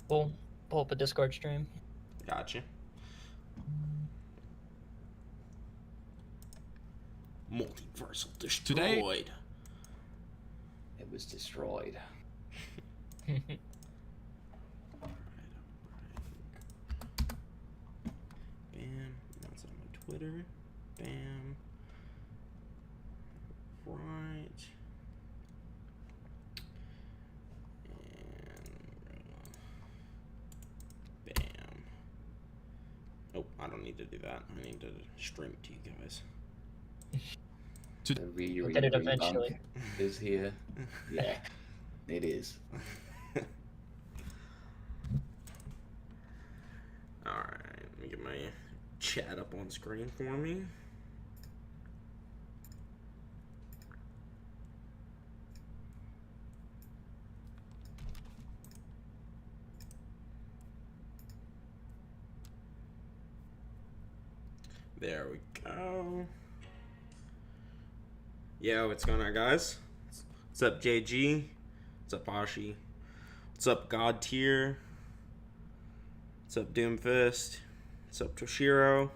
We'll pull up a Discord stream. Gotcha. Multiversal destroyed. Today, it was destroyed. Bam. That's on my Twitter. Bam. Right. And bam. Oh, I don't need to do that. I need to stream it to you guys. We'll get it eventually. Is here. Yeah, it is. Alright, let me get my chat up on screen for me. There we go. Yo, what's going on, guys? What's up, JG? What's up, Hashi? What's up, God Tier? What's up, Doomfist? What's up, Toshiro?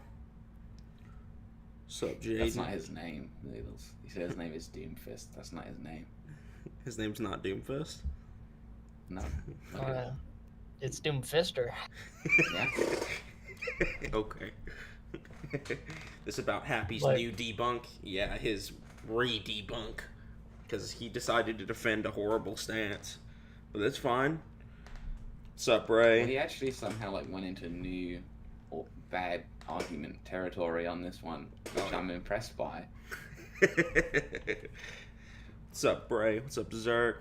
What's up, JG? That's not his name, Noodles. He said his name is Doomfist. That's not his name. His name's not Doomfist? No. It's Doomfister. Yeah. Okay. This about Happy's Like, new debunk? Yeah, his re-debunk. Because he decided to defend a horrible stance. But that's fine. What's up, Ray? Well, he actually somehow like went into new or bad argument territory on this one, which I'm impressed by. What's up, Bray? What's up, Zerk?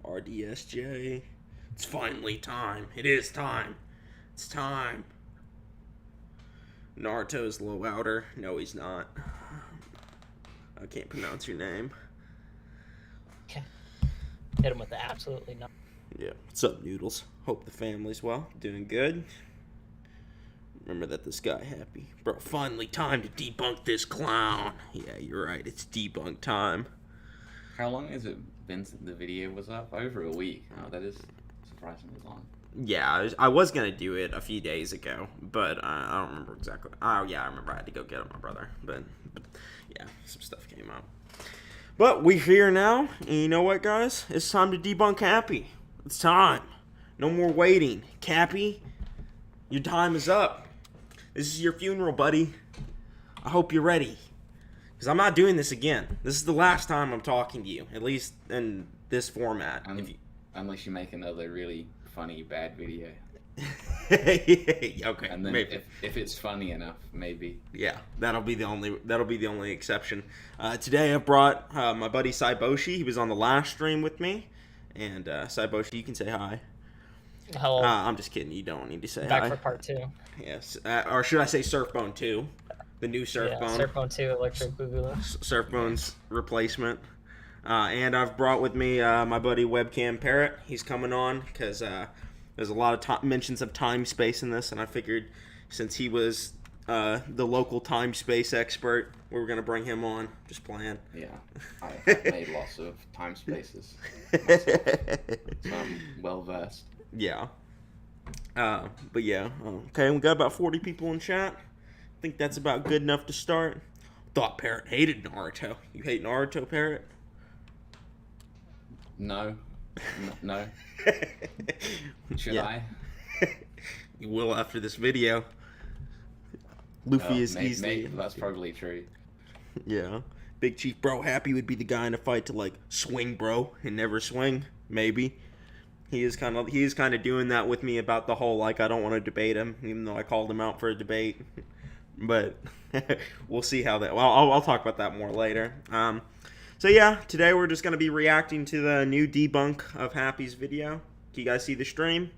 RDSJ. It's finally time. It is time. It's time. Naruto's low outer. No, he's not. I can't pronounce your name. Hit him with the absolutely not. Yeah. What's up, Noodles? Hope the family's well. Doing good. Remember that this guy Happy. Bro, finally time to debunk this clown. Yeah, you're right. It's debunk time. How long has it been since the video was up? Over a week. Oh, that is surprisingly long. Yeah, I was going to do it a few days ago, but I don't remember exactly. Oh, yeah, I remember I had to go get it with my brother. But yeah, some stuff came up. But we're here now, and you know what, guys? It's time to debunk Happy. It's time. No more waiting. Cappy, your time is up. This is your funeral, buddy. I hope you're ready. Because I'm not doing this again. This is the last time I'm talking to you, at least in this format. Unless you make another really funny bad video. Okay, And then maybe. if it's funny enough, maybe. Yeah, that'll be the only exception. Today I brought my buddy Cyboshi. He was on the last stream with me, and Cyboshi, you can say hi. Hello. I'm just kidding. You don't need to say Back hi. for part 2. Yes, or should I say Surfbone 2? The new Surfbone. Yeah, Surfbone 2, Electric Boogaloo. Surfbone's replacement. And I've brought with me my buddy Webcamparrot. He's coming on because there's a lot of mentions of time space in this, and I figured since he was the local time space expert, we were gonna bring him on. Just playing. Yeah, I've made lots of time spaces myself, so I'm well versed. Yeah. But yeah. Okay, we got about 40 people in chat. I think that's about good enough to start. Thought Parrot hated Naruto. You hate Naruto, Parrot? No. No. Should I? You will after this video. Luffy is easily. That's probably true. Yeah. Big Chief Bro Happy would be the guy in a fight to like swing bro and never swing. Maybe. He is kind of doing that with me about the whole like I don't want to debate him, even though I called him out for a debate. But we'll see how that. Well, I'll talk about that more later. So yeah, today we're just gonna be reacting to the new debunk of Happy's video. Can you guys see the stream?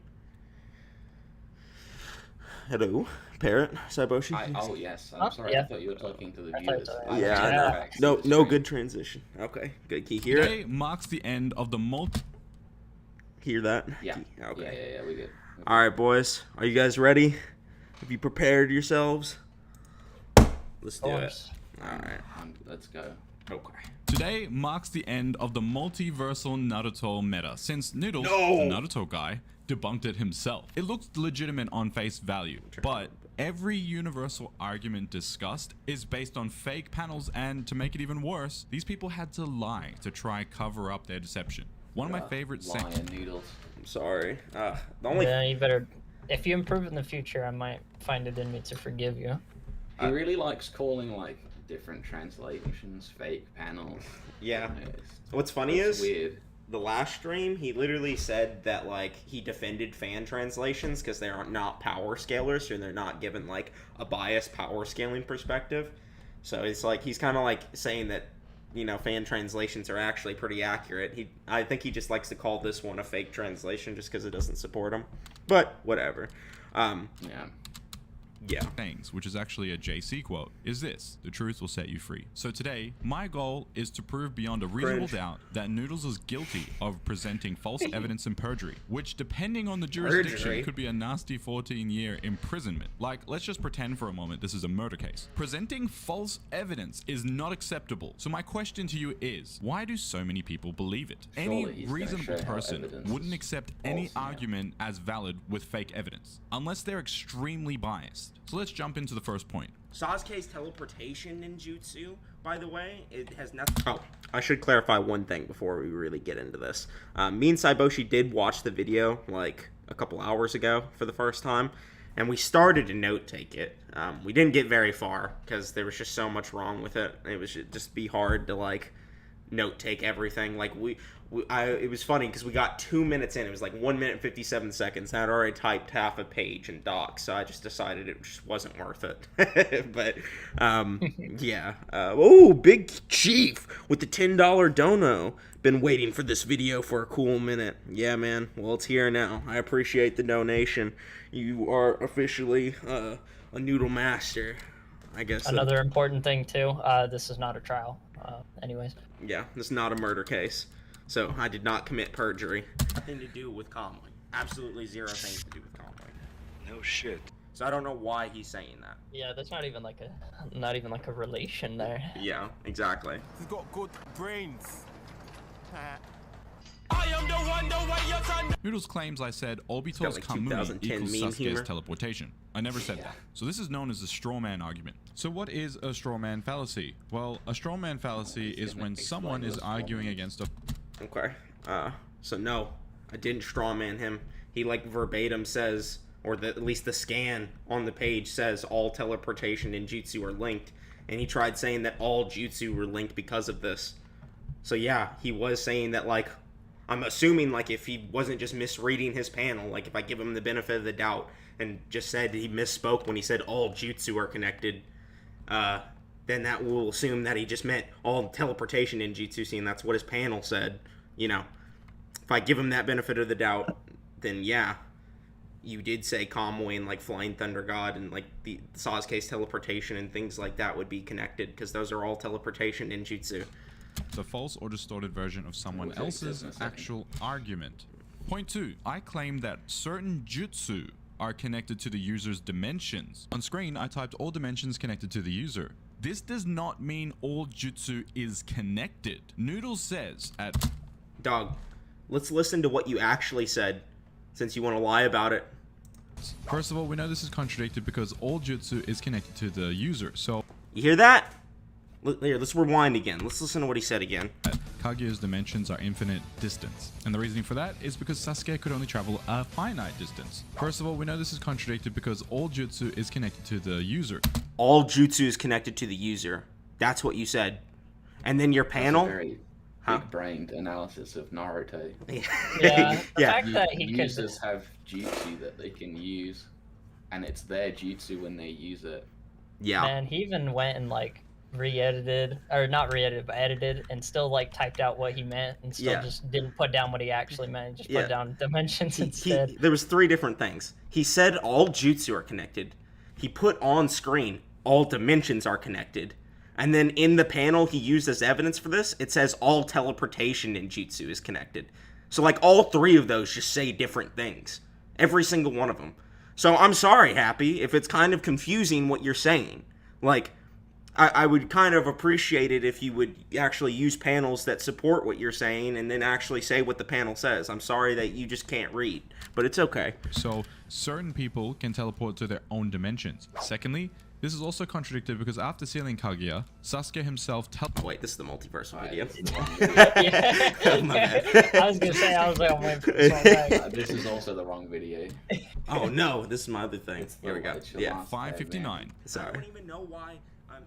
Hello, Parrot, Cyboshi. Oh yes, I'm sorry. Yeah. I thought you were talking to the I viewers. thought I Yeah, didn't no. actually see the No stream. good transition. Okay, good. Can you hear today it? marks the end of the Hear that? Yeah. Okay. Yeah, we good. All right, boys. Are you guys ready? Have you prepared yourselves? Let's do it. All right. Let's go. Okay. Today marks the end of the multiversal Naruto meta, since Noodles, No! the Naruto guy, debunked it himself. It looks legitimate on face value, but every universal argument discussed is based on fake panels, and to make it even worse, these people had to lie to try cover up their deception. One of my favorite Lion Noodles. I'm sorry. The only Yeah, you better. If you improve in the future, I might find it in me to forgive you. He really likes calling like different translations fake panels. Yeah. It's- What's funny it's is weird. the last stream, he literally said that like he defended fan translations because they are not power scalers, so they're not given like a biased power scaling perspective. So it's like he's kind of like saying that, you know, fan translations are actually pretty accurate. I think he just likes to call this one a fake translation just because it doesn't support him. But whatever. Yeah. things, which is actually a JC quote, is this: the truth will set you free. So today, my goal is to prove beyond a reasonable doubt that Noodles is guilty of presenting false evidence and perjury, which, depending on the jurisdiction, Perjury? could be a nasty 14-year imprisonment. Like, let's just pretend for a moment this is a murder case. Presenting false evidence is not acceptable. So my question to you is, why do so many people believe it? Surely Any he's gonna reasonable show how person evidence wouldn't is accept any false, yeah. argument as valid with fake evidence, unless they're extremely biased. So let's jump into the first point. Sasuke's teleportation in Jutsu, by the way, it has nothing. Oh, I should clarify one thing before we really get into this. Me and Cyboshi did watch the video like a couple hours ago for the first time, and we started to note take it. We didn't get very far because there was just so much wrong with it. It was just be hard to like note take everything. Like it was funny because we got 2 minutes in. It was like 1 minute and 57 seconds. I had already typed half a page in docs, so I just decided it just wasn't worth it. But yeah. Oh, Big Chief with the $10 dono. Been waiting for this video for a cool minute. Yeah, man. Well, it's here now. I appreciate the donation. You are officially a noodle master, I guess. Another important thing too. This is not a trial. Anyways. Yeah, this is not a murder case. So I did not commit perjury. Nothing to do with Conway. Absolutely zero things to do with Conway. No shit. So I don't know why he's saying that. Yeah, that's not even like a relation there. Yeah, exactly. He's got good brains. Noodles claims I said Obito's got, like, Kamui 2010 equals meme Sasuke's humor. teleportation. I never said that. So this is known as a straw man argument. So what is a straw man fallacy? Well, a straw man fallacy is when someone is arguing against a... Okay. So no, I didn't strawman him. He like verbatim says, or at least the scan on the page says all teleportation and jutsu are linked, and he tried saying that all jutsu were linked because of this. So yeah, he was saying that, like, I'm assuming, like, if he wasn't just misreading his panel, like, if I give him the benefit of the doubt and just said he misspoke when he said all jutsu are connected, then that will assume that he just meant all teleportation in jutsu, seeing that's what his panel said. You know, if I give him that benefit of the doubt, then yeah, you did say Kamui and, like, Flying Thunder God and, like, the Sasuke's teleportation and things like that would be connected, because those are all teleportation in jutsu. The false or distorted version of someone What was it? else's actual argument. Point 2. I claim that certain jutsu are connected to the user's dimensions. On screen, I typed all dimensions connected to the user. This does not mean all jutsu is connected. Noodles says at... Dog, let's listen to what you actually said, since you want to lie about it. First of all, we know this is contradicted because all jutsu is connected to the user. So... You hear that? Here, let's rewind again. Let's listen to what he said again. Kaguya's dimensions are infinite distance. And the reasoning for that is because Sasuke could only travel a finite distance. First of all, we know this is contradicted because all jutsu is connected to the user. All jutsu is connected to the user. That's what you said. And then your panel... That's a very big-brained analysis of Naruto. Yeah, the Yeah. fact that he could. Users have jutsu that they can use, and it's their jutsu when they use it. Yeah. Man, he even went and like re-edited, or not re-edited, but edited, and still like typed out what he meant, and still Yeah. just didn't put down what he actually meant. Just Yeah. put down dimensions instead. There was 3 different things. He said all jutsu are connected. He put on screen all dimensions are connected. And then in the panel he used as evidence for this, it says all teleportation in jutsu is connected. So like all 3 of those just say different things. Every single one of them. So I'm sorry, Happy, if it's kind of confusing what you're saying. Like, I would kind of appreciate it if you would actually use panels that support what you're saying and then actually say what the panel says. I'm sorry that you just can't read. but it's okay. So certain people can teleport to their own dimensions. Secondly, this is also contradicted because after sealing Kaguya, Sasuke himself Oh wait, this is the multiversal video. Yeah. Oh, my bad. I was gonna say, I was like, I'm waiting for this one back. This is also the wrong video. Oh no, this is my other thing. It's the Here we go. light Yeah. last 559. Sorry. I don't even know why.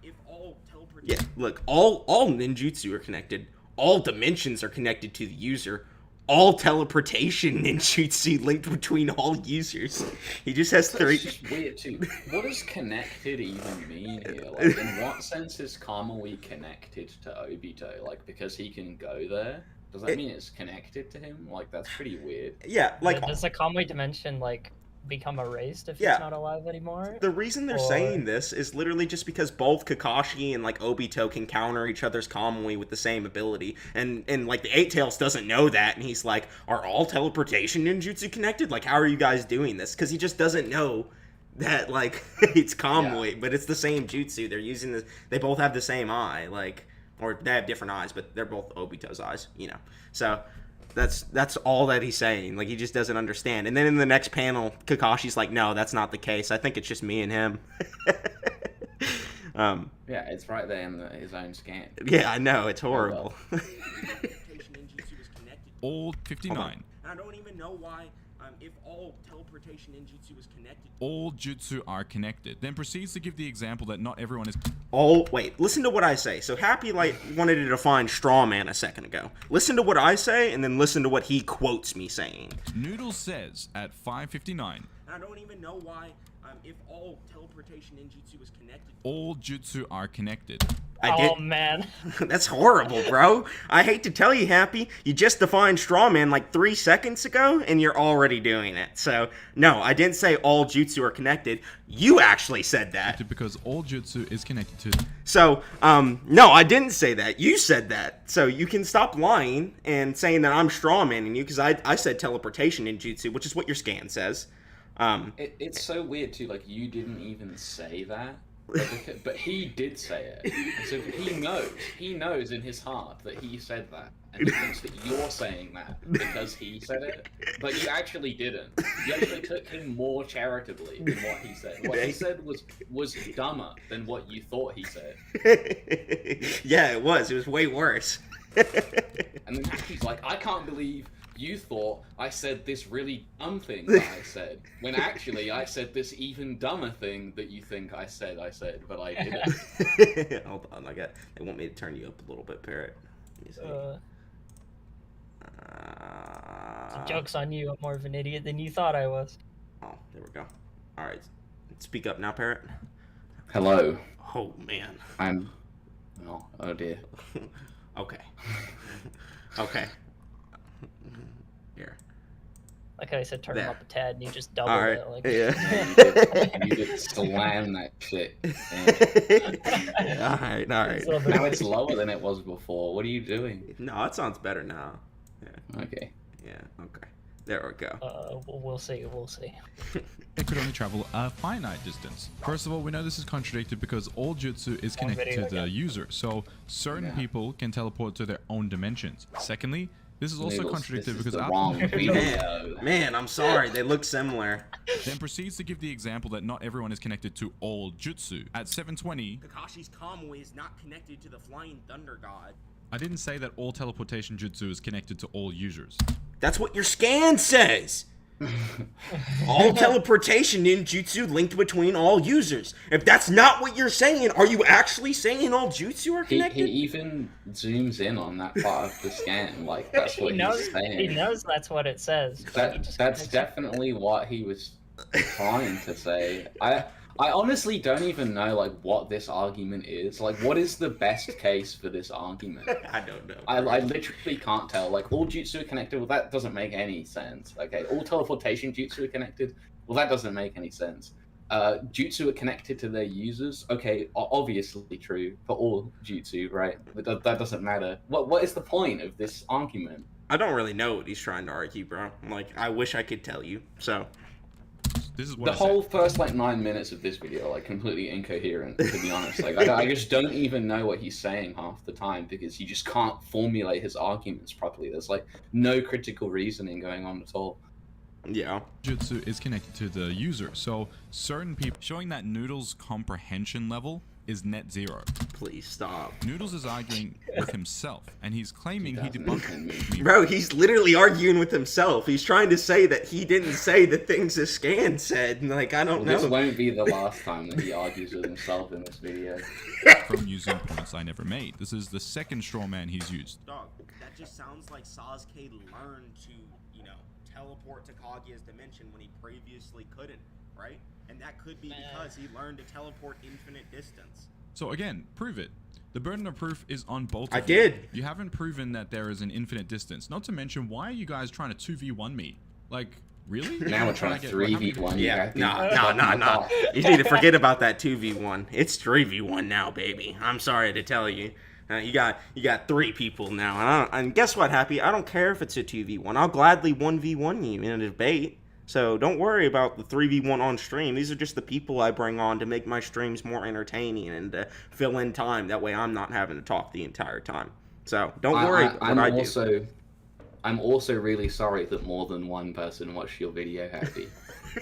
If all teleportation. Yeah. Look, all ninjutsu are connected. All dimensions are connected to the user. All teleportation ninjutsu linked between all users. He just has So 3. it's just weird too. What does connected even mean here? Like, in what sense is Kamui connected to Obito? Like, because he can go there? Does that mean it's connected to him? Like, that's pretty weird. Yeah, like Does the Kamui dimension like become erased if Yeah. it's not alive anymore? the reason they're Or- saying this is literally just because both Kakashi and like Obito can counter each other's Kamui with the same ability, and like the Eight Tails doesn't know that, and he's like, "Are all teleportation ninjutsu connected? Like, how are you guys doing this?" Because he just doesn't know that like it's Kamui, but it's the same jutsu. They're using this. They both have the same eye, like, or they have different eyes, but they're both Obito's eyes, you know. So that's all that he's saying. Like, he just doesn't understand. And then in the next panel, Kakashi's like, "No, that's not the case. I think it's just me and him." Yeah, it's right there in his own scan. Yeah, I know, it's horrible. Teleportation ninjutsu is connected. All 59. And I don't even know why. If all teleportation ninjutsu is connected. All jutsu are connected. Then proceeds to give the example that not everyone is. Wait, listen to what I say. So Happy like wanted to define straw man a second ago. Listen to what I say, and then listen to what he quotes me saying. Noodles says at 559. And I don't even know why. If all teleportation ninjutsu is connected. All jutsu are connected. Oh man. That's horrible, bro. I hate to tell you, Happy, you just defined straw man like 3 seconds ago, and you're already doing it. So, no, I didn't say all jutsu are connected. You actually said that. Because all jutsu is connected to. So, no, I didn't say that. You said that. So you can stop lying and saying that I'm straw manning you, because I said teleportation in jutsu, which is what your scan says. It's so weird too. Like, you didn't even say that, but he did say it. So he knows in his heart that he said that, and he thinks that you're saying that because he said it, but you actually didn't. You actually took him more charitably than what he said. What he said was dumber than what you thought he said. Yeah, it was. It was way worse. And then Happy's like, I can't believe you thought I said this really dumb thing that I said, when actually I said this even dumber thing that you think I said, but I didn't. Hold on, they want me to turn you up a little bit, Parrot. Let me see. Joke's on you. I'm more of an idiot than you thought I was. Oh, there we go. All right, speak up now, Parrot. Hello. Oh man. Oh dear. Okay. Okay. Here. Like I said, turn him There. up a tad, and you just doubled All right. it. Like, Yeah. You did slam that shit. All right. All right. So Now it's lower than it was before. What are you doing? No, it sounds better now. Yeah. Okay. Yeah. Okay. There we go. we'll see. We'll see. It could only travel a finite distance. First of all, we know this is contradicted because all jutsu is connected to the user, so certain people can teleport to their own dimensions. Secondly, this is also Noodles, contradicted this is because the after wrong video. Man, I'm sorry. They look similar. then proceeds to give the example that not everyone is connected to all jutsu. At 720, Kakashi's Kamui is not connected to the Flying Thunder God. I didn't say that all teleportation jutsu is connected to all users. That's what your scan says. All teleportation ninjutsu linked between all users. If that's not what you're saying, are you actually saying all jutsu are He connected? even zooms in on that part of the scan, like that's what he knows. he's saying. He knows that's what it says. That's definitely what he was trying to say. I honestly don't even know like what this argument is. Like, what is the best case for this argument? I don't know. I literally can't tell. Like, all jutsu are connected. Well, that doesn't make any sense. Okay, all teleportation jutsu are connected. Well, that doesn't make any sense. Jutsu are connected to their users. Okay, obviously true for all jutsu, right? That doesn't matter. What is the point of this argument? I don't really know what he's trying to argue, bro. Like, I wish I could tell you. So, This is what The I said. whole first like 9 minutes of this video are like completely incoherent, to be honest. Like I just don't even know what he's saying half the time because he just can't formulate his arguments properly. There's like no critical reasoning going on at all. Yeah. Jutsu is connected to the user. So certain people, showing that Noodles' comprehension level is net 0. Please stop. Noodles is arguing with himself, and he's claiming he debunked me. Bro, he's literally arguing with himself. He's trying to say that he didn't say the things the scan said. And, like, I don't know. This won't be the last time that he argues with himself in this video. From using points I never made. This is the second straw man he's used. Dog, that just sounds like Sasuke learned to, you know, teleport to Kaguya's dimension when he previously couldn't, right? And that could be because he learned to teleport infinite distance. So again, prove it. The burden of proof is on both I of you. did. You haven't proven that there is an infinite distance. Not to mention, why are you guys trying to 2v1 me? Like, really? Now we're trying to 3v1. Yeah, nah. You need to forget about that 2v1. It's 3v1 now, baby. I'm sorry to tell you. You got 3 people now. And guess what, Happy? I don't care if it's a 2v1. I'll gladly 1v1 you in a debate. So don't worry about the 3v1 on stream. These are just the people I bring on to make my streams more entertaining and to fill in time. That way I'm not having to talk the entire time. So don't worry do. I'm also really sorry that more than one person watched your video, Happy.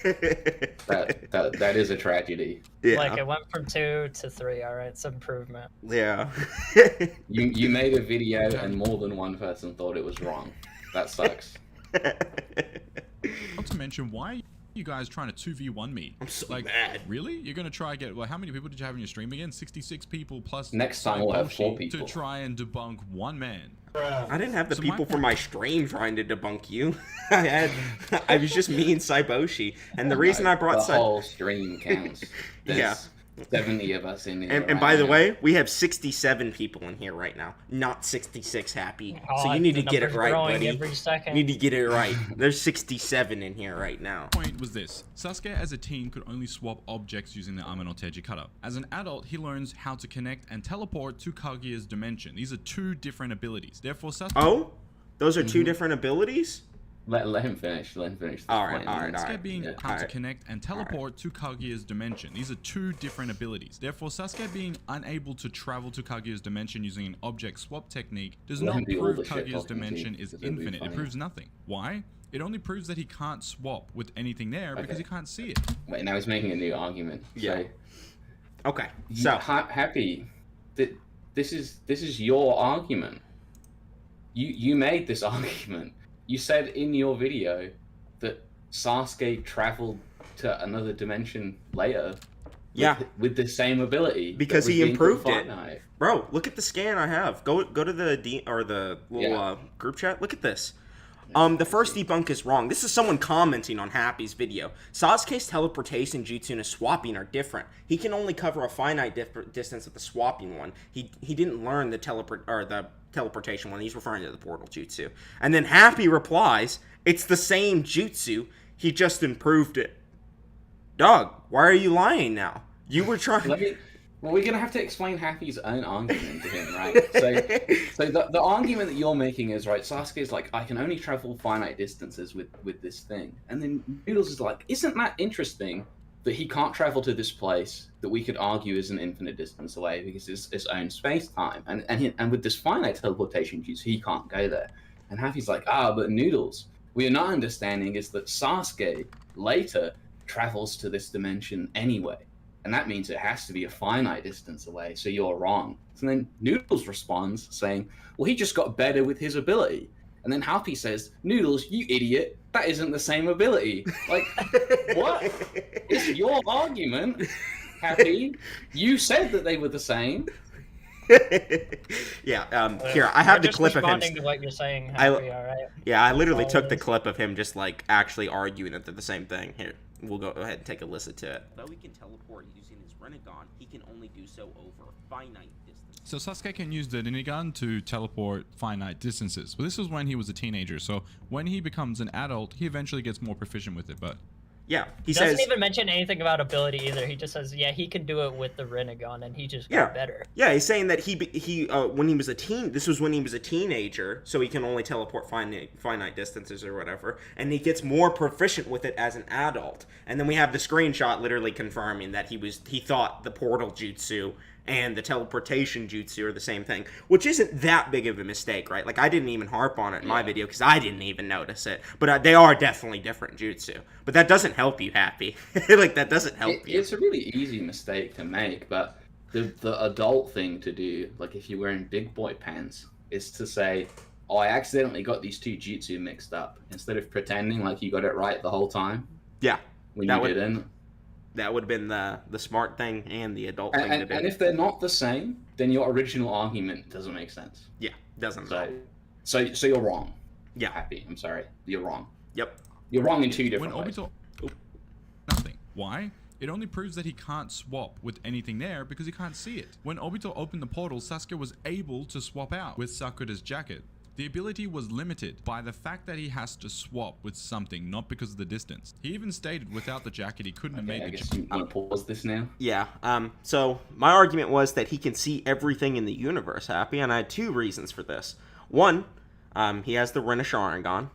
that is a tragedy. Yeah. Like, it went from 2 to 3, alright? It's improvement. Yeah. You made a video and more than one person thought it was wrong. That sucks. Not to mention, why are you guys trying to 2v1 me? I'm so mad. Really? You're going to try get, well, how many people did you have in your stream again? 66 people plus... Next time we'll have 4 to people. try and debunk one man. I didn't have the people from my stream trying to debunk you. I was just me and Cyboshi. And the reason I brought the whole stream counts. There's 70 of us in here. And by the way, we have 67 people in here right now, not 66, Happy. So you need to get it right, buddy. You need to get it right. There's 67 in here right now. Point was this: Sasuke as a teen could only swap objects using the Amenoteji cutter. As an adult, he learns how to connect and teleport to Kaguya's dimension. These are 2 different abilities. Therefore, Sasuke... Oh? Those are 2 different abilities? Let him finish. Let him finish. All right. Sasuke being how to connect and teleport to Kaguya's dimension. These are 2 different abilities. Therefore, Sasuke being unable to travel to Kaguya's dimension using an object swap technique does not prove Kaguya's dimension is infinite. It proves nothing. Why? It only proves that he can't swap with anything there because he can't see it. Wait, now he's making a new argument. Yeah. So, okay. So Happy, this is your argument. You made this argument. You said in your video that Sasuke traveled to another dimension later with the same ability. Because he improved it. Bro, look at the scan I have. Go to the little group chat. Look at this. The first debunk is wrong. This is someone commenting on Happy's video. Sasuke's teleportation jutsu and his swapping are different. He can only cover a finite distance with the swapping one. He didn't learn the teleportation one. He's referring to the portal jutsu. And then Happy replies, "It's the same jutsu. He just improved it." Dog, why are you lying now? You were trying. Well, we're gonna have to explain Happy's own argument to him, right? So the argument that you're making is, right, Sasuke's like, I can only travel finite distances with this thing, and then Noodles is like, isn't that interesting that he can't travel to this place that we could argue is an infinite distance away because it's its own space time, and with this finite teleportation jutsu, he can't go there. And Happy's like, but Noodles, what you're not understanding is that Sasuke later travels to this dimension anyway. And that means it has to be a finite distance away, so you're wrong. And then Noodles responds saying, well, he just got better with his ability. And then Happy says, Noodles, you idiot, that isn't the same ability. Like, what? It's your argument, Happy. You said that they were the same. Yeah, here, I have the clip of him. To what you're saying, Happy, all right? Yeah, I literally took the clip of him just, like, actually arguing that they're the same thing. Here, we'll go ahead and take a listen to it. Though he can teleport using his Rinnegan, he can only do so over finite distance. So Sasuke can use the Rinnegan to teleport finite distances. But this was when he was a teenager. So when he becomes an adult, he eventually gets more proficient with it. But yeah, he doesn't even mention anything about ability either. He just says, yeah, he can do it with the Rinnegan, and he just got better. Yeah, he's saying that he when he was a teen, this was when he was a teenager, so he can only teleport finite distances or whatever, and he gets more proficient with it as an adult. And then we have the screenshot literally confirming that he thought the portal jutsu and the teleportation jutsu are the same thing, which isn't that big of a mistake, right? Like, I didn't even harp on it in my video because I didn't even notice it. But they are definitely different jutsu. But that doesn't help you, Happy. Like, that doesn't help you. It's a really easy mistake to make, but the adult thing to do, like if you're wearing big boy pants, is to say, oh, I accidentally got these two jutsu mixed up, instead of pretending like you got it right the whole time. Yeah. When you didn't. That would have been the smart thing and the adult thing to do. And if they're not the same, then your original argument doesn't make sense. Yeah, doesn't. So you're wrong. Yeah. Happy. I'm sorry. You're wrong. Yep. You're wrong in two different ways. Nothing. Why? It only proves that he can't swap with anything there because he can't see it. When Obito opened the portal, Sasuke was able to swap out with Sakura's jacket. The ability was limited by the fact that he has to swap with something, not because of the distance. He even stated without the jacket he couldn't have made I the guess you want to pause this now? Yeah. So my argument was that he can see everything in the universe, Happy, and I had two reasons for this. One, he has the Rin of Sharingan.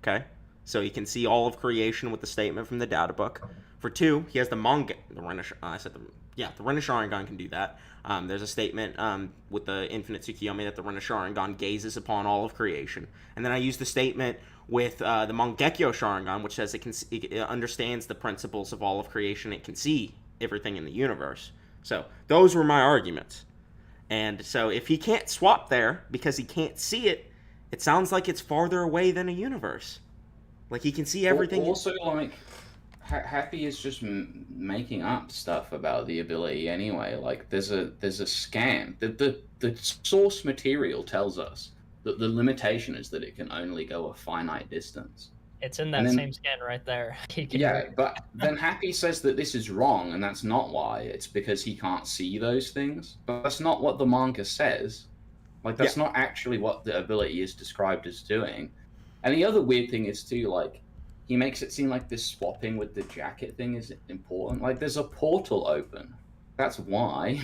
Okay. So he can see all of creation with the statement from the data book. For two, he has the manga. The Rin of Sharingan can do that. There's a statement with the Infinite Tsukiyomi that the Rin of Sharingan gazes upon all of creation. And then I use the statement with the Mangekyo Sharingan, which says it understands the principles of all of creation. It can see everything in the universe. So those were my arguments. And so if he can't swap there because he can't see it, it sounds like it's farther away than a universe. Like he can see everything. Also, like, Happy is just making up stuff about the ability anyway. Like, there's a scan. The source material tells us that the limitation is that it can only go a finite distance. It's in that same scan right there. Yeah, but then Happy says that this is wrong, and that's not why. It's because he can't see those things. But that's not what the manga says. Like, that's not actually what the ability is described as doing. And the other weird thing is, too, like, he makes it seem like this swapping with the jacket thing is important. Like, there's a portal open. That's why.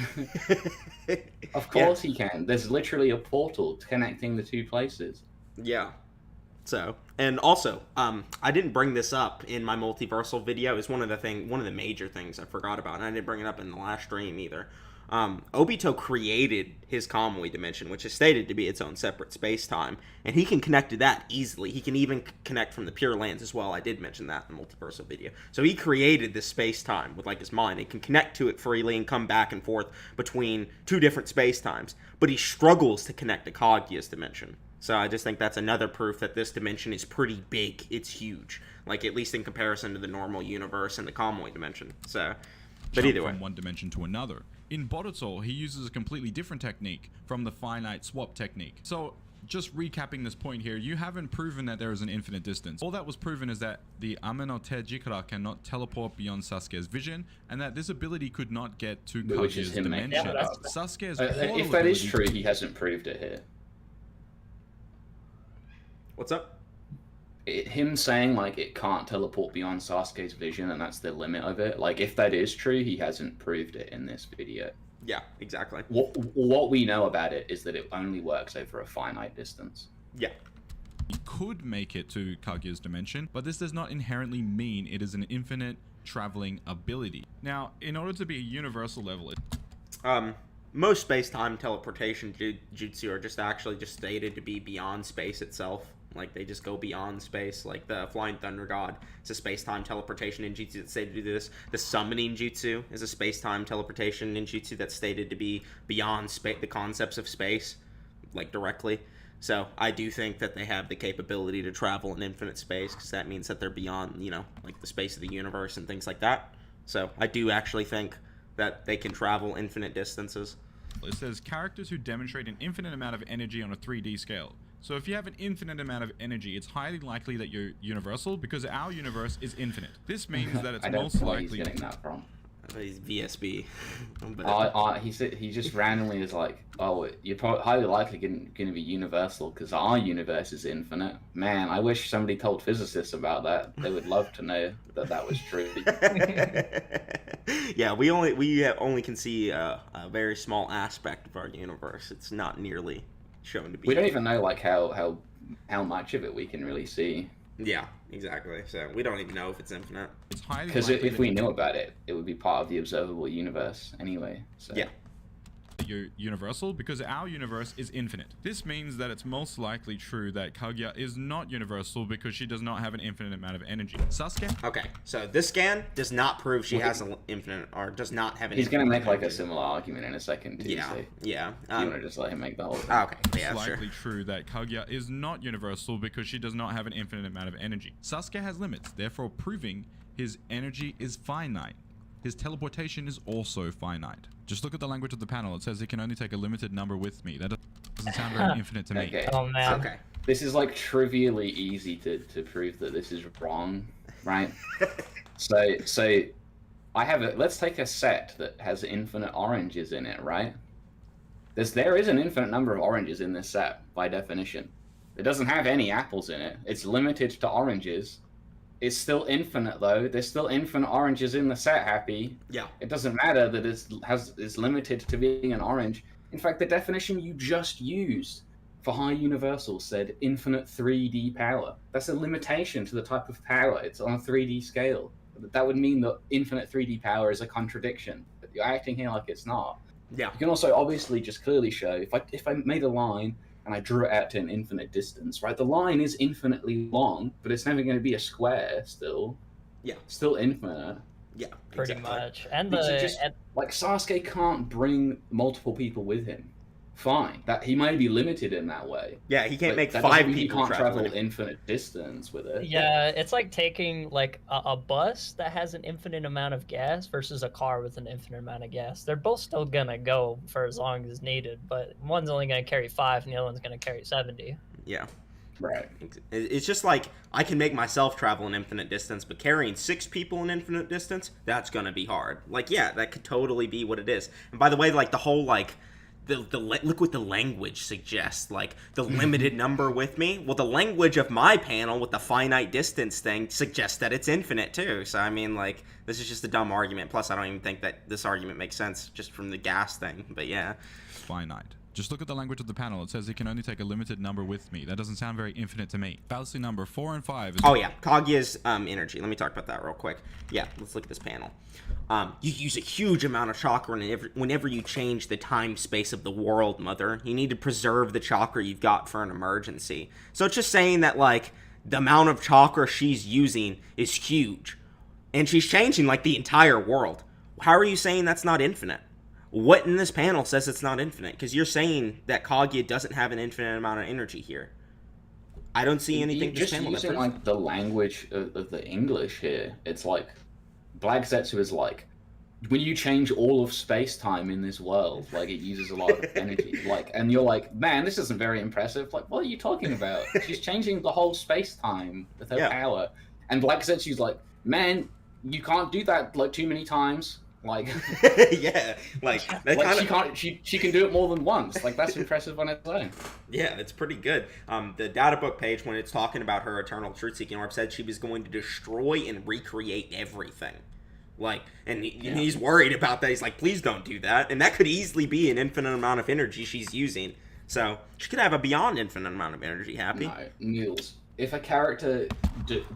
Of course he can. There's literally a portal connecting the two places. Yeah. So, and also, I didn't bring this up in my multiversal video. It's one of the major things I forgot about, and I didn't bring it up in the last stream either. Obito created his Kamui dimension, which is stated to be its own separate space-time, and he can connect to that easily. He can even connect from the Pure Lands as well. I did mention that in the multiversal video. So he created this space-time with, like, his mind. It can connect to it freely and come back and forth between two different space-times, but he struggles to connect to Kaguya's dimension. So I just think that's another proof that this dimension is pretty big. It's huge, like, at least in comparison to the normal universe and the Kamui dimension. So, but either way, from one dimension to another. In Boruto, he uses a completely different technique from the finite swap technique. So, just recapping this point here, you haven't proven that there is an infinite distance. All that was proven is that the Ame no Te Chakra cannot teleport beyond Sasuke's vision, and that this ability could not get to Kaguya's dimension. Sasuke's if that is true, he hasn't proved it here. What's up? Him saying, like, it can't teleport beyond Sasuke's vision and that's the limit of it, like, if that is true, he hasn't proved it in this video. Yeah, exactly. What we know about it is that it only works over a finite distance. Yeah. He could make it to Kaguya's dimension, but this does not inherently mean it is an infinite traveling ability. Now, in order to be a universal level, most space-time teleportation jutsu are just stated to be beyond space itself. Like, they just go beyond space. Like, the Flying Thunder God, it's a space-time teleportation ninjutsu that's stated to do this. The Summoning Jutsu is a space-time teleportation ninjutsu that's stated to be beyond the concepts of space, like, directly. So, I do think that they have the capability to travel in infinite space, because that means that they're beyond, you know, like, the space of the universe and things like that. So, I do actually think that they can travel infinite distances. it says characters who demonstrate an infinite amount of energy on a 3D scale. So if you have an infinite amount of energy, it's highly likely that you're universal because our universe is infinite. This means that it's most likely... He's getting that from. He's VSB. He just randomly is like, oh, you're probably highly likely going to be universal because our universe is infinite. Man, I wish somebody told physicists about that. They would love to know that that was true. Yeah, we only can see a very small aspect of our universe. It's not nearly shown to be. We don't even know like how much of it we can really see. Yeah, exactly. So we don't even know if it's infinite. Because if we knew about it, it would be part of the observable universe anyway. So. Yeah. universal because our universe is infinite. This means that it's most likely true that Kaguya is not universal because she does not have an infinite amount of energy. Sasuke? Okay, so this scan does not prove she has an infinite, or does not have an He's infinite. gonna make like a similar argument in a second too. Yeah, So yeah. you wanna just let him make the whole thing? Okay, It's yeah, sure. likely true that Kaguya is not universal because she does not have an infinite amount of energy. Sasuke has limits, therefore proving his energy is finite. His teleportation is also finite. Just look at the language of the panel. It says he can only take a limited number with me. That doesn't sound very infinite to me. Okay. Oh man. Okay. This is like trivially easy to prove that this is wrong, right? so I have a, let's take a set that has infinite oranges in it, right? There is an infinite number of oranges in this set by definition. It doesn't have any apples in it. It's limited to oranges. It's still infinite though. There's still infinite oranges in the set, Happy. Yeah. It doesn't matter that it's limited to being an orange. In fact, the definition you just used for high universal said infinite 3D power. That's a limitation to the type of power. It's on a 3D scale. That would mean that infinite 3D power is a contradiction. But you're acting here like it's not. Yeah. You can also obviously just clearly show, if I made a line and I drew it out to an infinite distance, right? The line is infinitely long, but it's never going to be a square still. Yeah. Still infinite. Yeah. Pretty exactly. much. And Because the like Sasuke can't bring multiple people with him. Fine, that he may be limited in that way. Yeah, he can't but make that 5 doesn't mean people you can't travel travel. infinite distance with it. yeah, it's like taking like a bus that has an infinite amount of gas versus a car with an infinite amount of gas. They're both still gonna go for as long as needed, but one's only gonna carry 5 and the other one's gonna carry 70. Yeah. Right. It's just like I can make myself travel an infinite distance, but carrying 6 people an infinite distance, that's gonna be hard. Like, yeah, that could totally be what it is. And by the way, like the whole like look what the language suggests, like the limited number with me. Well, the language of my panel with the finite distance thing suggests that it's infinite too. So I mean, like, this is just a dumb argument. Plus, I don't even think that this argument makes sense just from the gas thing. But yeah. Finite. Just look at the language of the panel. It says he can only take a limited number with me. That doesn't sound very infinite to me. Fallacy number 4 and 5 is... Oh yeah, Kaguya's energy. Let me talk about that real quick. Yeah, let's look at this panel. You use a huge amount of chakra whenever you change the time space of the world, Mother. You need to preserve the chakra you've got for an emergency. So it's just saying that, like, the amount of chakra she's using is huge. And she's changing, like, the entire world. How are you saying that's not infinite? What in this panel says it's not infinite? Because you're saying that Kaguya doesn't have an infinite amount of energy here. I don't see anything in this Just panel that using proves like the language of the English here, it's like Black Zetsu is like, when you change all of space-time in this world, like, it uses a lot of energy. Like, and you're like, man, this isn't very impressive. Like, what are you talking about? She's changing the whole space-time with her power. And Black Zetsu's like, man, you can't do that, like, too many times. Like, yeah, like, that like kind of... she can do it more than once. Like, that's impressive on its own. Yeah, it's pretty good. The data book page, when it's talking about her eternal truth-seeking orb, said she was going to destroy and recreate everything. Like, and he's worried about that. He's like, please don't do that. And that could easily be an infinite amount of energy she's using. So she could have a beyond infinite amount of energy, Happy. No, Noodles. If a character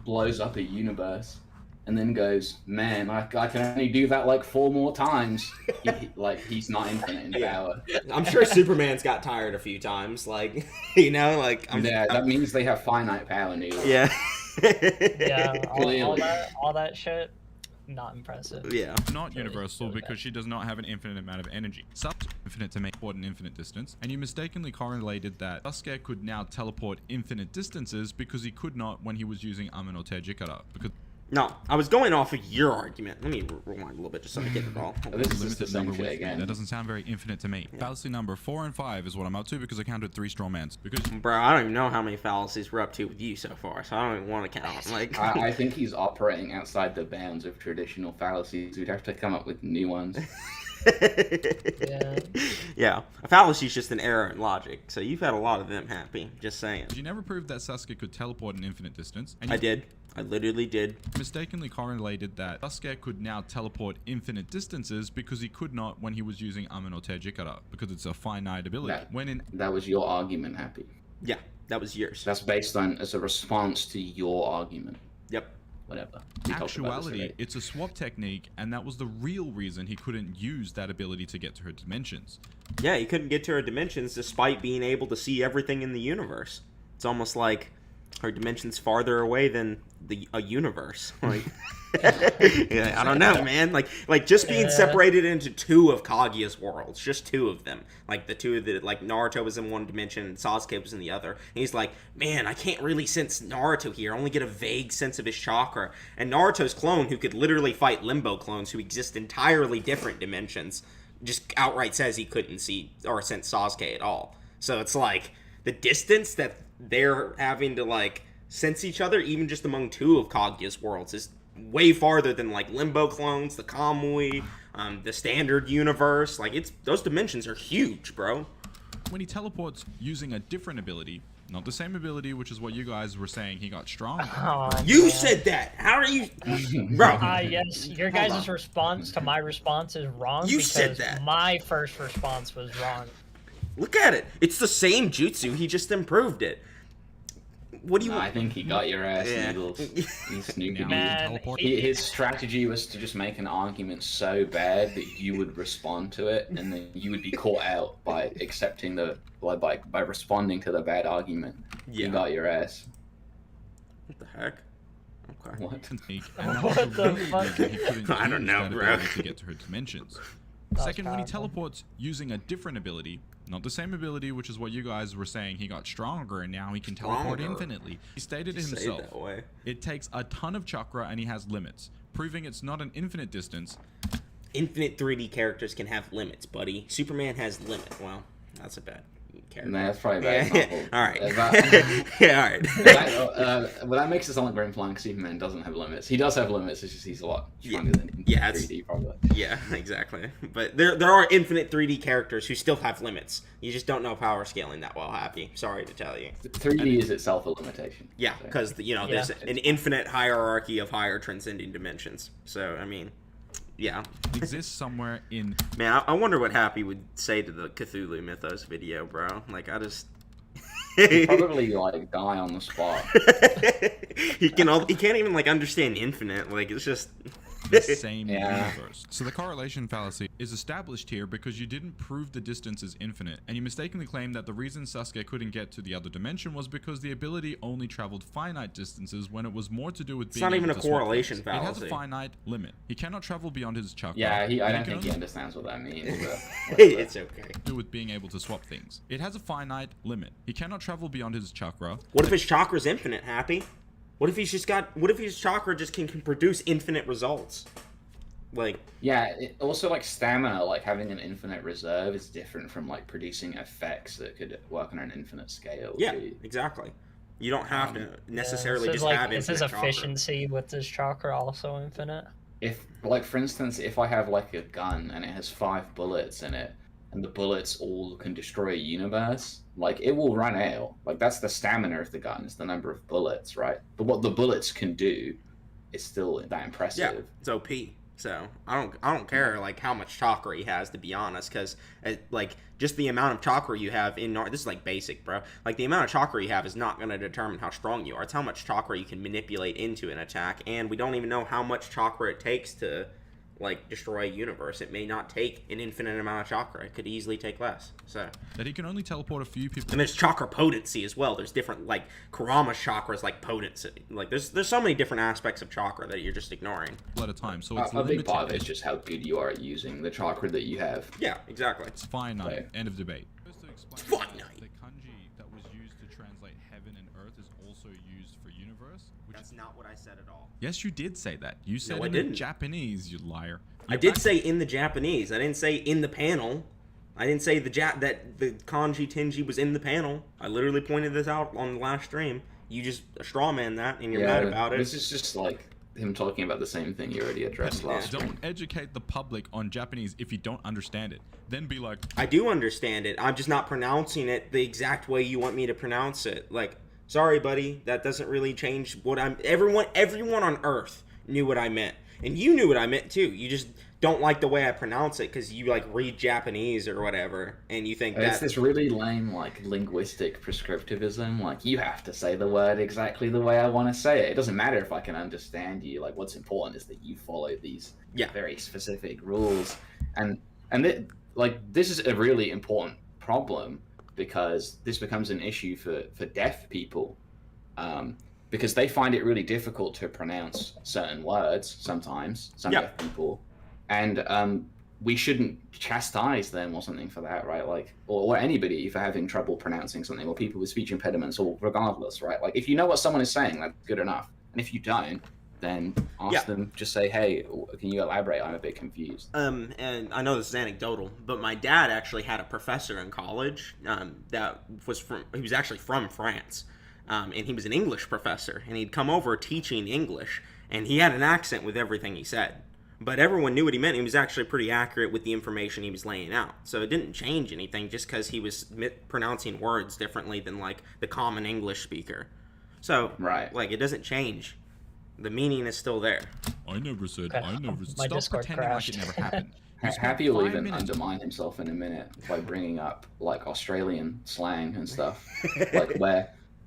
blows up a universe and then goes, man, I can only do that like 4 more times, he's not infinite in power. I'm sure Superman's got tired a few times. Like, you know, like... that means they have finite power, Noodles. Yeah. Yeah, all that shit, not impressive. Yeah. Not universal because she does not have an infinite amount of energy. Infinite to make an infinite distance, and you mistakenly correlated that Sasuke could now teleport infinite distances because he could not when he was using Amenote Jikara. Because No, I was going off of your argument. Let me rewind a little bit just so I get it all. This is just the limited same number shit with again. me. That doesn't sound very infinite to me. Fallacy number 4 and 5 is what I'm up to because I counted 3 straw mans. Because Bro, I don't even know how many fallacies we're up to with you so far, so I don't even want to count. Like, I think he's operating outside the bounds of traditional fallacies. We'd have to come up with new ones. Yeah. Yeah, a fallacy is just an error in logic, so you've had a lot of them, Happy. Just saying. you never proved that Sasuke could teleport an infinite distance. And I did. I literally did. mistakenly correlated that Sasuke could now teleport infinite distances because he could not when he was using Amenote Jikara, because it's a finite ability. That was your argument, Happy. Yeah, that was yours. That's based on as a response to your argument. Yep. whatever. Actuality, it's a swap technique, and that was the real reason he couldn't use that ability to get to her dimensions. Yeah, he couldn't get to her dimensions despite being able to see everything in the universe. It's almost like her dimension's farther away than a universe. Like, yeah, I don't know, man. Like just being separated into two of Kaguya's worlds, just two of them. Like the two that, like, Naruto was in one dimension and Sasuke was in the other. And he's like, man, I can't really sense Naruto here. I only get a vague sense of his chakra. And Naruto's clone, who could literally fight Limbo clones who exist entirely different dimensions, just outright says he couldn't see or sense Sasuke at all. So it's like the distance that they're having to, like, sense each other, even just among two of Kaguya's worlds, is way farther than, like, Limbo clones, the Kamui, the standard universe. Like, those dimensions are huge, bro. When he teleports using a different ability, not the same ability, which is what you guys were saying he got strong. Oh, You man. said that. How are you, bro? Yes, your guys' response to my response is wrong. You because said that. My first response was wrong. Look at it. It's the same jutsu. He just improved it. What do you? No, I think he got your ass, Yeah. Noodles. He's snoopy. Man, His strategy was to just make an argument so bad that you would respond to it, and then you would be caught out by accepting by responding to the bad argument. Yeah. He got your ass. What the heck? Okay. What? Technique, and that What was the the real fuck? reason he couldn't I don't use know, that bro. ability to get to her dimensions. was Second, when he powerful. teleports using a different ability, not the same ability, which is what you guys were saying he got stronger and now he can teleport Stronger? infinitely. He stated Say it himself, that way. it takes a ton of chakra and he has limits, proving it's not an infinite distance. Infinite 3D characters can have limits, buddy. Superman has limit. Well, that's a bad character. No, that's probably a bad Yeah, example. all right. That- Yeah, all right. well, that makes it sound like we're implying Superman doesn't have limits. He does have limits, it's just he's a lot stronger than in Yeah, it's- 3D, probably. Yeah, exactly. But there are infinite 3D characters who still have limits. You just don't know power scaling that well, Happy. Sorry to tell you. 3D is itself a limitation. Yeah, So- because there's an infinite hierarchy of higher transcending dimensions. So I mean, yeah. Exists somewhere in Man, I wonder what Happy would say to the Cthulhu Mythos video, bro. Like, I just... He'd probably like die on the spot. he can't even, like, understand infinite. Like, it's just... the same Yeah. universe. So the correlation fallacy is established here because you didn't prove the distance is infinite, and you mistakenly claimed that the reason Sasuke couldn't get to the other dimension was because the ability only traveled finite distances when it was more to do with being not even able a to swap correlation things. It has fallacy. a finite limit. He cannot travel beyond his chakra. Yeah, I and don't can think he only understands what that means. But It's okay. do with being able to swap things. It has a finite limit. He cannot travel beyond his chakra. What if his chakra's infinite, Happy? What if his chakra just can produce infinite results? Like... Yeah, also like stamina, like having an infinite reserve is different from like producing effects that could work on an infinite scale. Yeah, too. exactly. You don't have to necessarily Is just like, have is infinite his chakra. efficiency with his chakra also infinite? If, like, for instance, if I have like a gun and it has 5 bullets in it, and the bullets all can destroy a universe, like it will run out. Like that's the stamina of the gun, is the number of bullets, right? But what the bullets can do is still that impressive. Yeah, it's OP. So I don't care like how much chakra he has, to be honest, because like just the amount of chakra you have in this is like basic, bro. Like the amount of chakra you have is not going to determine how strong you are. It's how much chakra you can manipulate into an attack, and we don't even know how much chakra it takes to like destroy a universe. It may not take an infinite amount of chakra. It could easily take less. So That he can only teleport a few people. and there's chakra potency as well. There's different like Kurama chakras like potency. Like there's so many different aspects of chakra that you're just ignoring. At a time, so it's A big limited. part of it is just how good you are at using the chakra that you have. Yeah, exactly. It's finite. Okay. End of debate. It's finite. The kanji that was used to translate heaven and earth is also used for universe. Which That's not what I said at all. Yes, you did say that. You said I in didn't. Japanese, you liar. I did say in the Japanese. I didn't say in the panel. I didn't say that the kanji tenji was in the panel. I literally pointed this out on the last stream. You just straw man that and you're mad about it. This is just like him talking about the same thing you already addressed last stream. Don't educate the public on Japanese if you don't understand it. Then be like, I do understand it. I'm just not pronouncing it the exact way you want me to pronounce it. Like, sorry, buddy, that doesn't really change what I'm. Everyone on Earth knew what I meant, and you knew what I meant too. You just don't like the way I pronounce it because you like read Japanese or whatever, and you think It's that this really lame, like, linguistic prescriptivism. Like, you have to say the word exactly the way I want to say it. It doesn't matter if I can understand you. Like, what's important is that you follow these very specific rules. And this is a really important problem because this becomes an issue for deaf people. Because they find it really difficult to pronounce certain words sometimes, some deaf people. And we shouldn't chastise them or something for that, right? Like, or anybody for having trouble pronouncing something, or people with speech impediments, or regardless, right? Like, if you know what someone is saying, that's good enough. And if you don't, then ask them, just say, hey, can you elaborate? I'm a bit confused. And I know this is anecdotal, but my dad actually had a professor in college he was actually from France. And he was an English professor, and he'd come over teaching English, and he had an accent with everything he said. But everyone knew what he meant. He was actually pretty accurate with the information he was laying out. So it didn't change anything just because he was pronouncing words differently than, like, the common English speaker. So, like, it doesn't change. The meaning is still there. I never said, I never said. My Stop Discord pretending crashed. like it never happened. Happy will even undermine himself in a minute by bringing up, like, Australian slang and stuff. Like,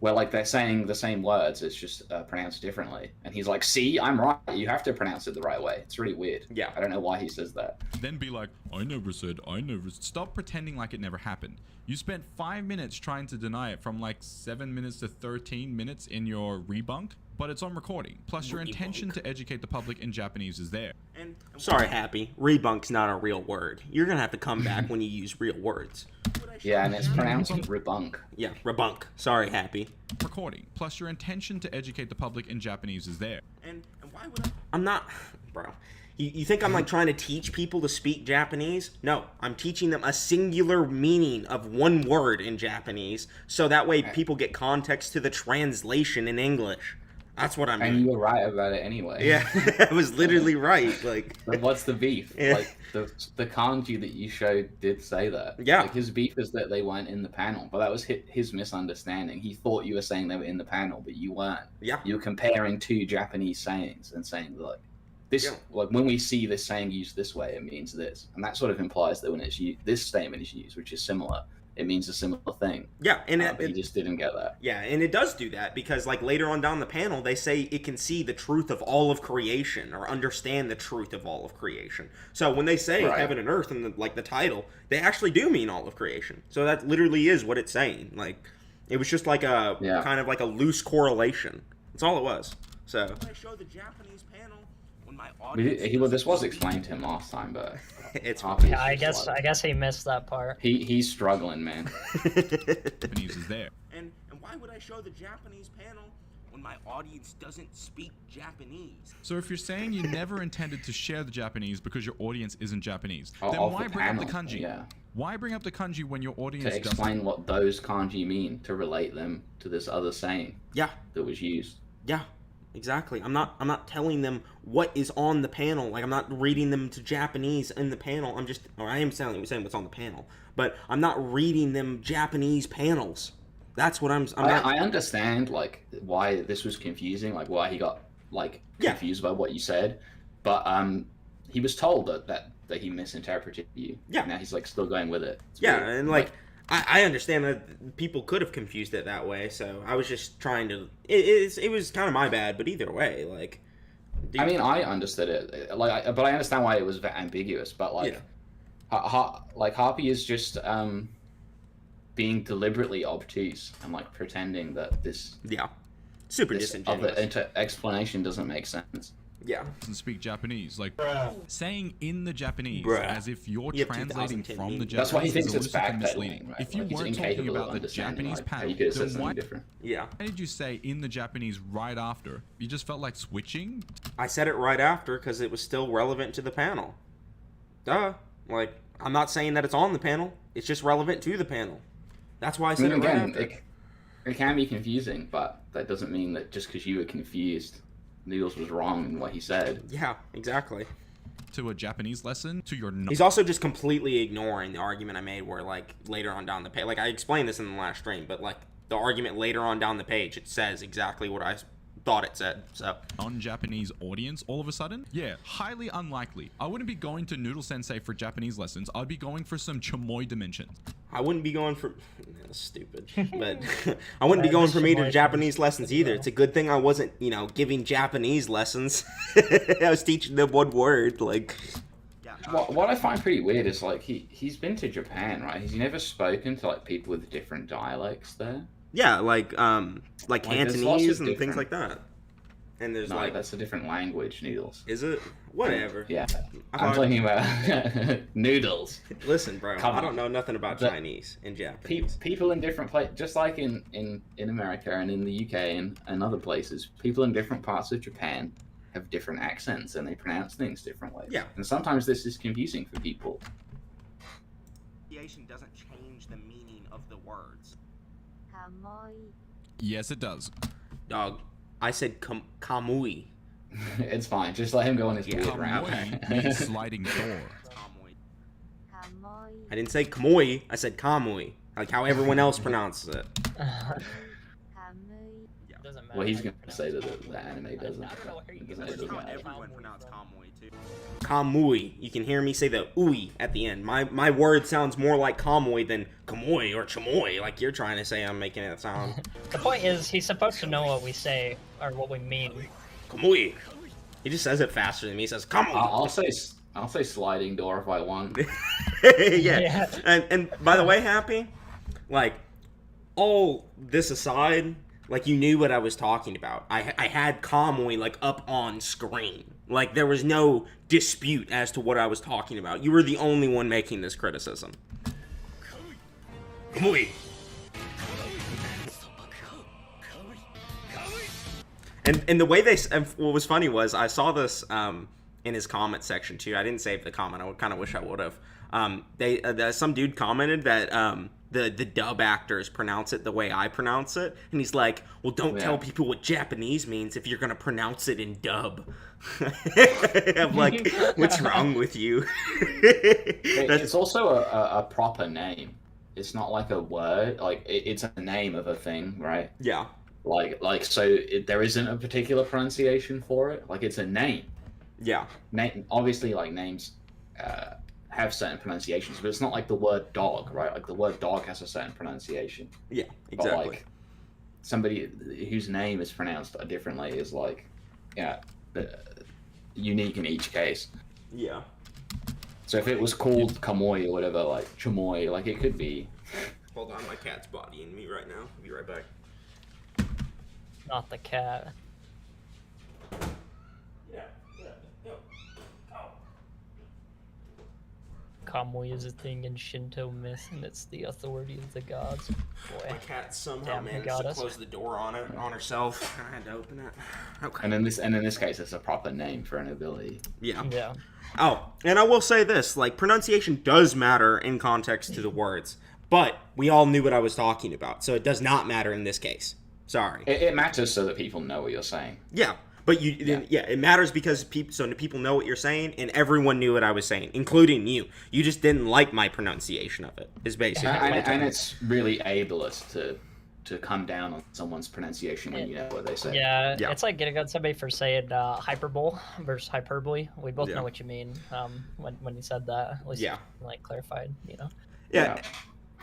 where like they're saying the same words, it's just pronounced differently. And he's like, see, I'm right. You have to pronounce it the right way. It's really weird. Yeah. I don't know why he says that. Then be like, I never said, I never. Stop pretending like it never happened. You spent 5 minutes trying to deny it from like 7 minutes to 13 minutes in your rebunk, but it's on recording. Plus, your intention to educate the public in Japanese is there. And sorry, Happy, rebunk's not a real word. You're gonna have to come back when you use real words. Yeah, and it's pronounced rebunk. Yeah, rebunk. Sorry, Happy. Recording. Plus, your intention to educate the public in Japanese is there. And why would I'm not, bro. You think I'm like trying to teach people to speak Japanese? No, I'm teaching them a singular meaning of one word in Japanese, so that way people get context to the translation in English. That's what I'm doing. And you were right about it anyway. Yeah, I was literally right. Like, but what's the beef? Yeah. Like the kanji that you showed did say that. Yeah. Like his beef is that they weren't in the panel, but that was his misunderstanding. He thought you were saying they were in the panel, but you weren't. Yeah. You were comparing two Japanese sayings and saying like this. Yeah. Like when we see this saying used this way, it means this, and that sort of implies that when it's this statement is used, which is similar, it means a similar thing. Yeah, and he just didn't get that. Yeah, and it does do that because, like, later on down the panel, they say it can see the truth of all of creation or understand the truth of all of creation. So when they say heaven and earth in the title, they actually do mean all of creation. So that literally is what it's saying. Like, it was just like a kind of like a loose correlation. That's all it was. So I show the Japanese panel when my audience. This was explained to him last time, but. It's yeah, I guess he missed that part. He's struggling, man. Japanese is there. And why would I show the Japanese panel when my audience doesn't speak Japanese? So if you're saying you never intended to share the Japanese because your audience isn't Japanese, then why the bring up the panel, kanji? Yeah. Why bring up the kanji when your audience To explain what those kanji mean, to relate them to this other saying that was used. Yeah. Exactly. I'm not telling them what is on the panel. Like, I'm not reading them to Japanese in the panel. I am saying what's on the panel, but I'm not reading them Japanese panels. That's what I understand, like, why this was confusing, like, why he got, like, confused by what you said, but he was told that he misinterpreted you. Yeah. Now he's, like, still going with it. It's weird. And, like, I understand that people could have confused it that way, so I was just trying to. It was kind of my bad, but either way, like. I mean, I understood it, but I understand why it was ambiguous. But like, Hapi is just being deliberately obtuse and like pretending that this super disingenuous other explanation doesn't make sense. Yeah. Doesn't speak Japanese. Like, saying in the Japanese as if you're You have translating from the Japanese. That's why he thinks is it's elusive and misleading. right? If you Like, he's weren't talking incapable about of the understanding, Japanese like, how panel, you could have said then something why different. did you say in the Japanese right after? You just felt like switching? I said it right after because it was still relevant to the panel. Duh. Like, I'm not saying that it's on the panel. It's just relevant to the panel. That's why I said it right after. It can be confusing, but that doesn't mean that just because you were confused, Noodles was wrong in what he said. Yeah, exactly. To a Japanese lesson, to your... He's also just completely ignoring the argument I made where, like, later on down the page... Like, I explained this in the last stream, but, like, the argument later on down the page, it says exactly what I thought it said. So non-Japanese audience all of a sudden? Yeah, highly unlikely. I wouldn't be going to Noodle Sensei for Japanese lessons. I'd be going for some chamoy dimensions. I wouldn't be going for that's stupid, but I wouldn't be going for me to Japanese lessons either. It's a good thing I wasn't, you know, giving Japanese lessons. I was teaching them one word, like. What I find pretty weird is like he's been to Japan, right? He's never spoken to like people with different dialects there. Yeah, like Cantonese and things like that. And there's like that's a different language, Noodles. Is it? Whatever. Yeah, I'm talking about Noodles. Listen, bro, I don't know nothing about Chinese and Japanese. People in different places, just like in America and in the UK and other places, people in different parts of Japan have different accents and they pronounce things different ways. Yeah. And sometimes this is confusing for people. Pronunciation doesn't change the meaning of the words. Yes, it does. Dog, I said kamui. It's fine. Just let him go on his weird rant. Kamoy means sliding door. I didn't say kamui, I said kamui. Like how everyone else pronounces it. Doesn't matter. Well, he's going to say that the anime doesn't. That's how everyone pronounces kamui too. Kamui. You can hear me say the ui at the end. My word sounds more like kamui than kamui or chamoy, like you're trying to say I'm making it sound. The point is, he's supposed to know what we say or what we mean. Kamui. He just says it faster than me. He says kamui. I'll say sliding door if I want. Yeah. And by the way, Happy, like all this aside, like you knew what I was talking about. I had kamui like up on screen. Like there was no dispute as to what I was talking about. You were the only one making this criticism. Kamui. And the way they, what was funny was I saw this in his comment section too. I didn't save the comment. I kind of wish I would have. Some dude commented that the dub actors pronounce it the way I pronounce it, and he's like, "Well, don't tell people what Japanese means if you're gonna pronounce it in dub." I'm like, "What's wrong with you?" It's also a proper name. It's not like a word. Like it's a name of a thing, right? Yeah. So there isn't a particular pronunciation for it. Like it's a name. Yeah. Obviously, like names have certain pronunciations, but it's not like the word dog, right? Like the word dog has a certain pronunciation. Yeah, exactly. But like somebody whose name is pronounced differently is like, unique in each case. Yeah. So if it was called Kamoy or whatever, like Chamoy, like it could be. Hold on, my cat's bodying me right now. I'll be right back. Not the cat. Kamui is a thing in Shinto myth, and it's the authority of the gods. Boy. My cat somehow managed to close the door on herself. I had to open it. Okay. And in this case, it's a proper name for an ability. Yeah. Yeah. Oh, and I will say this: like pronunciation does matter in context to the words, but we all knew what I was talking about, so it does not matter in this case. Sorry. It matters so that people know what you're saying. Yeah. But it matters because people know what you're saying, and everyone knew what I was saying, including you. You just didn't like my pronunciation of it. Is basically. And it's really ableist to come down on someone's pronunciation when you know what they say. Yeah, it's like getting on somebody for saying hyperbole versus hyperbole. We both know what you mean when you said that. At least like clarified, you know. Yeah.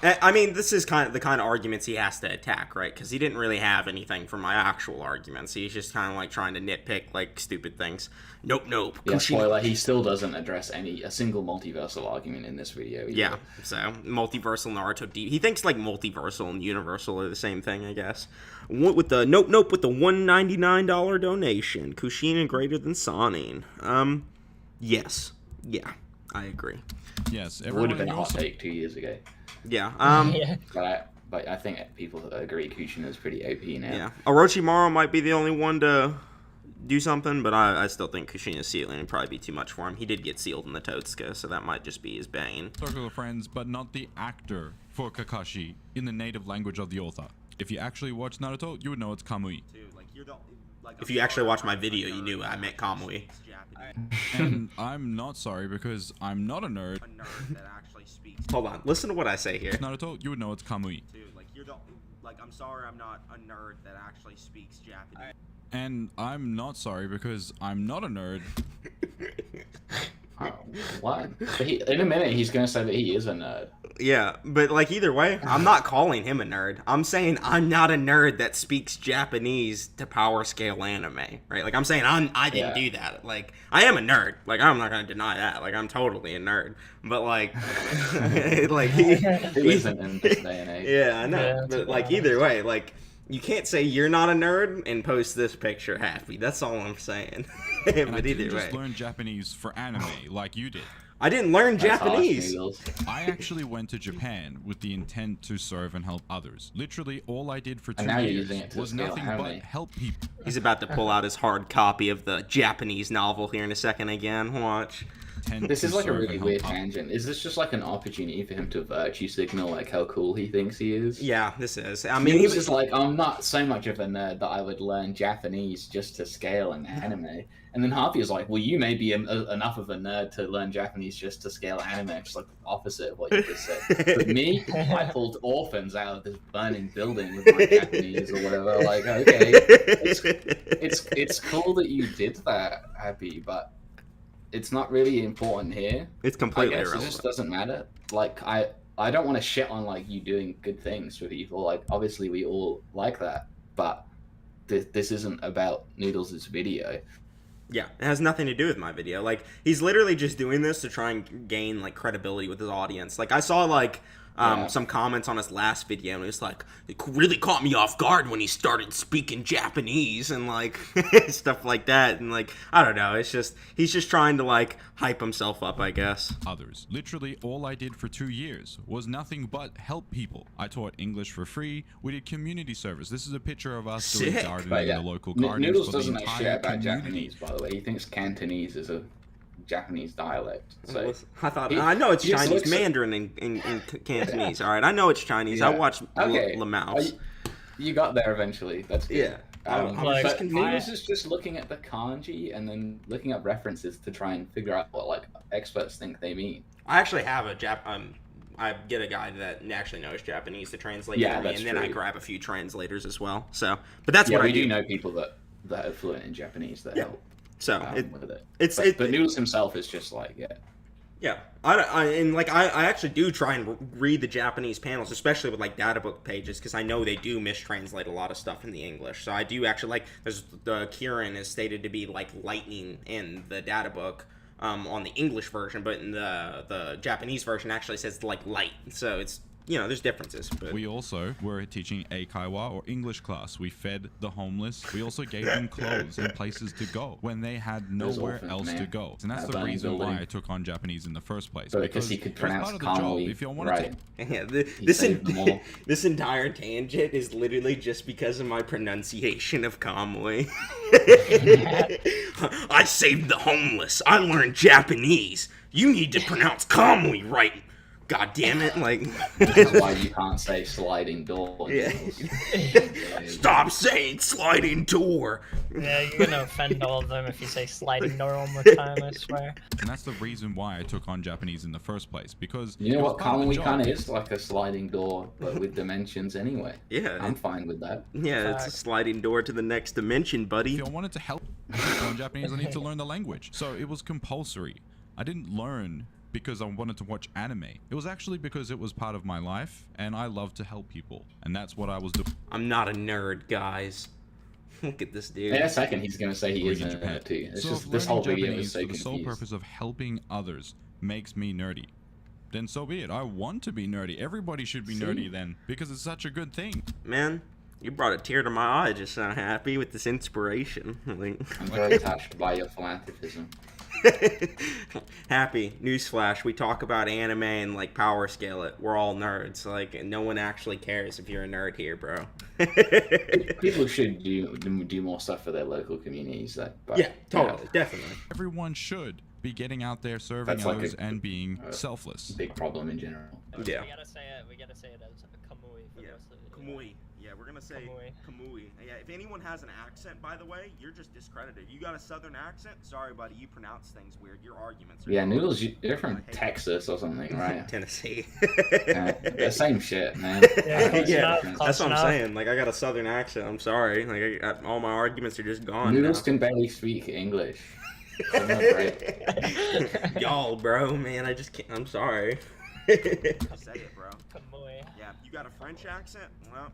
I mean, this is kind of the kind of arguments he has to attack, right? Because he didn't really have anything for my actual arguments. He's just kind of like trying to nitpick like stupid things. Nope. Yeah, spoiler, he still doesn't address a single multiversal argument in this video either. Yeah, so multiversal Naruto he thinks like multiversal and universal are the same thing, I guess. With the nope with the $199 donation. Kushina greater than Sanin. Yes. Yeah, I agree. Yes, it would have been a hot take 2 years ago. Yeah. But I think people agree Kushina is pretty OP now. Yeah. Orochimaru might be the only one to do something, but I still think Kushina's sealing would probably be too much for him. He did get sealed in the Totsuka, so that might just be his bane. Circle of friends, but not the actor for Kakashi in the native language of the author. If you actually watch Naruto, you would know it's Kamui. If you actually watch my video, you knew I meant Kamui. And I'm not sorry because I'm not a nerd. Hold on, listen to what I say here. Naruto, you would know it's Kamui. I'm sorry, I'm not a nerd that actually speaks Japanese. And I'm not sorry because I'm not a nerd. Oh, what? But in a minute, he's going to say that he is a nerd. Yeah, but like either way, I'm not calling him a nerd. I'm saying I'm not a nerd that speaks Japanese to power scale anime, right? Like I'm saying I didn't do that. Like I am a nerd. Like I'm not gonna deny that. Like I'm totally a nerd. But like, like he isn't in this day and age. Yeah, I know. Yeah, but like either way, like you can't say you're not a nerd and post this picture happy. That's all I'm saying. And I But didn't either just way, learn Japanese for anime like you did. I didn't learn That's harsh, Japanese. Noodles. I actually went to Japan with the intent to serve and help others. Literally, all I did for 2 And now you're years using it to was scale nothing anime. but help people. He's about to pull out his hard copy of the Japanese novel here in a second again. Watch. This is like a serve really and weird help tangent. Is this just like an opportunity for him to virtue signal like how cool he thinks he is? Yeah, this is. I I mean, mean, he he's was just like, I'm not so much of a nerd that I would learn Japanese just to scale an anime. And then Hapi is like, well, you may be enough of a nerd to learn Japanese just to scale anime. Just like the opposite of what you just said. But me, I pulled orphans out of this burning building with my Japanese or whatever. Like, okay, it's cool that you did that, Happy, but it's not really important here. It's I completely guess it irrelevant. just doesn't matter. Like, I don't want to shit on like you doing good things for people. Like, obviously we all like that, but this isn't about Noodles' video. Yeah, it has nothing to do with my video. Like, he's literally just doing this to try and gain, like, credibility with his audience. Like, I saw, like, some comments on his last video, and it was like, it really caught me off guard when he started speaking Japanese, and, like, stuff like that. And, like, I don't know. It's just, he's just trying to, like, hype himself up, I guess. others. Literally, all I did for 2 years was nothing but help people. I taught English for free. We did community service. This is a picture of us doing Sick. gardening But in yeah, the local gardens Noodles for the doesn't know entire shit about community. Japanese, by the way. He thinks Cantonese is a Japanese dialect. So I thought, He- I know it's he just Chinese looks at- Mandarin in Cantonese, all right? I know it's Chinese. Yeah. I watched Okay. Mouse. you got there eventually. That's good. Yeah. I'm Like, just But confused. Noodles is just looking at the kanji and then looking up references to try and figure out what like experts think they mean. I actually have I get a guy that actually knows Japanese to translate Yeah, for me, that's and then I true. grab a few translators as well. So, but that's Yeah, what we I do. do know people that are fluent in Japanese that Yeah. help So with it. it's But Noodles himself is just like, yeah. I actually do try and read the Japanese panels, especially with like data book pages, because I know they do mistranslate a lot of stuff in the English. So I do actually like. There's the Kirin is stated to be like lightning in the data book. On the English version, but in the Japanese version actually says like light. So it's, you know, there's differences. But We also were teaching Eikaiwa or English class. We fed the homeless. We also gave them clothes and places to go when they had Those nowhere orphans, else man. to go. And that's That the burning reason why building. I took on Japanese in the first place. So because he could it was part pronounce of the job. calmly If you wanted right. yeah, He saved them all. this entire tangent is literally just because of my pronunciation of Kamui. I saved the homeless. I learned Japanese. You need to pronounce Kamui right. God damn it! Like, That's why you can't say sliding door. yeah. Noodles. Stop saying sliding door. Yeah, you're gonna offend all of them if you say sliding door one more time, I swear. And that's the reason why I took on Japanese in the first place. Because You know it was what part of the Kamui job. kind of is? Like a sliding door, but with dimensions anyway. Yeah, I'm fine with that. yeah, it's a sliding door to the next dimension, buddy. If I wanted to help people in Japanese, I need to learn the language. So it was compulsory. I didn't learn because I wanted to watch anime. It was actually because it was part of my life, and I love to help people. And that's what I was doing. I'm not a nerd, guys. Look at this dude. In a second, he's going to say he is in a Japan. nerd too. It's So just if this whole learning video Japanese is so for the sole confused. purpose of helping others makes me nerdy, then so be it. I want to be nerdy. Everybody should be See? nerdy then, because it's such a good thing. Man, you brought a tear to my eye just so happy with this inspiration. Like, I'm very touched by your philanthropism. Happy newsflash, we talk about anime and like power scale it. We're all nerds. Like, and no one actually cares if you're a nerd here, bro. People should do more stuff for their local communities. But, Yeah, totally, definitely. Everyone should be getting out there serving That's like others a- and being selfless. Big problem in general. Yeah. We gotta say it as Kamui for the rest of the video. Kamui. Yeah, we're gonna say Kamui. Kamui. Yeah, if anyone has an accent, by the way, you're just discredited. You got a southern accent? Sorry, buddy, you pronounce things weird. Your arguments are Yeah, wrong. Noodles, you're from Texas or something, right? Tennessee. The same shit, man. Yeah, that's what I'm saying. Like, I got a southern accent. I'm sorry. Like, all my arguments are just gone Noodles now. can barely speak English. Y'all, bro, man, I just can't. I'm sorry. Say it, bro. Kamui. Yeah, you got a French accent? Well,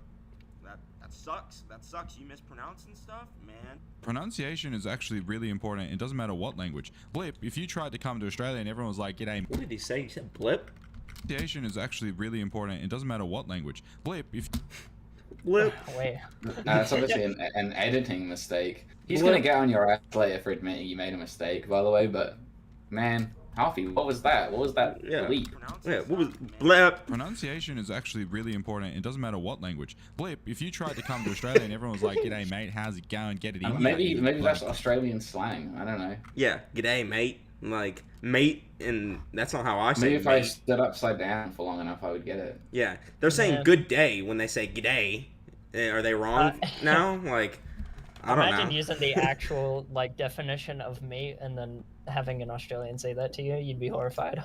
that sucks. That sucks. You mispronouncing stuff, man. Pronunciation is actually really important. It doesn't matter what language. Blip, if you tried to come to Australia and everyone was like, "G'day." What did he say? He said blip? Pronunciation is actually really important. It doesn't matter what language. Blip, if Blip. Wait. It's obviously an editing mistake. He's gonna get on your ass later for admitting you made a mistake, by the way, but man, Hapi, what was that? What was that bleep? Yeah, what was blip? pronunciation is actually really important. It doesn't matter what language. Blip, if you tried to come to Australia and everyone was like, "G'day, mate, how's it going? Get it in." Maybe that's Australian slang. I don't know. Yeah, g'day, mate. Like, mate, and that's not how I say Maybe it. if I stood upside down for long enough, I would get it. Yeah, they're saying good day when they say g'day. Are they wrong now? Like, I don't Imagine know. using the actual like definition of mate and then having an Australian say that to you. You'd be horrified.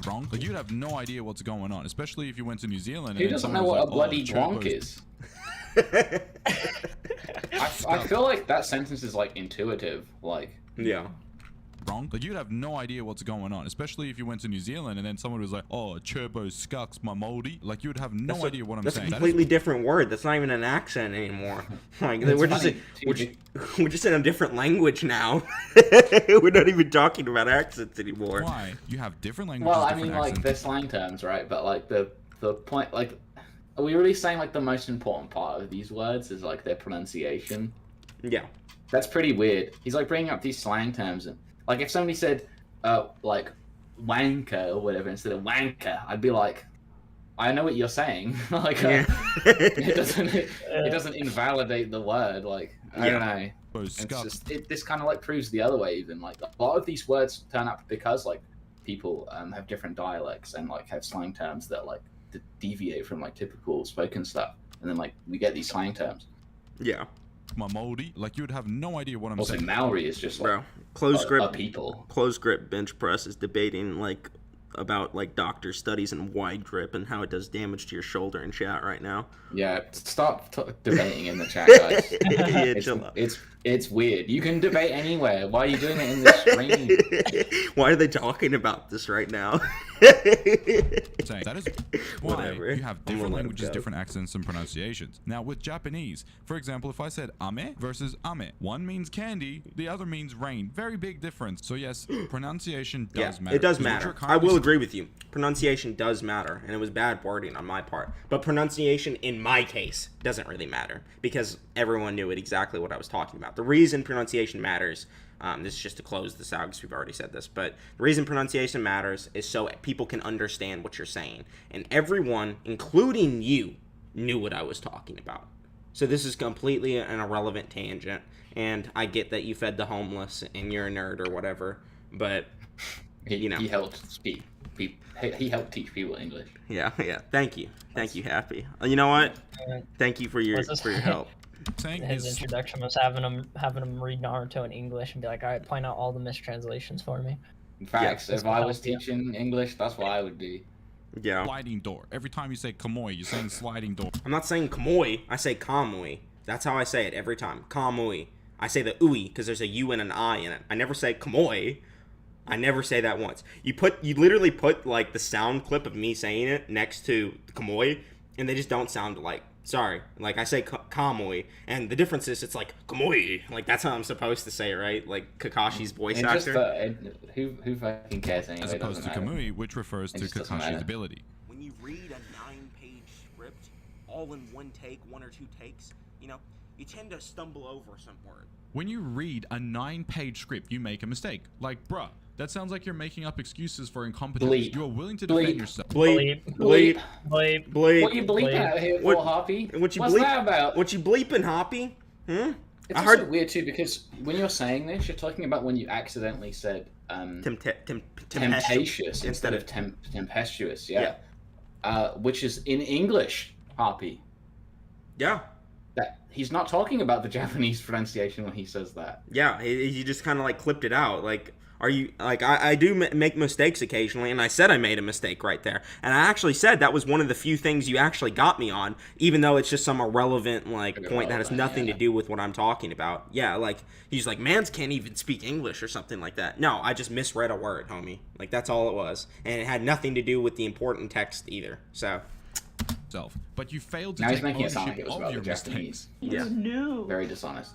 Wrong. Like, you'd have no idea what's going on, especially if you went to New Zealand. Who and doesn't someone know was what a like, bloody "Oh, dronk Chakras." is? I feel like that sentence is like intuitive. Like, Yeah. Wrong. Like, you'd have no idea what's going on, especially if you went to New Zealand and then someone was like, "Oh, Turbo Scucks, my moldy." Like, you would have no idea what I'm That's saying. a That is- completely different word. That's not even an accent anymore. Like, we're just in a different language now. We're not even talking about accents anymore. why you have different languages. well, I different mean, like accents. they're slang terms, right? But like the point, like, are we really saying like the most important part of these words is like their pronunciation? Yeah. That's pretty weird. He's like bringing up these slang terms, and like if somebody said, like wanker or whatever instead of wanker, I'd be like, I know what you're saying. Like, it doesn't invalidate the word. Like, I don't know. Turbo It's Scucks. just this kind of like proves the other way. Even like a lot of these words turn up because like people have different dialects and like have slang terms that like deviate from like typical spoken stuff, and then like we get these slang terms. Yeah. My moldy. Like, you would have no idea what I'm Also, saying. Maori is just like Bro, closed grip. a people. Closed grip bench press is debating like about like doctor studies in wide grip and how it does damage to your shoulder in chat right now. Yeah, stop debating in the chat, guys. Yeah, chill out. It's weird. You can debate anywhere. Why are you doing it in the stream? Why are they talking about this right now? Saying. That is why Whatever. you have I'm gonna different let it languages, go. different accents, and pronunciations. Now, with Japanese, for example, if I said ame versus ame, one means candy, the other means rain. Very big difference. So yes, pronunciation does matter. It does Because what matter. you're I will currently agree with you. Pronunciation does matter, and it was bad wording on my part. But pronunciation, in my case, doesn't really matter because everyone knew exactly what I was talking about. The reason pronunciation matters, this is just to close this out because we've already said this, but the reason pronunciation matters is so people can understand what you're saying. And everyone, including you, knew what I was talking about. So this is completely an irrelevant tangent, and I get that you fed the homeless and you're a nerd or whatever, but He helped speak. He helped teach people English. yeah. Thank you, Happy. You know what? Thank you for your What's this? help. saying His is introduction was having him read Naruto in English and be like, all right, point out all the mistranslations for me. In fact, that's if I what was I would do. teaching English, that's what I would do. Yeah. sliding door. Every time you say kamoi, you're saying sliding door. I'm not saying kamoi. I say kamui. That's how I say it every time. Kamui. I say the ui because there's a u and an I in it. I never say kamoi. I never say that once. You literally put like the sound clip of me saying it next to kamoi, and they just don't sound alike. Sorry. Like I say kamui, and the difference is it's like kamui. Like that's how I'm supposed to say it, right? Like Kakashi's voice And just actor. who fucking cares anyway? As opposed to doesn't matter. kamui, which refers It to just doesn't Kakashi's matter. ability. When you read a 9-page script, all in one take, 1 or 2 takes, you tend to stumble over some word. When you read a 9-page script, you make a mistake. Like, bruh, that sounds like you're making up excuses for incompetence. Bleep. You are willing to Bleep. defend yourself. Bleep. Bleep. Bleep. Bleep. Bleep. What you bleeping Bleep. out here for, What- Happy? What you What's bleep? that about? What you bleeping, Happy? It's I also heard weird too because when you're saying this, you're talking about when you accidentally said temptatious instead of tempestuous. Yeah. Which is in English. Hapi. Yeah. That he's not talking about the Japanese pronunciation when he says that. Yeah, he just kind of like clipped it out. Like, are you like I do make mistakes occasionally, and I said I made a mistake right there, and I actually said that was one of the few things you actually got me on, even though it's just some irrelevant like point that has nothing to do with what I'm talking about. Yeah, like he's like, mans can't even speak English or something like that. No, I just misread a word, homie. Like that's all it was, and it had nothing to do with the important text either. So. But you failed to Now he's take making it sound like ownership it was of about your the mistakes. Japanese. Yeah. knew. Very dishonest.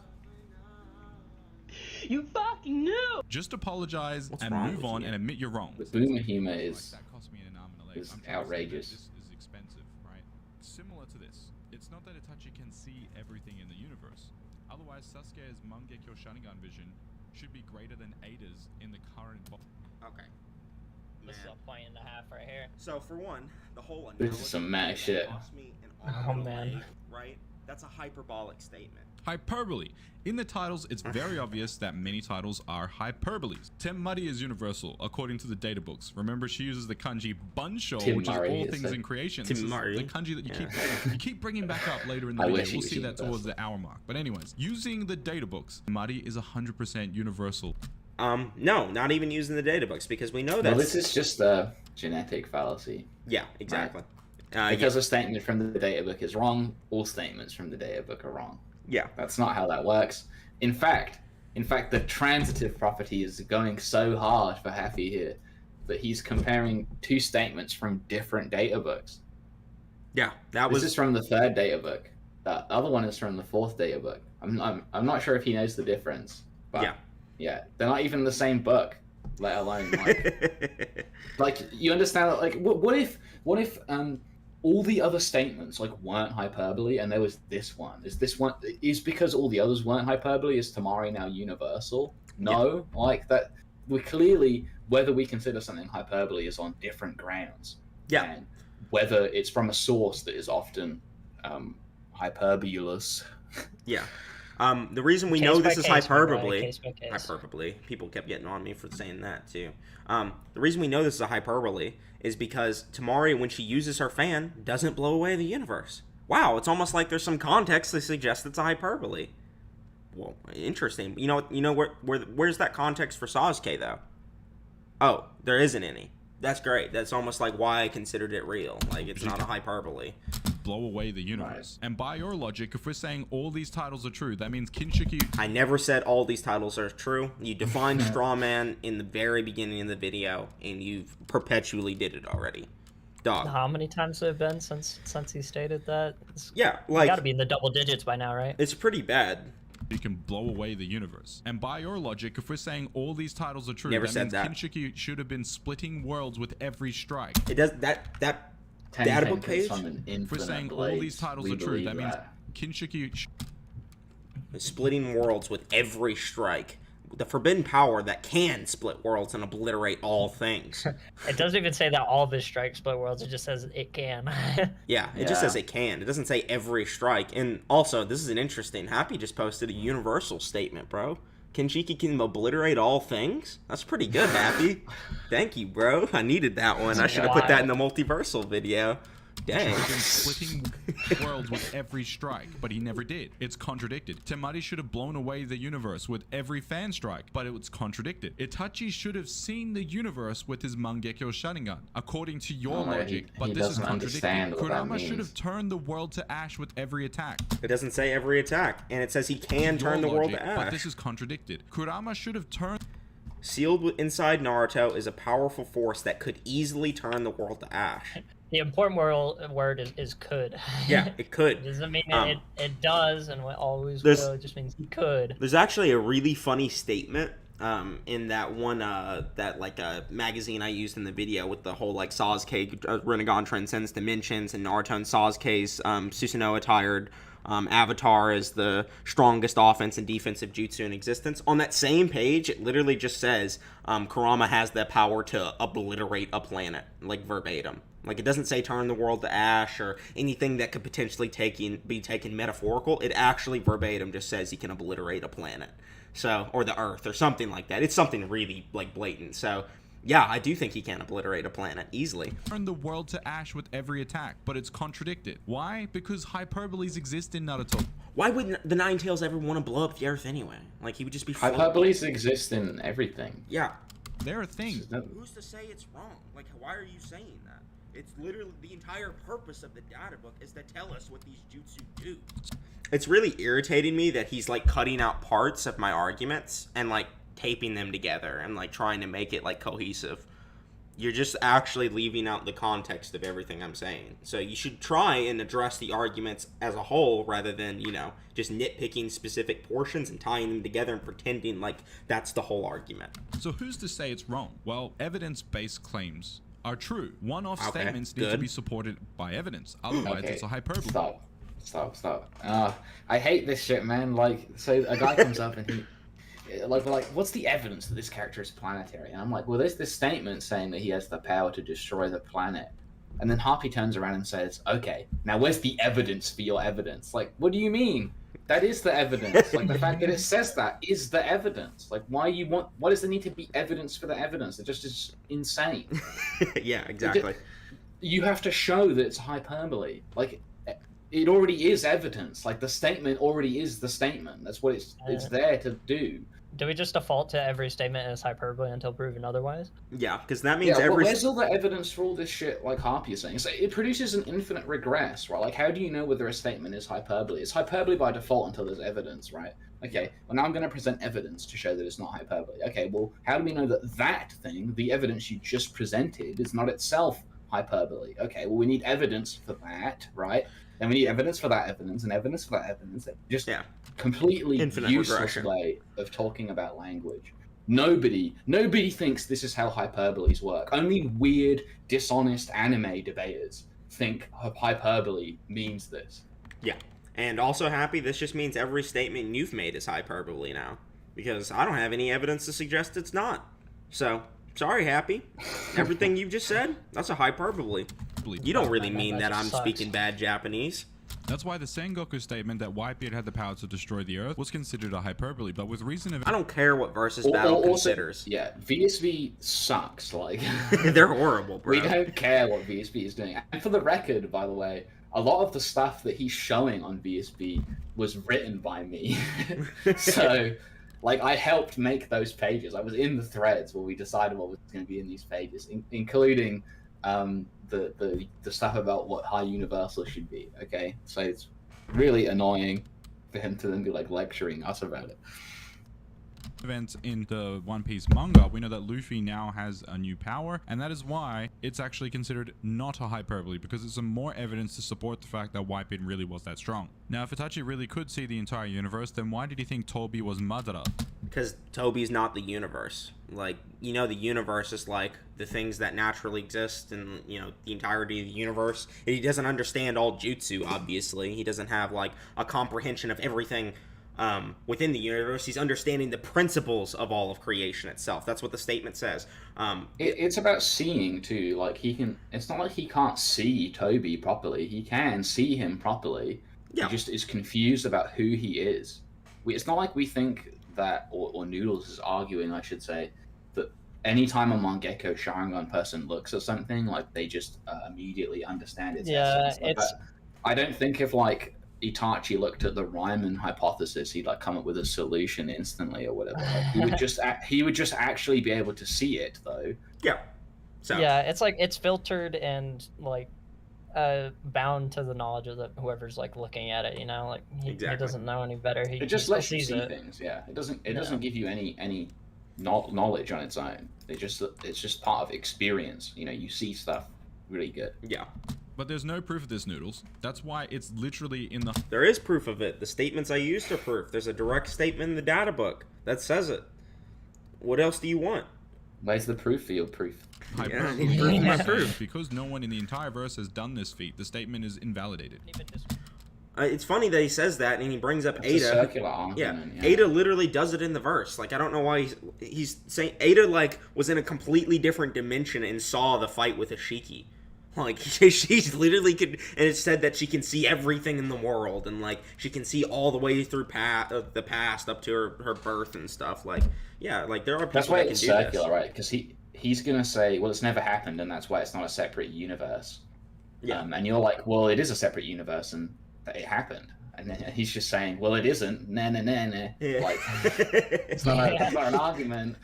You fucking knew. Just apologize What's and wrong move with on you? and admit you're wrong. The boomer humor is That cost me an arm and a leg. is I'm trying to say that outrageous. This is expensive, right? Similar to this, it's not that Itachi can see everything in the universe. Otherwise, Sasuke's Mangekyo Sharingan vision should be greater than Ada's in the current. Okay. This is a point and a half right here. So for one, the whole This is some mad shit. cost me an Oh, arm and a man. leg, right? That's a hyperbolic statement. Hyperbole. In the titles, it's very obvious that many titles are hyperboles. Temari is universal, according to the data books. Remember, she uses the kanji bunsho, which is Temari all is things it? in creation. This is Temari. the kanji that you keep bringing back up later in the I video. wish he We'll was see that towards universal. the hour mark. But anyways, using the data books, Temari is 100% universal. No, not even using the data books because we know that. Well, this is just a genetic fallacy. Yeah, exactly. Because a statement from the data book is wrong, all statements from the data book are wrong. Yeah. That's not how that works. In fact, the transitive property is going so hard for Happy here that he's comparing two statements from different data books. Yeah, that This was is from the third data book. The other one is from the fourth data book. I'm not sure if he knows the difference, but yeah, they're not even the same book, let alone like, like you understand that, like what if all the other statements like weren't hyperbole and there was this one? Is because all the others weren't hyperbole, is Temari now universal? No, like that we clearly, whether we consider something hyperbole is on different grounds. Yeah. And whether it's from a source that is often hyperbolous. Yeah. The reason we Case know by this is case, my brother, hyperbole, case by case. hyperbole. People kept getting on me for saying that too. The reason we know this is a hyperbole is because Temari, when she uses her fan, doesn't blow away the universe. Wow, it's almost like there's some context that suggests it's a hyperbole. Well, interesting. You know where's that context for Sasuke though? Oh, there isn't any. That's great. That's almost like why I considered it real. Like it's not a hyperbole. Blow away the universe. Right. And by your logic, if we're saying all these titles are true, that means Kinshiki... I never said all these titles are true. You defined straw man in the very beginning of the video, and you've perpetually did it already. Dog. How many times have it been since he stated that? Yeah, like... Got to be in the double digits by now, right? It's pretty bad. You can blow away the universe. And by your logic, if we're saying all these titles are true, Never that said means that. Kinshiki should have been splitting worlds with every strike. It does that data book page. If we're saying all these titles are true, that means Kinshiki splitting worlds with every strike. The forbidden power that can split worlds and obliterate all things. It doesn't even say that all of his strikes split worlds. It just says it can. Yeah, it just says it can. It doesn't say every strike. And also, this is an interesting... Happy just posted a universal statement, bro. Kinshiki can obliterate all things? That's pretty good, Happy. Thank you, bro. I needed that one. I should have put that in the multiversal video. Dang. Splitting worlds with every strike, but he never did. It's contradicted. Temari should have blown away the universe with every fan strike, but it was contradicted. Itachi should have seen the universe with his Mangekyo Sharingan, according to your logic, but this is contradicted. Kurama should have turned the world to ash with every attack. It doesn't say every attack, and it says he can turn the world to ash. But this is contradicted. Kurama should have turned... Sealed inside Naruto is a powerful force that could easily turn the world to ash. The important word is could. Yeah, it could. It doesn't mean it does and always will. It just means he could. There's actually a really funny statement in that one magazine I used in the video with the whole like Sasuke Rinnegan transcends dimensions and Naruto and Sasuke's Susanoo attired avatar is the strongest offense and defensive jutsu in existence. On that same page, it literally just says Kurama has the power to obliterate a planet, like verbatim. Like, it doesn't say turn the world to ash or anything that could potentially be taken metaphorical. It actually verbatim just says he can obliterate a planet. So, or the earth or something like that. It's something really, like, blatant. So, Yeah, I do think he can obliterate a planet easily. Turn the world to ash with every attack, but it's contradicted. Why? Because hyperboles exist in Naruto. Why would the Nine Tails ever want to blow up the Earth anyway? Like, he would just be floating. Hyperboles exist in everything. Yeah. They're a thing. Who's to say it's wrong? Like, why are you saying that? It's literally the entire purpose of the data book is to tell us what these jutsu do. It's really irritating me that he's, like, cutting out parts of my arguments and, like, taping them together and, like, trying to make it, like, cohesive. You're just actually leaving out the context of everything I'm saying. So you should try and address the arguments as a whole rather than, you know, just nitpicking specific portions and tying them together and pretending like that's the whole argument. So who's to say it's wrong? Well, evidence-based claims are true. One-off Okay, statements need to good. be supported by evidence. Otherwise, it's a hyperbole. Stop. I hate this shit, man. Like, so a guy comes up and we're like, what's the evidence that this character is planetary? And I'm like, well, there's this statement saying that he has the power to destroy the planet. And then Hapi turns around and says, okay, now where's the evidence for your evidence? Like, what do you mean? That is the evidence. Like, the fact that it says that is the evidence. Like, why does there need to be evidence for the evidence? It just is insane. Yeah, exactly. You have to show that it's hyperbole. Like, it already is evidence. Like, the statement already is the statement. That's what it's there to do. Do we just default to every statement as hyperbole until proven otherwise? Yeah, because that means Well, where's all the evidence for all this shit, like Hapi is saying? So it produces an infinite regress, right? Like, how do you know whether a statement is hyperbole? It's hyperbole by default until there's evidence, right? Okay, well, now I'm going to present evidence to show that it's not hyperbole. Okay, well, how do we know that that thing, the evidence you just presented, is not itself hyperbole? Okay, well, we need evidence for that, right? And we need evidence for that evidence and evidence for that evidence. Just completely Infinite useless regression. way of talking about language. Nobody thinks this is how hyperboles work. Only weird, dishonest anime debaters think hyperbole means this. Yeah. And also, Happy, this just means every statement you've made is hyperbole now. Because I don't have any evidence to suggest it's not. So, sorry, Happy. Everything you've just said, that's a hyperbole. You don't really mean that I'm speaking bad Japanese. That's why the Sengoku statement that Whitebeard had the power to destroy the Earth was considered a hyperbole, but with reason of... I don't care what Versus Battle considers. Yeah, VSV sucks, like... They're horrible, bro. We don't care what VSB is doing. And for the record, by the way, a lot of the stuff that he's showing on VSB was written by me. So, like, I helped make those pages. I was in the threads where we decided what was going to be in these pages, including... the stuff about what high universal should be. Okay, so it's really annoying for him to then be like lecturing us about it. Events in the One Piece manga, we know that Luffy now has a new power, and that is why it's actually considered not a hyperbole, because it's some more evidence to support the fact that Whitebeard really was that strong. Now, if Itachi really could see the entire universe, then why did he think Toby was Madara? Because Toby's not the universe. Like, you know, the universe is like the things that naturally exist and, you know, the entirety of the universe. He doesn't understand all jutsu, obviously. He doesn't have, like, a comprehension of everything within the universe. He's understanding the principles of all of creation itself. That's what the statement says. It's about seeing, too. Like, he can... It's not like he can't see Toby properly. He can see him properly. Yeah. He just is confused about who he is. It's not like we think... that, or Noodles is arguing, I should say, that anytime a Mangekyo Sharingan person looks at something, like, they just immediately understand its essence. Like, I don't think if, like, Itachi looked at the Ryman hypothesis, he'd, like, come up with a solution instantly or whatever. Like, he would just actually be able to see it, though. Yeah. So. Yeah, it's like, it's filtered and, like, bound to the knowledge of whoever's like looking at it, you know, like he doesn't know any better. It just lets you see things. Yeah, it doesn't give you any knowledge on its own. It's just part of experience. You know, you see stuff really good. Yeah. But there's no proof of this, Noodles. That's why it's literally in the... There is proof of it. The statements I used are proof. There's a direct statement in the data book that says it. What else do you want? Where's the proof for your proof? Yeah, I need proof of my proof. Because no one in the entire verse has done this feat, the statement is invalidated. It's funny that he says that, and he brings up It's Ada. A circular argument, yeah. Ada literally does it in the verse. Like, I don't know why he's saying Ada, like, was in a completely different dimension and saw the fight with Ashiki. Like, she's literally could, and it said that she can see everything in the world, and, like, she can see all the way through the past up to her birth and stuff. Like, yeah, like, there are people That's why that can it's do circular, this. right? Because he's gonna say, well, it's never happened, and that's why it's not a separate universe. Yeah. And you're like, well, it is a separate universe, and it happened. And then he's just saying, well, it isn't. Nah, nah, nah, nah. Yeah. Like, it's not an argument.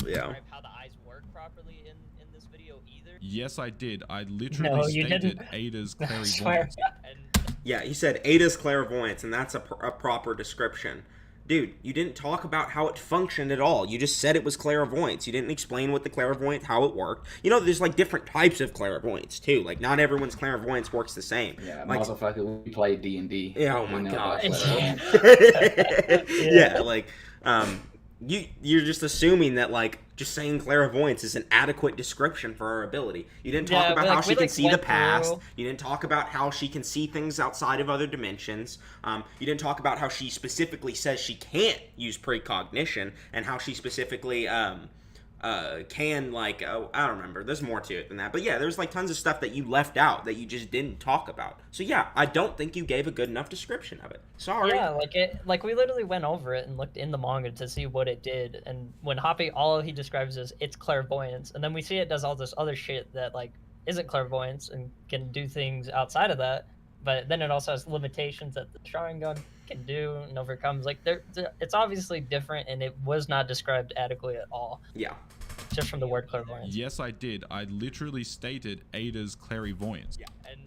Yeah. Describe how the eyes work properly in this video either. Yes, I did. I literally No, you stated didn't. Ada's I swear. clairvoyance. And Yeah, he said Ada's clairvoyance, and that's a proper description. Dude, you didn't talk about how it functioned at all. You just said it was clairvoyance. You didn't explain what the clairvoyance, how it worked. You know, there's like different types of clairvoyance too. Like not everyone's clairvoyance works the same. Yeah, like, motherfucker, we played D&D. Yeah, oh We my know god. about clairvoyance. Yeah, like you're just assuming that like just saying clairvoyance is an adequate description for her ability. You didn't talk about how she can see the past. You didn't talk about how she can see things outside of other dimensions. You didn't talk about how she specifically says she can't use precognition and how she specifically can like I don't remember. There's more to it than that. But yeah, there's like tons of stuff that you left out that you just didn't talk about. So yeah, I don't think you gave a good enough description of it. Sorry. yeah, like we literally went over it and looked in the manga to see what it did. And when Hapi, all he describes is it's clairvoyance, and then we see it does all this other shit that like isn't clairvoyance and can do things outside of that. But then it also has limitations that the Sharingan can do and overcomes. Like it's obviously different, and it was not described adequately at all. Yeah. Just from the word clairvoyance. Yes, I did. I literally stated Ada's clairvoyance. Yeah. And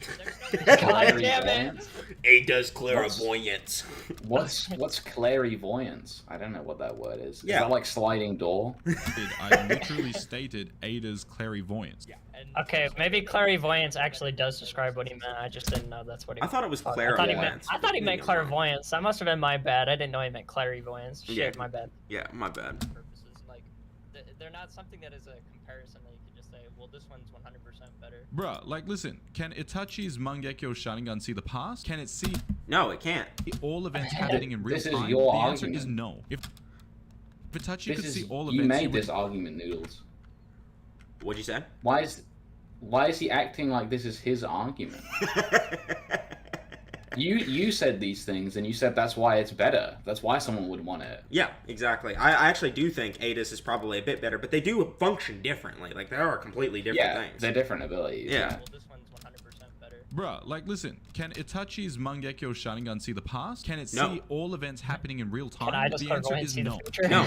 there's no God damn it. Clairvoyance? Ada's clairvoyance. What's clairvoyance? I don't know what that word is. Yeah. Is that like sliding door? I literally stated Ada's clairvoyance. Yeah. Okay, maybe clairvoyance actually does describe what he meant. I just didn't know that's what he I meant. thought it was I clairvoyance. thought he meant clairvoyance. That must have been my bad. I didn't know he meant clairvoyance. Shit, Yeah. my bad. Yeah, my bad. Purposes like they're not something that is a comparison that you can just say, well, this one's 100% better. Bruh, like listen, can Itachi's Mangekyo Sharingan see the past? Can it see No, it can't. all events happening in real This is time? your The answer argument. is no. If Itachi could see all you events, he made would... this argument, Noodles. What'd you say? Why is he acting like this is his argument? You said these things, and you said that's why it's better. That's why someone would want it. Yeah, exactly. I actually do think Ada's is probably a bit better, but they do function differently. Like, they are completely different things. They're different abilities. Yeah. Well, this one's 100% better. Bruh, like listen, can Itachi's Mangekyo Sharingan see the past? Can it see No. all events happening in real time? Can I just The answer clairvoyance is see the no. future? No,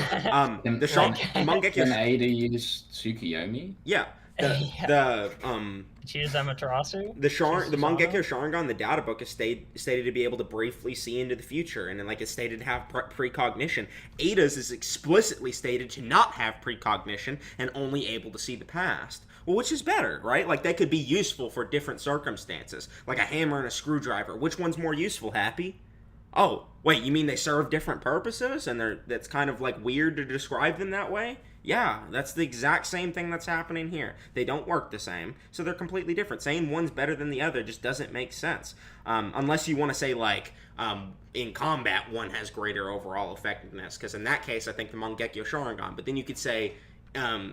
Can, the Mangekyo... can Ada use Tsukuyomi? Yeah, She used Amaterasu? the Susanoo? Mangekyo Sharingan, the data book, is stated to be able to briefly see into the future, and then like it's stated to have precognition. Ada's is explicitly stated to not have precognition and only able to see the past. Well, which is better, right? Like, they could be useful for different circumstances, like a hammer and a screwdriver. Which one's more useful, Happy? Oh, wait, you mean they serve different purposes, and that's kind of like weird to describe them that way? Yeah, that's the exact same thing that's happening here. They don't work the same, so they're completely different. Saying one's better than the other just doesn't make sense. Unless you want to say, like, in combat, one has greater overall effectiveness, because in that case, I think the Mangekyo Sharingan. But then you could say,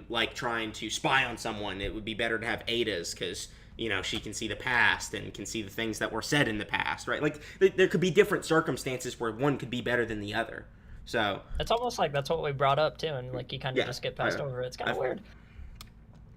like, trying to spy on someone, it would be better to have Ada's, because, you know, she can see the past and can see the things that were said in the past, right? Like, there could be different circumstances where one could be better than the other. So It's almost like that's what we brought up too, and like you kind of just get passed over. It's kind of weird.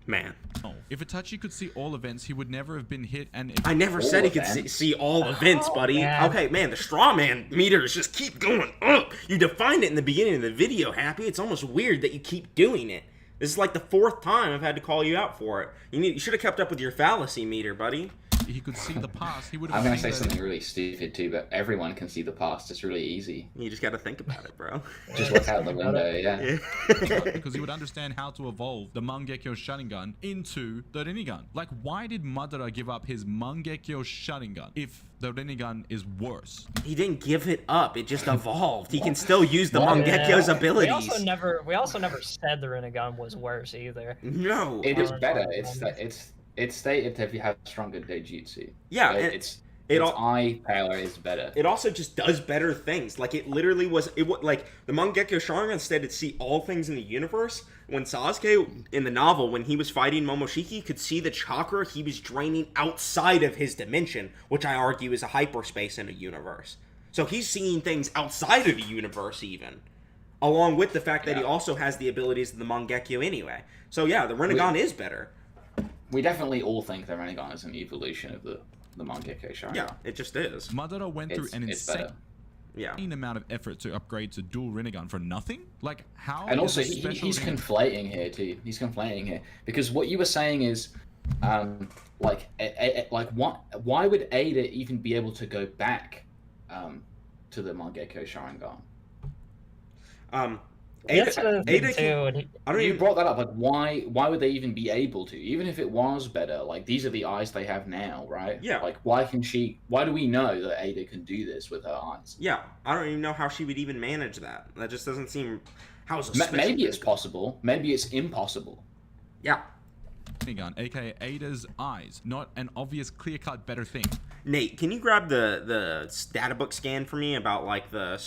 Man, No. If Itachi could see all events, he would never have been hit, and if I never said he could see all events, buddy. man. Okay, man, the straw man meters just keep going up. You defined it in the beginning of the video, Happy. It's almost weird that you keep doing it. This is like the 4th time I've had to call you out for it. You should have kept up with your fallacy meter, buddy. he could see the past, he would have I'm gonna say seen that- something really stupid too, but everyone can see the past. It's really easy. You just got to think about it, bro. Just look out the window, yeah. because he would understand how to evolve the Mangekyo Sharingan into the Rinnegan. Like, why did Madara give up his Mangekyo Sharingan if the Rinnegan is worse? He didn't give it up. It just evolved. He can still use the Well, Mangekyo's abilities. We also never said the Rinnegan was worse either. No. It is Um, better. It's stated if you have stronger Dojutsu. Yeah, Like, and its all- eye power is better. It also just does better things. Like, it literally was... like, the Mangekyo Sharingan stated to see all things in the universe. When Sasuke, in the novel, when he was fighting Momoshiki, could see the chakra he was draining outside of his dimension, which I argue is a hyperspace in a universe. So he's seeing things outside of the universe, even. along with the fact that he Yeah. also has the abilities of the Mangekyo anyway. So yeah, the Rinnegan is better. We definitely all think the Rinnegan is an evolution of the Mangekyo Sharingan. Yeah, it just is. Madara went through an It's insane better. Yeah. amount of effort to upgrade to dual Rinnegan for nothing? Like, how And is also, a special he's Rinnegan- conflating here too. He's conflating here because what you were saying is, why would Ada even be able to go back, to the Mangekyo Sharingan? That's the thing Ada too. can, and he- I don't You even. brought that up. Like, why would they even be able to? Even if it was better, like these are the eyes they have now, right? Yeah. Like, why do we know that Ada can do this with her eyes? Yeah, I don't even know how she would even manage that. That just doesn't seem. How is a special Maybe it's Rinnegan? possible. Maybe it's impossible. Yeah. Rinnegan, aka Ada's eyes, not an obvious clear-cut better thing. Nate, can you grab the data book scan for me about like the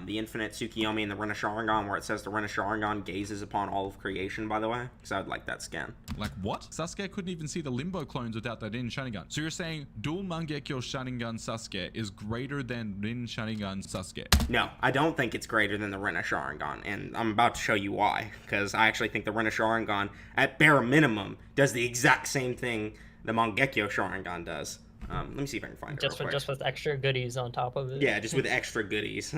infinite Tsukiyomi and the Rinne Sharingan where it says the Rinne Sharingan gazes upon all of creation, by the way? Because I would like that scan. Like, what? Sasuke couldn't even see the Limbo clones without that Rin Sharingan. So you're saying dual Mangekyo Sharingan Sasuke is greater than Rin Sharingan Sasuke? No, I don't think it's greater than the Rinne Sharingan, and I'm about to show you why. Because I actually think the Rinne Sharingan, at bare minimum, does the exact same thing the Mangekyo Sharingan does. Let me see if I can find it real quick. just with extra goodies on top of it. Yeah, just with extra goodies.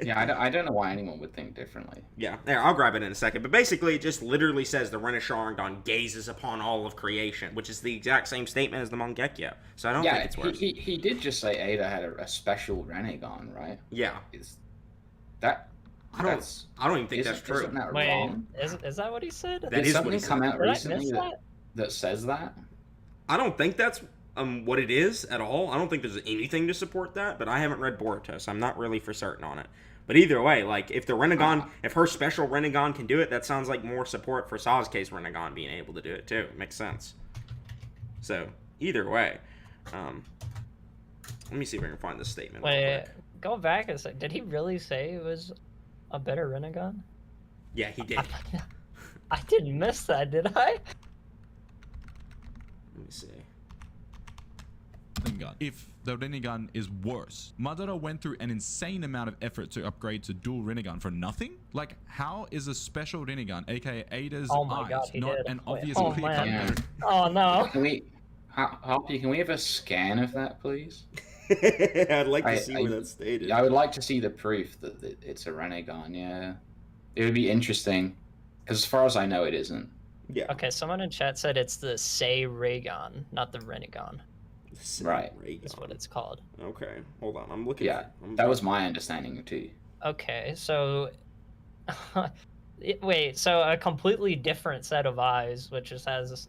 Yeah, I don't know why anyone would think differently. Yeah, there, I'll grab it in a second. But basically, it just literally says the Rinne Sharingan gazes upon all of creation, which is the exact same statement as the Mangekyo. So I don't think it's worse. he did just say Ada had a special Rinnegan, right? Yeah, Is that? I don't even think that's true. Isn't that Wait, wrong? is that what he said? That Did is what something he come said. out Did I recently miss that? that says that? I don't think that's what it is at all. I don't think there's anything to support that, but I haven't read Boruto, so I'm not really for certain on it. But either way, like, if the Rinnegan, if her special Rinnegan can do it, that sounds like more support for Sasuke's Rinnegan being able to do it, too. It makes sense. So, either way. Let me see if I can find this statement. real Wait, quick. go back a sec. Did he really say it was a better Rinnegan? Yeah, he did. I didn't miss that, did I? Let me see. Rinnegan. If the Rinnegan is worse, Madara went through an insane amount of effort to upgrade to dual Rinnegan for nothing? Like, how is a special Rinnegan, aka Ada's Oh my eyes, God, he not did. an Wait, obvious oh clear-cut man. better? Oh no. Can we, Hapi, can we have a scan of that, please? I'd like to I- see I- where that's stated. I would like to see the proof that it's a Rinnegan. Yeah, it would be interesting, because as far as I know, it isn't. Yeah. Okay, someone in chat said it's the Raygon, not the Rinnegan. Right. That's what it's called. Okay, hold on. I'm looking. Yeah, that was my understanding too. Okay, so wait, so a completely different set of eyes, which just has.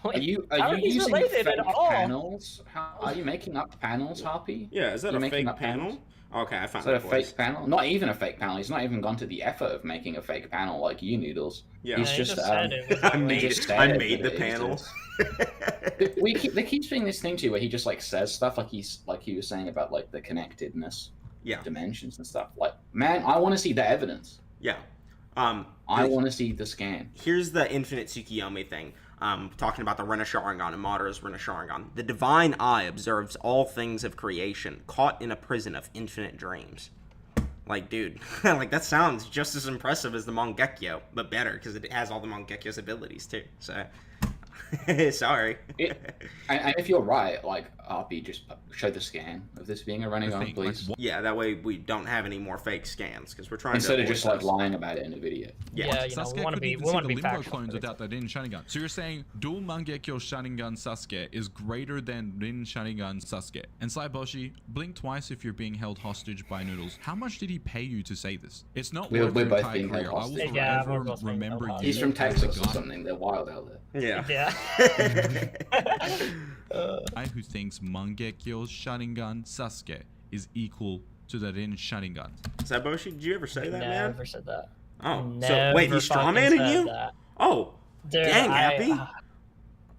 Wait, Are you how are these using related fake at all? panels? Are you making up panels, Hapi? Yeah, is that You're a making fake up panel? panels? Okay, I Is found that a it. boys. fake panel? Not even a fake panel. He's not even gone to the effort of making a fake panel like you, Noodles. Yeah. He's he just, said it was I a made Ray- it. said I it, made but the it panel. just- There keeps being this thing too where he just like says stuff like he was saying about like the connectedness, Yeah. dimensions and stuff. Like, man, I want to see the evidence. Yeah. I want to see the scan. Here's the infinite Tsukiyomi thing. Talking about the Rinne Sharingan and Madara's Rinne Sharingan. The divine eye observes all things of creation, caught in a prison of infinite dreams. Like, dude, like that sounds just as impressive as the Mangekyo, but better because it has all the Mangekyo's abilities too. So, sorry. And if you're right, like Hapi, just show the scan of this being a I running on, think, like, please. what- Yeah, that way we don't have any more fake scans because we're trying Instead to of avoid just like those. lying about it in a video. Yeah, you know, Sasuke we want to couldn't be even we see want the to be Limbo factual. clones without that Rin Sharingan. So you're saying dual Mangekyo Sharingan Sasuke is greater than Rin Sharingan Sasuke. And Cyboshi, blink twice if you're being held hostage by Noodles. How much did he pay you to say this? It's not We're worth your both entire being held career. I will hostage. Yeah, forever we're both being remember held you. He's from as a Texas or god something. They're wild out there. Yeah. Yeah. who thinks Mangekyo Sharingan Sasuke is equal to the Rin Sharingan. Cyboshi, did you ever say that, man? Never said that. Oh, so Never wait, he's fucking strawmanning said you? that. Oh, Dude, dang, Happy.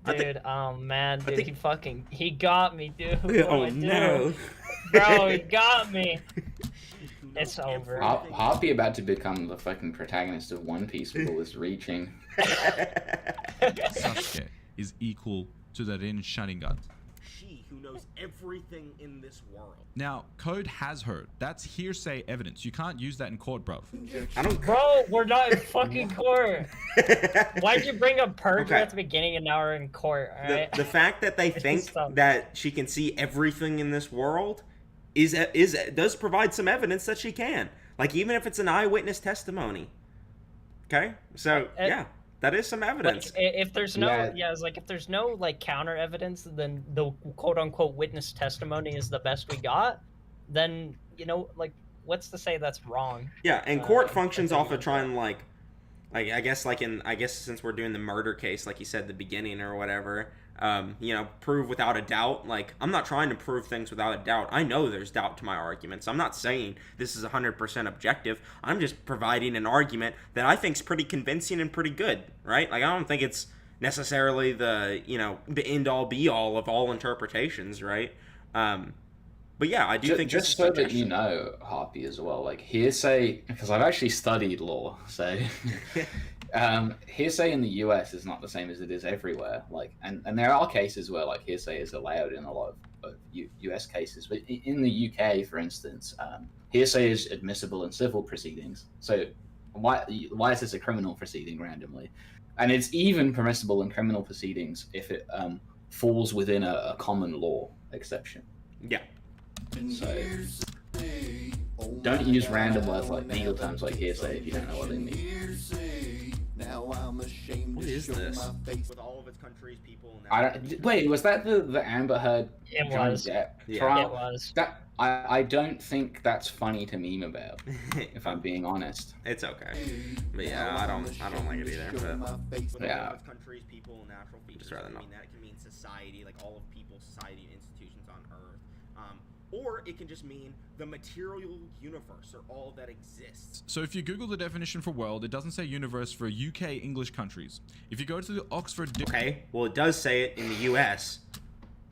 I Dude, think- oh man, dude, think- he got me, dude. What do Oh I do? no. Bro, he got me. It's over. Hapi about to become the fucking protagonist of One Piece with all this reaching. Sasuke is equal to the Rin Sharingan. She who who knows everything in this world. Now, Code has heard. That's hearsay evidence. You can't use that in court, bruv. I don't. Bro, we're not in fucking court. Why'd you bring up perjury Okay. at the beginning and now we're in court, alright? The fact that they It's think just dumb. that she can see everything in this world does provide some evidence that she can. Like, even if it's an eyewitness testimony. Okay? So, yeah, that is some evidence. Like, if there's no, Yeah. it's like if there's no like counter evidence, then the quote unquote witness testimony is the best we got. Then like, what's to say that's wrong? Yeah, and court I functions think off of it's trying like I guess since we're doing the murder case, like you said at the beginning or whatever, prove without a doubt. Like, I'm not trying to prove things without a doubt. I know there's doubt to my arguments. I'm not saying this is 100% objective. I'm just providing an argument that I think is pretty convincing and pretty good, right? Like, I don't think it's necessarily the end all be all of all interpretations, right? But yeah, I do think just so that you know, Hapi, as well, like hearsay, because I've actually studied law, so hearsay in the US is not the same as it is everywhere. Like, and there are cases where like hearsay is allowed in a lot of US cases, but in the UK, for instance, hearsay is admissible in civil proceedings. So why is this a criminal proceeding randomly? And it's even permissible in criminal proceedings if it falls within a common law exception. Yeah. So don't use random words like legal terms like hearsay if you don't know what they mean. What is this? With all of its countries, people, and I don't, wait, was that the Amber Heard It Johnny was. Depp Yeah. trial? It was. That I don't think that's funny to meme about, if I'm being honest. It's okay. But yeah, I don't like it either. But with Yeah. all of its countries, people, and natural features. Just rather I not. mean, that can mean society, like all of people, society, and institutions on Earth. Or it can just mean the material universe, or all that exists. So if you Google the definition for world, it doesn't say universe for UK English countries. If you go to the Oxford okay, well, it does say it in the U.S.,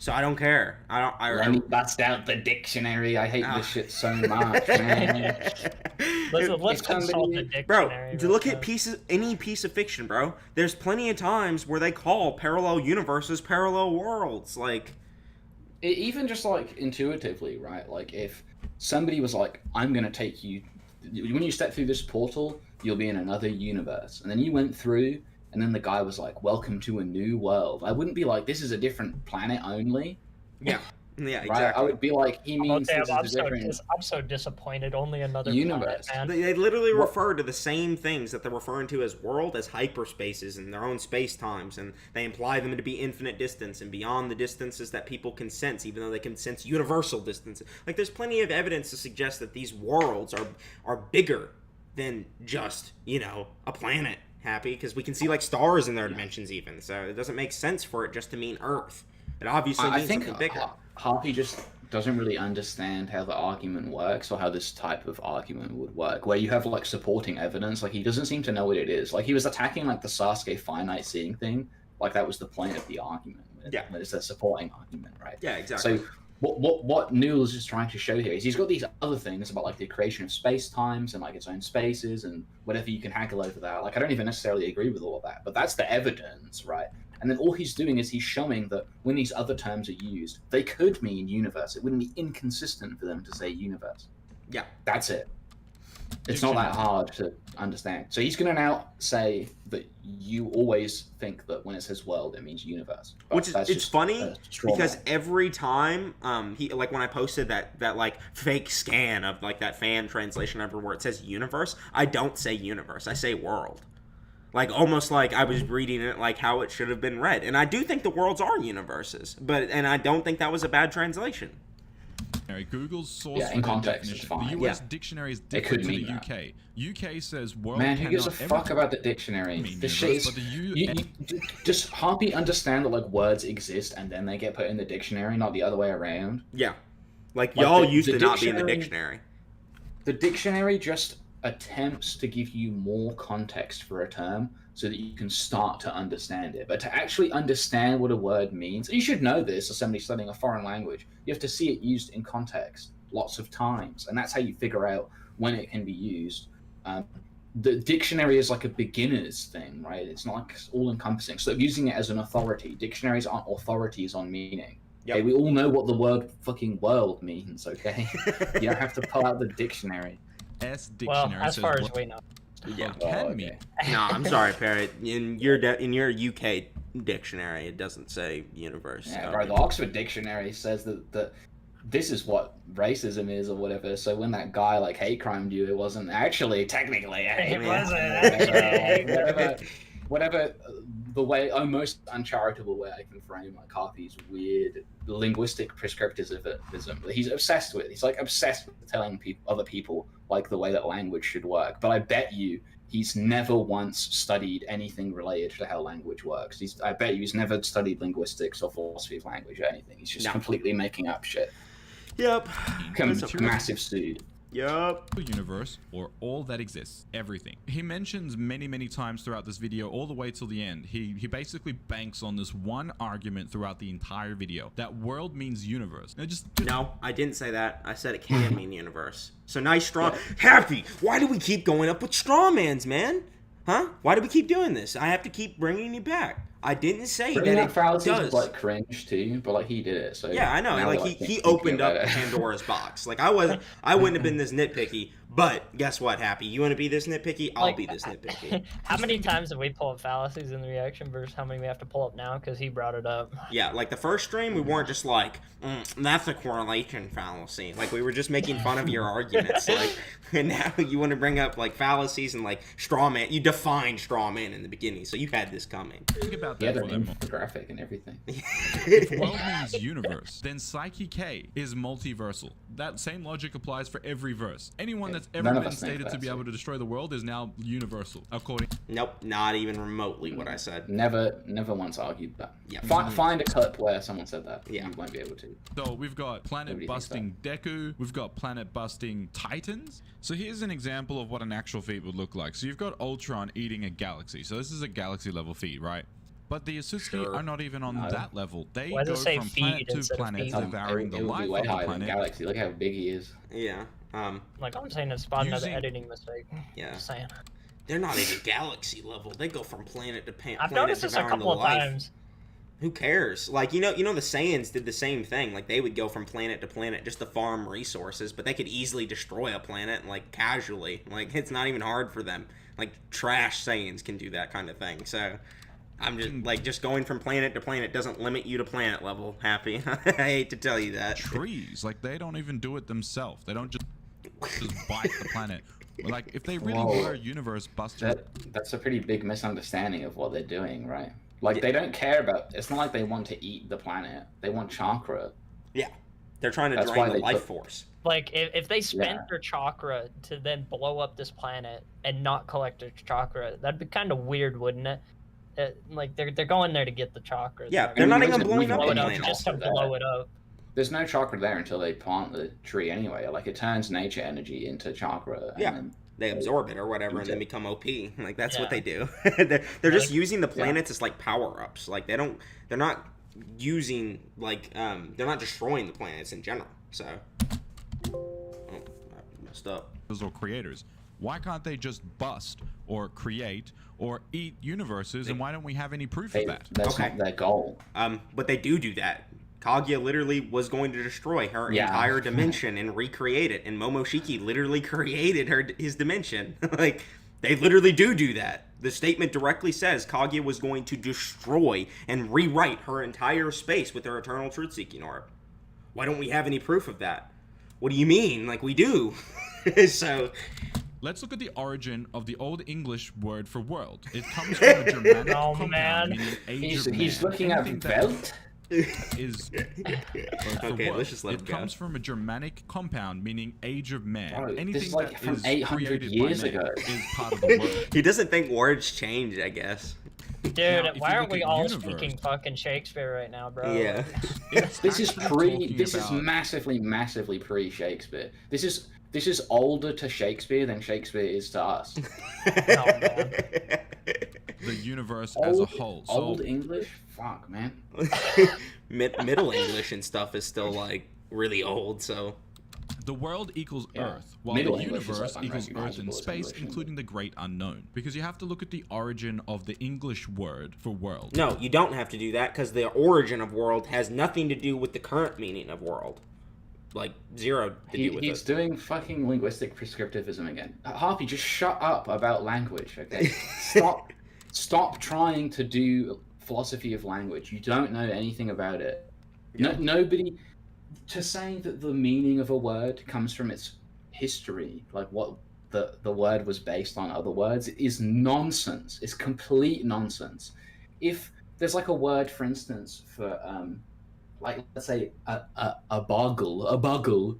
so I don't care. Let me bust out the dictionary. I hate this shit so much, man. Let's if consult somebody- the Bro, dictionary. to look at any piece of fiction, bro. There's plenty of times where they call parallel universes parallel worlds. Like, Even just like intuitively, right? Like if somebody was like, I'm gonna take you, when you step through this portal, you'll be in another universe. And then you went through, and then the guy was like, welcome to a new world. I wouldn't be like, this is a different planet only. yeah, yeah, Right? exactly. I would be like, he means this is a different I'm so disappointed. Only another universe. planet, man. They literally refer to the same things that they're referring to as world as hyperspaces in their own space times, and they imply them to be infinite distance and beyond the distances that people can sense, even though they can sense universal distances. Like, there's plenty of evidence to suggest that these worlds are bigger than just a planet. Happy, because we can see like stars in their dimensions even, so it doesn't make sense for it just to mean Earth. It obviously I means think something bigger. Harpy just doesn't really understand how the argument works or how this type of argument would work, where you have like supporting evidence. Like he doesn't seem to know what it is. Like he was attacking like the Sasuke finite seeing thing. Like that was the point of the argument. Yeah. It's a supporting argument, right? Yeah, exactly. So what Noodles is trying to show here is he's got these other things about like the creation of space times and like its own spaces and whatever you can haggle over that. Like I don't even necessarily agree with all of that, but that's the evidence, right? And then all he's doing is he's showing that when these other terms are used, they could mean universe. It wouldn't be inconsistent for them to say universe. Yeah. That's it. It's not that hard to understand. So he's going to now say that you always think that when it says world, it means universe. But Which is, that's it's just funny a straw because man. every time he, like when I posted that like fake scan of like that fan translation ever where it says universe, I don't say universe, I say world. Like almost like I was reading it like how it should have been read. And I do think the worlds are universes, and I don't think that was a bad translation. Google's source Yeah, for in the context, it's definition. The fine. US dictionary is It could different to mean the UK. UK says world Man, who gives a cannot fuck ever about the dictionary? mean This shit universe, is... but the You just Harpy understand that like words exist and then they get put in the dictionary, not the other way around. Yeah. Like Like, y'all the used to not be in the dictionary- dictionary. The dictionary just attempts to give you more context for a term so that you can start to understand it. But to actually understand what a word means, you should know this as somebody studying a foreign language, you have to see it used in context lots of times. And that's how you figure out when it can be used. The dictionary is like a beginner's thing, right? It's not like all encompassing. So using it as an authority, dictionaries aren't authorities on meaning. Okay, we all know what the word fucking world means, okay? You don't have to pull out the dictionary. S dictionary Well, as says far as what we know. Yeah. can okay. mean. No, I'm sorry, Parrot. In your UK dictionary, it doesn't say universe. Yeah, so- bro, the Oxford Dictionary says that this is what racism is or whatever. So when that guy like hate crimed you, it wasn't actually technically a hate It crime. wasn't. Whatever the way, most uncharitable way I can frame like Hapi's weird linguistic prescriptivism. He's obsessed with. He's like obsessed with telling other people like the way that language should work. But I bet you he's never once studied anything related to how language works. I bet you he's never studied linguistics or philosophy of language or anything. He's just completely making up shit. Yep. Massive suit. Yep. Universe, or all that exists, everything. He mentions many times throughout this video, all the way till the end. He basically banks on this one argument throughout the entire video, that world means universe. Now No, I didn't say that. I said it can mean universe. So nice straw. Happy. Why do we keep going up with straw mans, man? Huh? Why do we keep doing this? I have to keep bringing you back. I didn't say that it fallacies does. was like cringe too, but like he did it. So yeah, I know. now Like he opened up Pandora's box. Like I wouldn't have been this nitpicky. But guess what, Happy? You want to be this nitpicky? I'll be this nitpicky. How many times have we pulled up fallacies in the reaction versus how many we have to pull up now because he brought it up? Yeah, like the first stream, we weren't just like, that's a correlation fallacy. Like we were just making fun of your arguments. Like, and now you want to bring up like fallacies and like straw man. You defined straw man in the beginning, so you had this coming. think about Yeah, that the for a moment. infographic and everything. If world means universe, then Psyche K is multiversal. That same logic applies for every verse. Anyone that's ever None of been us think stated to that, be so- able to destroy the world is now universal, according. Nope, not even remotely what I said. Never once argued that. Yeah. Find a clip where someone said that. Yeah. You won't be able to. So we've got planet Nobody thinks busting Deku, we've got planet busting Titans. So here's an example of what an actual feat would look like. So you've got Ultron eating a galaxy. So this is a galaxy level feat, right? But the Asutsuki are not even on that level. They Why does go it say from feed planet to instead of planet, feet? devouring the It would life be of way the higher than planet. Galaxy. Look how big he is. Yeah. Like I'm saying, it's spot another Using- editing mistake. Yeah. Just saying. They're not even galaxy level. They go from planet to planet. I've noticed this a couple of times. Who cares? Like, you know the Saiyans did the same thing. Like, they would go from planet to planet just to farm resources, but they could easily destroy a planet, like, casually. Like, it's not even hard for them. Like, trash Saiyans can do that kind of thing. So, I'm just, like, just going from planet to planet doesn't limit you to planet level, Happy. I hate to tell you that. Trees, like they don't even do it themselves. They don't just bite the planet. Like if they really Whoa. were universe busters, That's a pretty big misunderstanding of what they're doing, right? Like they don't care about. It's not like they want to eat the planet. They want chakra. Yeah. They're trying to That's drain why the they life put- force. Like if they spent Yeah. their chakra to then blow up this planet and not collect their chakra, that'd be kind of weird, wouldn't it? Like they're going there to get the chakra. Yeah, they're not even reason blowing we up blow the it up planet. just to blow it up. There's no chakra there until they plant the tree anyway. Like it turns nature energy into chakra. And Yeah. then They absorb it or whatever and then become OP. Like, that's what Yeah. they do. they're just Like- using the planets as, like, power-ups. Like, they're not using, like, they're not destroying the planets in general. So, I messed up. or creators. Why can't they just bust or create or eat universes? And why don't we have any proof of that? that's Okay. not their goal. But they do that. Kaguya literally was going to destroy her Yeah. entire dimension and recreate it, and Momoshiki literally created his dimension. Like, they literally do that. The statement directly says Kaguya was going to destroy and rewrite her entire space with her eternal truth-seeking orb. Why don't we have any proof of that? What do you mean? Like, we do. So, Let's look at the origin of the Old English word for world. It comes from a Germanic Oh, compound man. meaning age of He's man. looking at Anything that Welt. is for Okay, world. let's just let it it go. comes from a Germanic compound meaning age of man. Bro, this Anything is like that from is 800 created years by man ago. is part of the world. he doesn't think words change, I guess. Dude, Now, if why you aren't look we at all universe- speaking fucking Shakespeare right now, bro? Yeah. It's This is actually pre. talking This is about- massively pre-Shakespeare. This is older to Shakespeare than Shakespeare is to us. Oh, man. the universe as a whole. So Old English, fuck man. Middle English and stuff is still, like, really old, so... The world equals Yeah. Earth, while Middle the English is, universe like, equals Earth in unrecognizable as space, English, including the great unknown. Because you have to look at the origin of the English word for world. No, you don't have to do that because the origin of world has nothing to do with the current meaning of world. Like, zero to do with He's it. doing fucking linguistic prescriptivism again. Harpy, just shut up about language, okay? Stop trying to do philosophy of language. You don't know anything about it. Nobody... To say that the meaning of a word comes from its history, like what the word was based on other words, is nonsense. It's complete nonsense. If there's like a word, for instance, for like let's say a boggle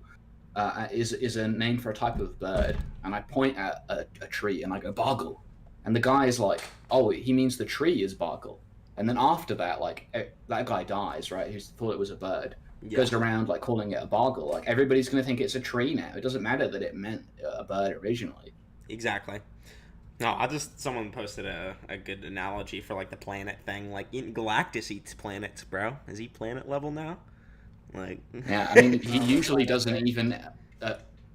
is a name for a type of bird, and I point at a tree and I go boggle, and the guy is like, oh, he means the tree is boggle, and then after that, like that guy dies, right? He thought it was a bird. Goes around like calling it a boggle. Like everybody's gonna think it's a tree now. It doesn't matter that it meant a bird originally. Exactly. No, someone posted a good analogy for like the planet thing. Like Galactus eats planets, bro. Is he planet level now? Like Yeah, I mean he usually doesn't even.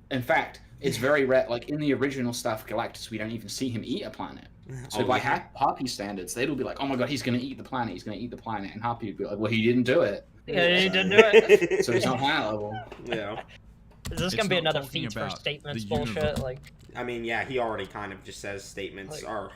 In fact, it's very rare. Like in the original stuff, Galactus, we don't even see him eat a planet. So by Hapi standards, they'll be like, "Oh my god, he's gonna eat the planet. He's gonna eat the planet," and Hapi would be like, "Well, he didn't do it." Yeah, he didn't do it. So he's not planet level. Yeah. Is this It's gonna be not another talking feats for about statements the bullshit? universe. Like, I mean, yeah, he already kind of just says statements Like- are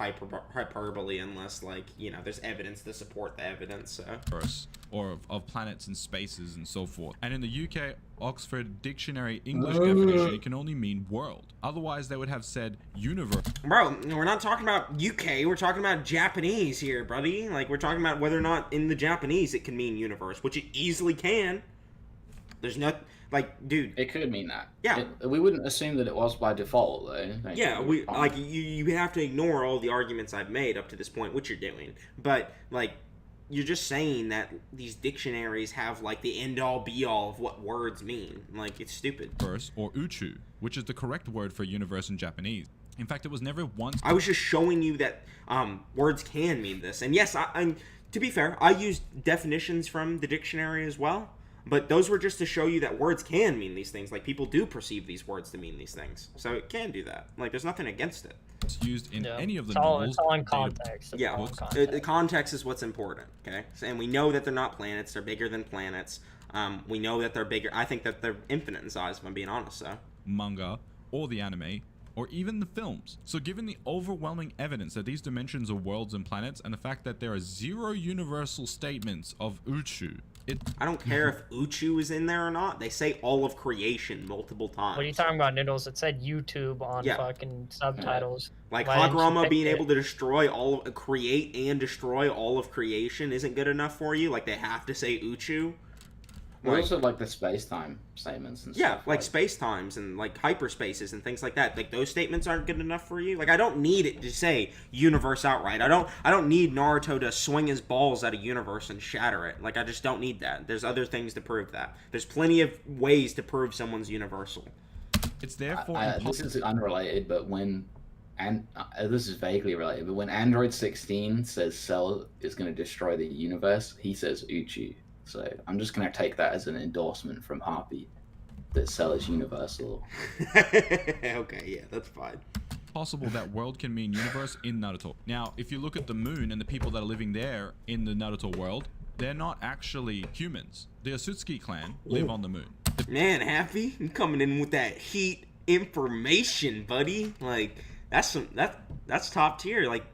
hyperbole unless, like, you know, there's evidence to support the evidence, so. Universe, or of planets and spaces and so forth. And in the UK Oxford Dictionary English definition, it can only mean world. Otherwise, they would have said universe. Bro, we're not talking about UK, we're talking about Japanese here, buddy. Like, we're talking about whether or not in the Japanese it can mean universe, which it easily can. There's no, like, dude. It could mean that. Yeah. We wouldn't assume that it was by default, though. Yeah, you have to ignore all the arguments I've made up to this point, which you're doing. But, like, you're just saying that these dictionaries have, like, the end-all, be-all of what words mean. Like, it's stupid. Universe, or uchu, which is the correct word for universe in Japanese. In fact, it was never once... I was just showing you that words can mean this. And yes, I'm to be fair, I used definitions from the dictionary as well. But those were just to show you that words can mean these things. Like, people do perceive these words to mean these things. So it can do that. Like, there's nothing against it. used in any of the it's all, novels. it's all in context. It's Yeah, all in the context. context is what's important, okay? And we know that they're not planets. They're bigger than planets. We know that they're bigger. I think that they're infinite in size, if I'm being honest, so. Manga, or the anime, or even the films. So given the overwhelming evidence that these dimensions are worlds and planets, and the fact that there are 0 universal statements of Uchu, I don't care if Uchu is in there or not. They say all of creation multiple times. What are you talking about, Noodles? It said YouTube on Yeah. fucking subtitles. Like, Why didn't you Hagurama pick being it? able to destroy create and destroy all of creation isn't good enough for you? Like, they have to say Uchu? Well, Like, also like the space-time statements and yeah, stuff. like space-times and, like, hyperspaces and things like that. Like, those statements aren't good enough for you? Like, I don't need it to say universe outright. I don't need Naruto to swing his balls at a universe and shatter it. Like, I just don't need that. There's other things to prove that. There's plenty of ways to prove someone's universal. it's therefore This impossible. is unrelated, but this is vaguely related, but when Android 16 says Cell is going to destroy the universe, he says Uchi. So I'm just going to take that as an endorsement from Hapi that Cell is universal. Okay, yeah, that's fine. Possible that world can mean universe in Naruto. Now, if you look at the moon and the people that are living there in the Naruto world, they're not actually humans. The Osutsuki clan live on the moon. Man, Happy, you coming in with that heat information, buddy. Like, that's top tier. Like,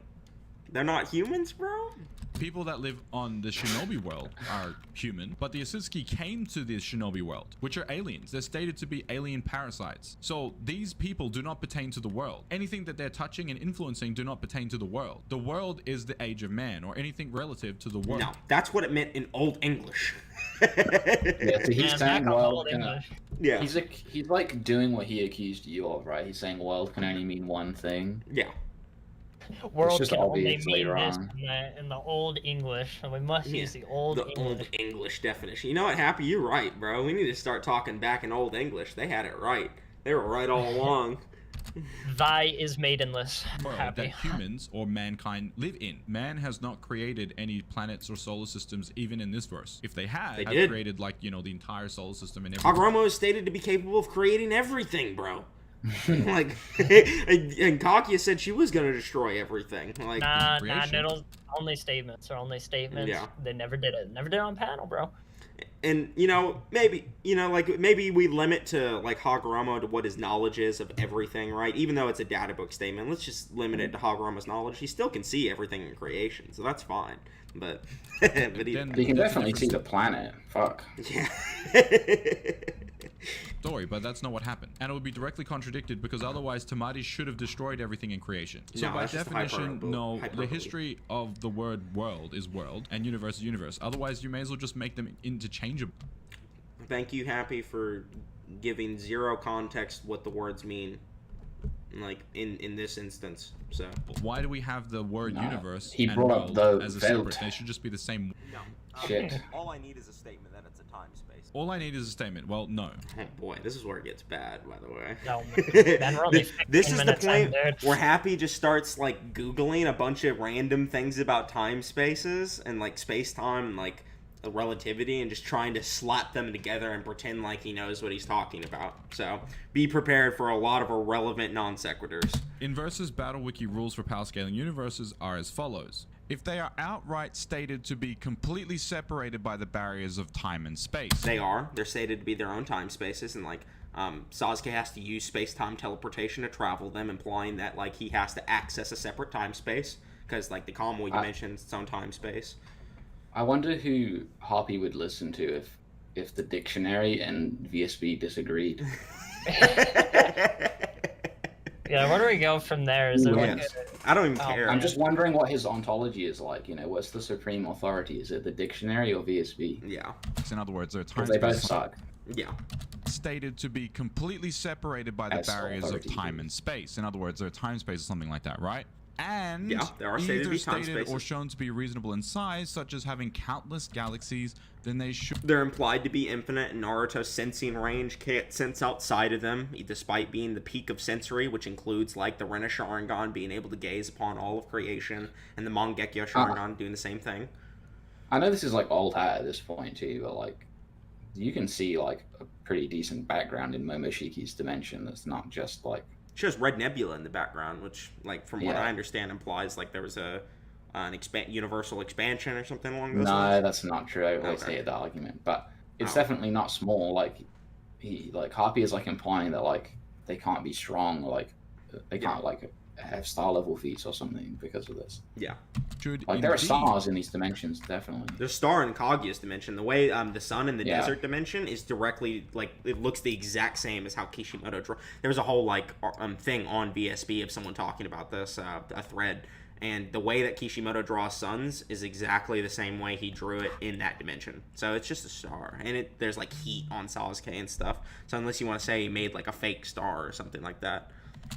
they're not humans, bro? People that live on the shinobi world are human, but the Osutsuki came to the shinobi world, which are aliens. They're stated to be alien parasites. So these people do not pertain to the world. Anything that they're touching and influencing do not pertain to the world. The world is the age of man, or anything relative to the world. No, that's what it meant in Old English. Yeah, so he's Man, saying back on world Old can, English. Yeah. he's like doing what he accused you of, right? He's saying world can only mean one thing. Yeah. World just can only obviously mean this wrong. in the Old English, and we must Yeah, use the Old The English. Old English definition. You know what, Happy? You're right, bro. We need to start talking back in Old English. They had it right. They were right all along. Thy is maidenless. world Happy. that humans or mankind live in. Man has not created any planets or solar systems even in this verse. If they had, They have did. created like, you know, the entire solar system and everything. Hagoromo is stated to be capable of creating everything, bro. Like, and Kaguya said she was gonna destroy everything. Like, Nah, creation. Noodles. Only statements are only statements. Yeah. They never did it. Never did it on panel, bro. and you know, maybe like maybe we limit to like Hagoromo to what his knowledge is of everything, right? Even though it's a data book statement, let's just limit it to Hagoromo's knowledge. He still can see everything in creation, so that's fine. But but he, Then You can there's a definitely see difference. the planet. Fuck. yeah. Story, but that's not what happened. And it would be directly contradicted because otherwise Tamati should have destroyed everything in creation. So No, by that's just definition, no, the hyperbole. history of the word world is world and universe is universe. Otherwise, you may as well just make them interchangeable. Thank you, Happy, for giving zero context what the words mean, like in this instance. So Why do we have the word No, universe he and brought up world the as a Welt. separate? They should just be the same. No. Shit. All I need is a statement that it's a time space. All I need is a statement. Well, no. oh boy, this is where it gets bad, by the way. No, man, we're only This 15 is the minutes in, point dude. where Happy just starts like googling a bunch of random things about time spaces and like space time and like relativity and just trying to slap them together and pretend like he knows what he's talking about. So be prepared for a lot of irrelevant non sequiturs. In Versus Battle Wiki rules for power scaling universes are as follows. If they are outright stated to be completely separated by the barriers of time and space. They're stated to be their own time spaces, and like Sasuke has to use space-time teleportation to travel them, implying that like he has to access a separate time space because like the Kamui dimension is its own time space. I wonder who Hapi would listen to if the dictionary and VSB disagreed. Yeah, where do we go from there? Is there like Yes. I don't even Oh, care. I'm just wondering what his ontology is like. You know, what's the supreme authority? Is it the dictionary or VSB? Yeah. In other words, there are time Because they both space suck. Yeah. stated to be completely separated by the As barriers of authority time is. and space. In other words, there are time space or something like that, right? And Yeah, there are stated to either be time stated or spaces. shown to be reasonable in size, such as having countless galaxies, then they should They're implied to be infinite, and Naruto's sensing range can't sense outside of them, despite being the peak of sensory, which includes like the Rinna Sharingan being able to gaze upon all of creation, and the Mangekyo Sharingan doing the same thing. I know this is like old hat at this point too, but like you can see like a pretty decent background in Momoshiki's dimension that's not just like Shows Red Nebula in the background, which, like, from what Yeah. I understand, implies like there was an universal expansion or something along those no, lines. that's not true. I always Okay. hated the argument, but it's Oh. definitely not small. Like Hapi is like implying that like they can't be strong, like they can't like have star level feats or something because of this. Yeah. Like there are indeed- stars in these dimensions, definitely. The star in Kaguya's dimension, the way the sun in the Yeah. desert dimension is directly like it looks the exact same as how Kishimoto drew. There was a whole like thing on VSB of someone talking about this, a thread, and the way that Kishimoto draws suns is exactly the same way he drew it in that dimension. So it's just a star, and there's like heat on Sasuke and stuff. So unless you want to say he made like a fake star or something like that.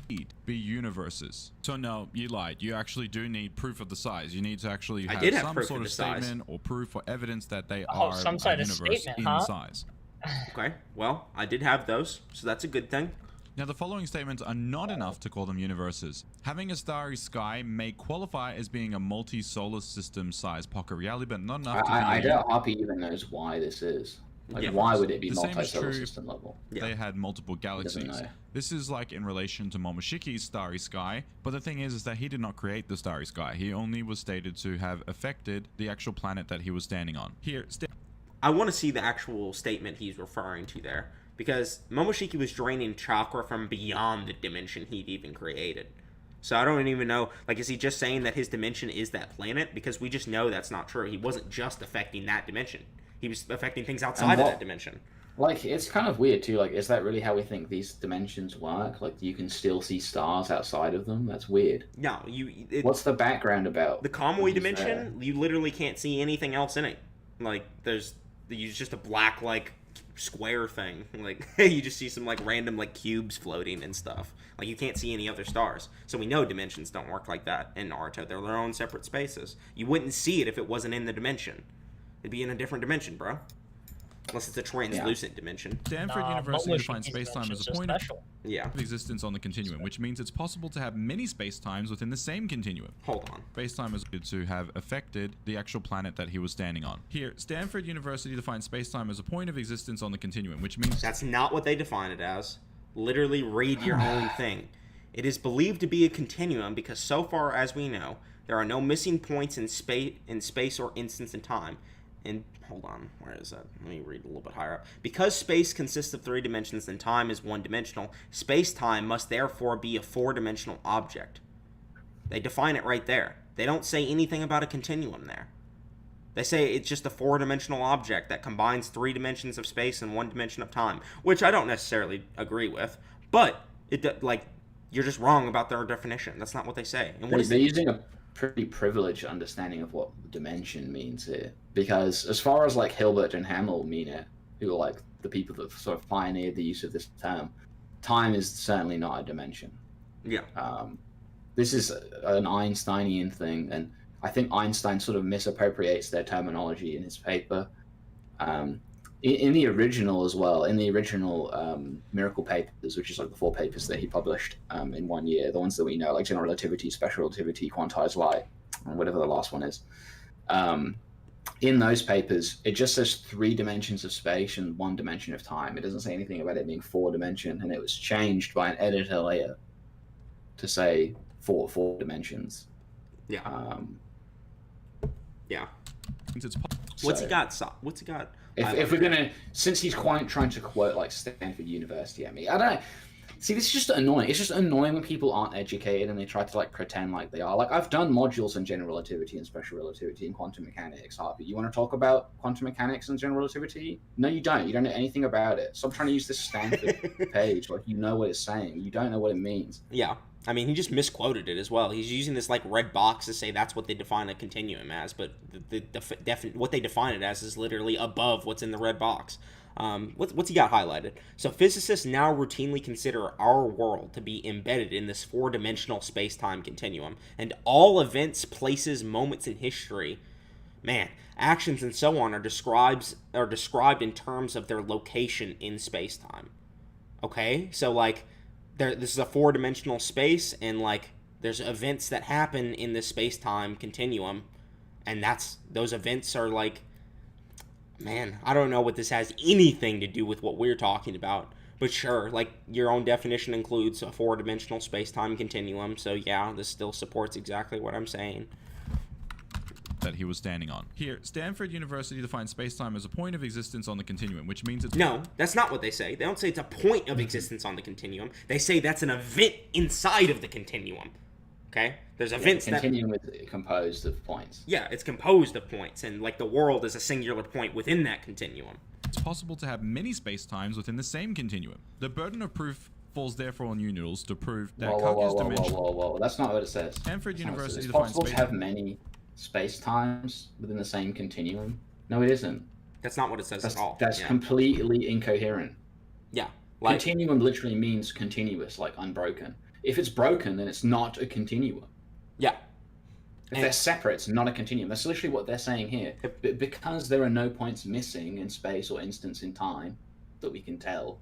be universes. So no, you lied. You actually do need proof of the size. You need to actually have did have some proof sort of of the size. statement or proof or evidence that they Oh, are some a sort of universe statement, in huh? size. Okay, well I did have those, so that's a good thing. Now, the following statements are not enough to call them universes. Having a starry sky may qualify as being a multi-solar system size pocket reality, but not enough to be I a doubt Hapi even knows why this is. Like, Yeah. why would it be The same is multi-solar true. system level? Yeah. They had multiple galaxies. know. This is like in relation to Momoshiki's starry sky, but the thing is that he did not create the starry sky. He only was stated to have affected the actual planet that he was standing on. Here, I want to see the actual statement he's referring to there, because Momoshiki was draining chakra from beyond the dimension he'd even created. So I don't even know, like, is he just saying that his dimension is that planet? Because we just know that's not true. He wasn't just affecting that dimension. He was affecting things outside of that dimension. Like, it's kind of weird too. Like, is that really how we think these dimensions work? Like, you can still see stars outside of them? That's weird. No, What's the background about? the Kamui these, dimension, you literally can't see anything else in it. Like, there's just a black, like, square thing. Like, you just see some, like, random, like, cubes floating and stuff. Like, you can't see any other stars. So we know dimensions don't work like that in Naruto. They're their own separate spaces. You wouldn't see it if it wasn't in the dimension. It'd be in a different dimension, bro. Unless it's a translucent dimension. Stanford Nah, University Momo defines Shinki's space-time as dimensions a are point of special. Yeah. existence on the continuum, which means it's possible to have many space-times within the same continuum. Hold on. Space-time is good to have affected the actual planet that he was standing on. Here, Stanford University defines space-time as a point of existence on the continuum, which means That's not what they define it as. Literally read your own thing. It is believed to be a continuum because so far as we know, there are no missing points in space or instance in time. And hold on, where is that? Let me read a little bit higher up. Because space consists of 3 dimensions and time is 1-dimensional, space-time must therefore be a 4-dimensional object. They define it right there. They don't say anything about a continuum there. They say it's just a 4-dimensional object that combines 3 dimensions of space and 1 dimension of time, which I don't necessarily agree with, but you're just wrong about their definition. That's not what they say. And what is They're using a pretty privileged understanding of what dimension means here, because as far as like Hilbert and Hamel mean it, who are like the people that sort of pioneered the use of this term, time is certainly not a dimension. Yeah. This is an Einsteinian thing, and I think Einstein sort of misappropriates their terminology in his paper. In the original as well, in the original Miracle Papers, which is like the 4 papers that he published in 1 year, the ones that we know, like general relativity, special relativity, quantized light, and whatever the last one is. In those papers, it just says 3 dimensions of space and 1 dimension of time. It doesn't say anything about it being 4-dimension, and it was changed by an editor later to say 4 dimensions. Yeah. Yeah. it's What's he got? What's he got? If we're gonna, since he's quite trying to quote like Stanford University at me, I don't know. See, this is just annoying. It's just annoying when people aren't educated and they try to like pretend like they are. Like I've done modules in general relativity and special relativity and quantum mechanics. Hapi, you want to talk about quantum mechanics and general relativity? No, you don't. You don't know anything about it. Stop trying to use this Stanford page like you know what it's saying. You don't know what it means. Yeah. I mean, he just misquoted it as well. He's using this like red box to say that's what they define a continuum as, but what they define it as is literally above what's in the red box. What's he got highlighted? So physicists now routinely consider our world to be embedded in this 4-dimensional space-time continuum, and all events, places, moments in history, actions and so on are described in terms of their location in space-time. Okay, so like. This is a 4-dimensional space, and like there's events that happen in this space-time continuum, and those events are like, I don't know what this has anything to do with what we're talking about, but sure, like your own definition includes a 4-dimensional space-time continuum, so yeah, this still supports exactly what I'm saying. that he was standing on. Here, Stanford University defines space-time as a point of existence on the continuum, which means it's... No, that's not what they say. They don't say it's a point of existence on the continuum. They say that's an event inside of the continuum. Okay? There's events the continuum is composed of points. Yeah, it's composed of points, and like the world is a singular point within that continuum. It's possible to have many space-times within the same continuum. The burden of proof falls therefore on you, Noodles, to prove that Kaguya's dimension... Whoa. That's not what it says. Stanford University it's defines possible to have many space-times within the same continuum. No, it isn't. That's not what it says at all. That's completely incoherent. Yeah. Continuum literally means continuous, like unbroken. If it's broken, then it's not a continuum. Yeah. If they're separate, it's not a continuum. That's literally what they're saying here. Because there are no points missing in space or instance in time that we can tell,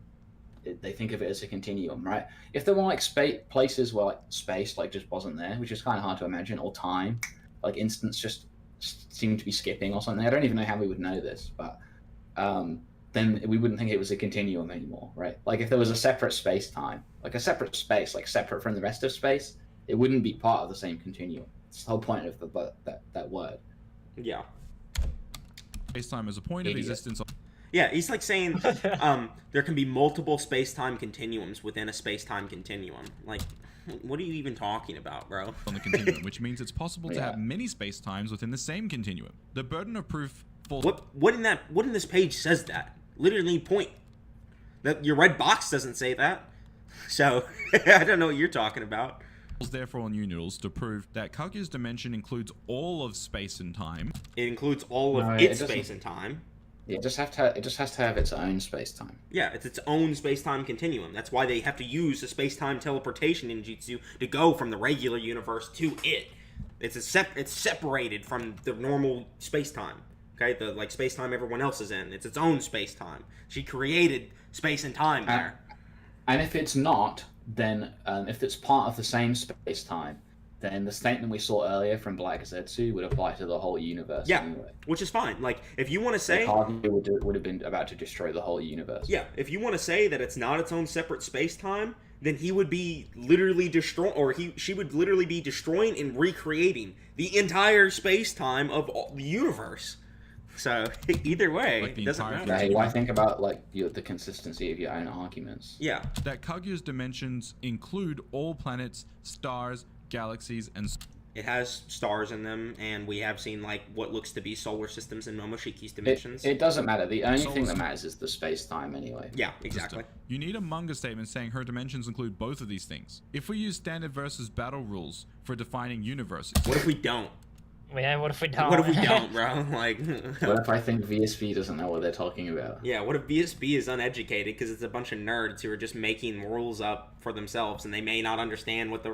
they think of it as a continuum, right? If there were like places where like space like just wasn't there, which is kind of hard to imagine, or time, like instance just seemed to be skipping or something. I don't even know how we would know this, but then we wouldn't think it was a continuum anymore, right? Like if there was a separate space-time, like a separate space, like separate from the rest of space, it wouldn't be part of the same continuum. It's the whole point of that word. Yeah. Space-time as a point of existence. Yeah, he's like saying there can be multiple space-time continuums within a space-time continuum. Like, what are you even talking about, bro? On the continuum, which means it's possible to have many space-times within the same continuum. The burden of proof falls... What in this page says that? Literally point. That your red box doesn't say that. So, I don't know what you're talking about. Therefore on you, Noodles, to prove that Kaguya's dimension includes all of space and time. It includes all of its space and time. It just has to have its own space-time. Yeah, it's its own space-time continuum. That's why they have to use the space-time teleportation in Jutsu to go from the regular universe to it. It's separated from the normal space-time. Okay, the like space time everyone else is in. It's its own space time. She created space and time there. And if it's not, then if it's part of the same space time, then the statement we saw earlier from Black Zetsu would apply to the whole universe. Yeah, anyway. which is fine. Like if you want to say, would have been about to destroy the whole universe. Yeah, if you want to say that it's not its own separate space time, then he would be literally she would literally be destroying and recreating the entire space time of the universe. So either way, Like the it doesn't entire matter. Hey, why think about like the consistency of your own arguments? Yeah, That Kaguya's dimensions include all planets, stars, galaxies, and it has stars in them, and we have seen like what looks to be solar systems in Momoshiki's dimensions. It doesn't matter. The only thing that Solar- matters is the space time anyway. Yeah, exactly. You need a manga statement saying her dimensions include both of these things. If we use standard versus battle rules for defining universes, What if we don't? Yeah, what if we don't? What if we don't, bro? Like, What if I think VSP doesn't know what they're talking about? yeah, what if VSB is uneducated because it's a bunch of nerds who are just making rules up for themselves and they may not understand what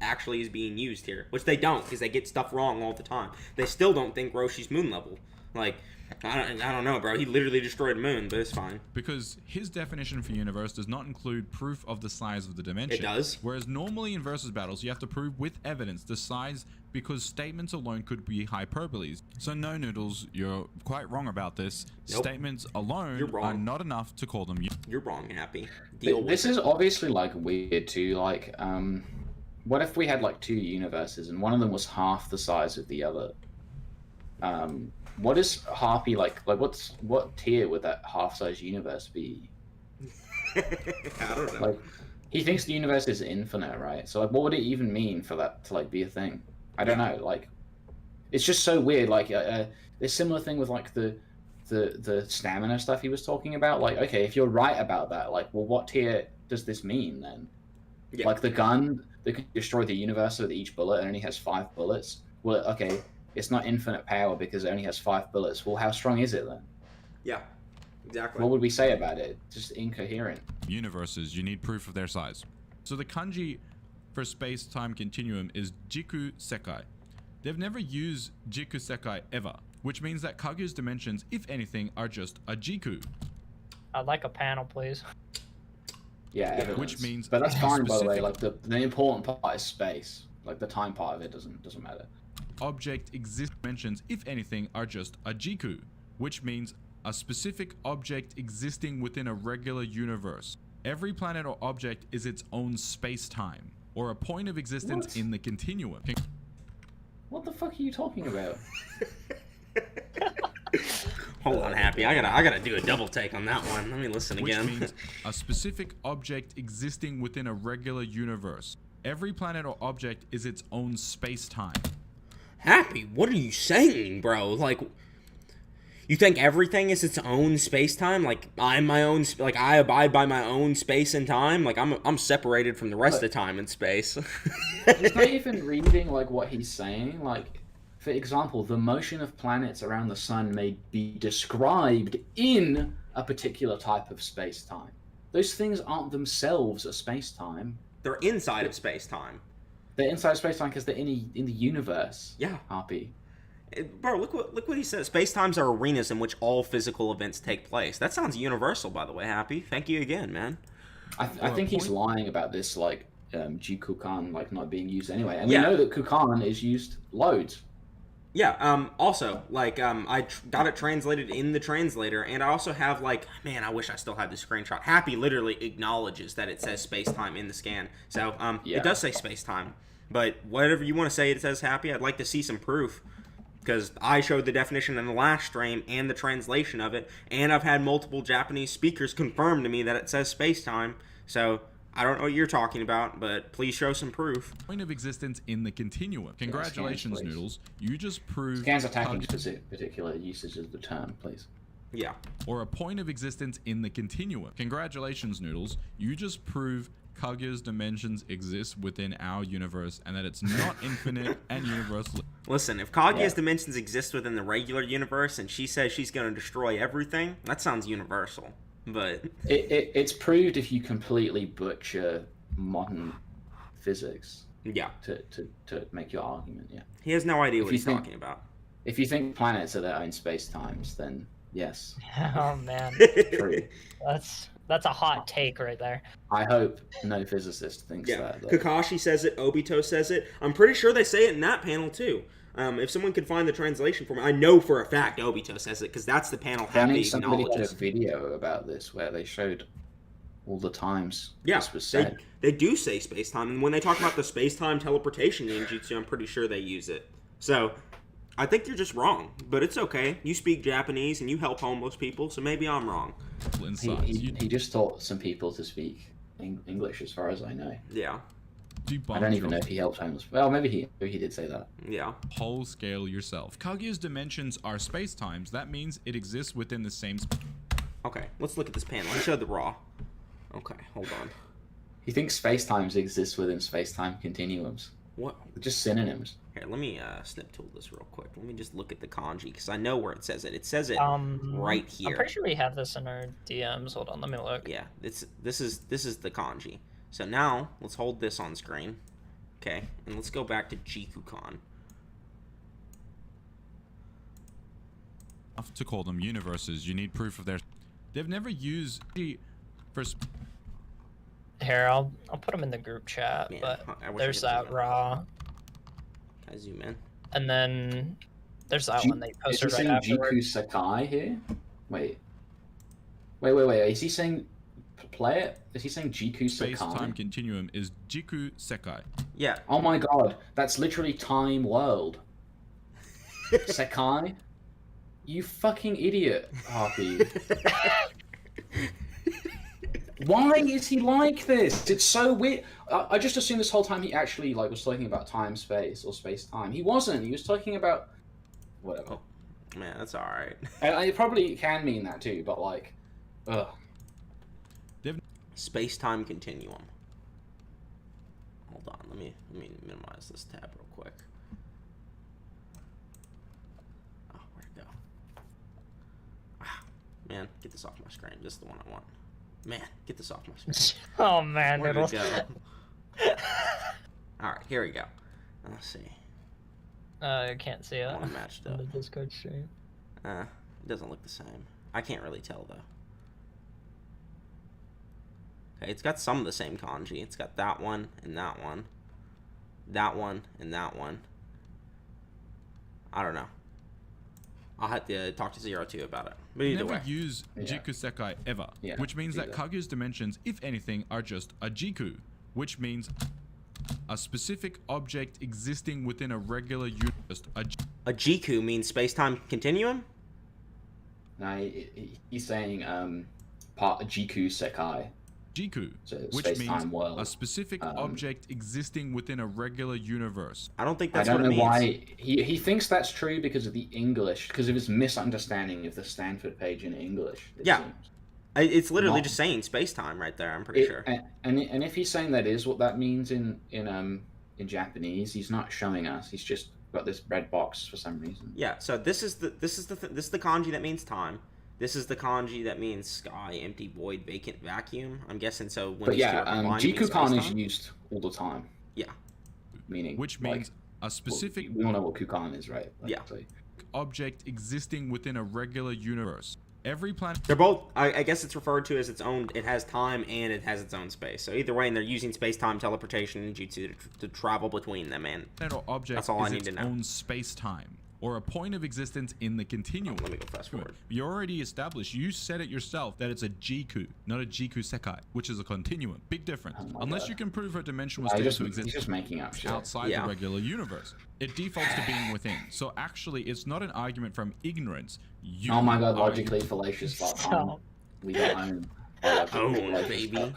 actually is being used here, which they don't because they get stuff wrong all the time. They still don't think Roshi's moon level. Like, I don't know, bro. He literally destroyed a moon, but it's fine. because his definition for universe does not include proof of the size of the dimension. It does. Whereas normally in versus battles, you have to prove with evidence the size because statements alone could be hyperboles. So no, Noodles, you're quite wrong about this. Nope. Statements You're alone wrong. are not enough to call them. You're wrong, Happy. Deal with This it. is obviously like weird too. Like, what if we had like two universes and one of them was half the size of the other? What is Hapi like? Like, what tier would that half-size universe be? I don't know. Like, he thinks the universe is infinite, right? So like, what would it even mean for that to like be a thing? I don't know. Like, it's just so weird. Like, a similar thing with like the stamina stuff he was talking about. Like, okay, if you're right about that, like, well, what tier does this mean then? Yeah. Like the gun that could destroy the universe with each bullet and only has 5 bullets. Well, okay, it's not infinite power because it only has 5 bullets. Well, how strong is it then? Yeah, exactly. What would we say about it? Just incoherent. Universes, you need proof of their size. So the kanji for space-time continuum is Jiku Sekai. They've never used Jiku Sekai ever, which means that Kaguya's dimensions, if anything, are just a Jiku. I'd like a panel, please. Yeah, evidence. Which means but that's a fine, by the way. specific- Like the important part is space. Like the time part of it doesn't matter. Object exist dimensions, if anything, are just a Jiku, which means a specific object existing within a regular universe. Every planet or object is its own space-time, or a point of existence What? in the continuum. What the fuck are you talking about? Hold on, Happy. I gotta do a double take on that one. Let me listen Which again. means a specific object existing within a regular universe. Every planet or object is its own space-time. Happy, what are you saying, bro? Like, you think everything is its own space time? Like I'm my own, like I abide by my own space and time. Like I'm separated from the rest of the time and space. It's not even reading like what he's saying. Like, for example, the motion of planets around the sun may be described in a particular type of space-time. Those things aren't themselves a space-time. They're inside of space time. They're inside space-time because they're in the universe. Yeah. Happy. Bro, look what he says. Space times are arenas in which all physical events take place. That sounds universal, by the way. Happy. Thank you again, man. I think he's lying about this, like, Jikukan, like, not being used anyway. And Yeah. we know that Kukan is used loads. Yeah, also, like, I got it translated in the translator, and I also have, like, man, I wish I still had the screenshot. Happy literally acknowledges that it says space-time in the scan. So, Yeah. It does say space-time. But whatever you want to say it says Happy, I'd like to see some proof. Because I showed the definition in the last stream and the translation of it, and I've had multiple Japanese speakers confirm to me that it says space-time. So, I don't know what you're talking about, but please show some proof. Point of existence in the continuum. Congratulations, please. Noodles. You just proved Scans attacking particular usage of the term, please. Yeah. or a point of existence in the continuum. Congratulations, Noodles. You just proved Kaguya's dimensions exist within our universe and that it's not infinite and universal. Listen, if Kaguya's Yeah. dimensions exist within the regular universe and she says she's going to destroy everything, that sounds universal. But It's proved if you completely butcher modern physics yeah, to make your argument, yeah. he has no idea If what you he's think- talking about. If you think planets are their own space times, then yes, Oh man, true. that's a hot take right there. I hope no physicist thinks Yeah, that. Though. Kakashi says it. Obito says it. I'm pretty sure they say it in that panel too. If someone could find the translation for me, I know for a fact Obito says it because that's the panel I Happy think somebody had a acknowledges. video about this where they showed all the times Yeah, this was said. they do say space time, and when they talk about the space time teleportation in Jutsu, I'm pretty sure they use it. So I think you're just wrong, but it's okay. You speak Japanese and you help homeless people, so maybe I'm wrong. Insights. He just taught some people to speak English, as far as I know. Yeah, I don't even know if he helped homeless. Well, maybe he did say that. yeah. Whole scale yourself. Kaguya's dimensions are space times. That means it exists within the same. Okay, let's look at this panel. I showed the raw. Okay, hold on. He thinks space-times exist within space-time continuums. What? They're just synonyms. Here, let me snip tool this real quick. Let me just look at the kanji because I know where it says it. It says it right here. I'm pretty sure we have this in our DMs. Hold on, let me look. Yeah, this is the kanji. So now let's hold this on screen. Okay, and let's go back to Jikukan. To call them universes, you need proof of their. They've never used for. Here, I'll put them in the group chat. Man, but I wish I there's could zoom that in. raw, Can I zoom in? and then there's that one they Is he posted right saying afterwards. Jiku Sakai here? Wait. Is he saying play it? Is he saying Jiku Sakai? Space-time continuum is Jiku Sekai. Yeah. Oh my god, that's literally time world. Sekai? You fucking idiot, Hapi. Why is he like this? It's so weird. I just assumed this whole time he actually was talking about time, space, or space time. He wasn't. He was talking about whatever. Man, that's all right. And it probably can mean that too, but ugh. Space-time continuum. Hold on, let me minimize this tab real quick. Oh, where'd it go? Ah, man, get this off my screen. This is the one I want. Man, get this off my screen. Oh man, Where'd Noodles. it go? All right, here we go. Let's see. I can't see it I want to match it on the up. Discord stream. It doesn't look the same. I can't really tell though. Okay, it's got some of the same kanji. It's got that one and that one. That one and that one. I don't know. I'll have to talk to Zero 2 about it. But either Never way. use Yeah. Jiku Sekai ever, Yeah, which means that either. Kaguya's dimensions, if anything, are just a Jiku, which means a specific object existing within a regular universe. A Jiku means space-time continuum? No, he's saying part Jiku Sekai. Jiku, So which space-time means world. a specific object existing within a regular universe. I don't think I that's don't what it know means. why he thinks that's true because of the English, because of his misunderstanding of the Stanford page in English. It Yeah. seems. It's literally Not- just saying space-time right there, I'm pretty sure. And if he's saying that is what that means in Japanese, he's not showing us. He's just got this red box for some reason. Yeah, so this is the kanji that means time. This is the kanji that means sky, empty, void, vacant, vacuum. I'm guessing so. When But these two yeah, are combined, it means Jikukan is space-time. used all the time. Yeah. Meaning, Which means a specific we all know what Kukan is, right? Yeah. So, object existing within a regular universe. Every planet. They're both. I guess it's referred to as its own. It has time and it has its own space. So either way, and they're using space-time teleportation and jutsu to travel between them. And Or object That's all I is need its to know. own space-time, or a point of existence in the continuum. let me go fast forward. You already established, you said it yourself, that it's a Jiku, not a Jiku Sekai, which is a continuum. Big difference. Oh my Unless God. you can prove her dimension was he's stated just, to he's exist just making up shit. outside Yeah. the regular universe. It defaults to being within. So actually, it's not an argument from ignorance. You Oh my god, are- logicallyfallacious.com. So- We don't own. baby.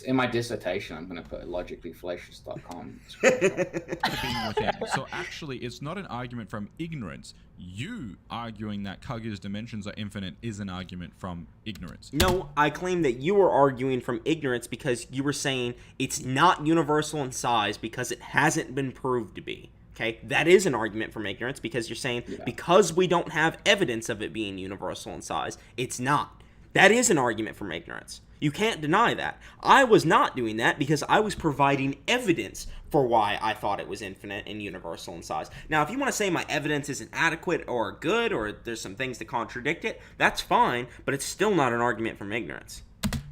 In my dissertation, I'm going to put logicallyfallacious.com. to being within. So actually, it's not an argument from ignorance. You arguing that Kaguya's dimensions are infinite is an argument from ignorance. No, I claim that you were arguing from ignorance because you were saying it's not universal in size because it hasn't been proved to be. Okay, that is an argument from ignorance because you're saying because we don't have evidence of it being universal in size, it's not. That is an argument from ignorance. You can't deny that. I was not doing that because I was providing evidence for why I thought it was infinite and universal in size. Now, if you want to say my evidence isn't adequate or good, or there's some things that contradict it, that's fine, but it's still not an argument from ignorance.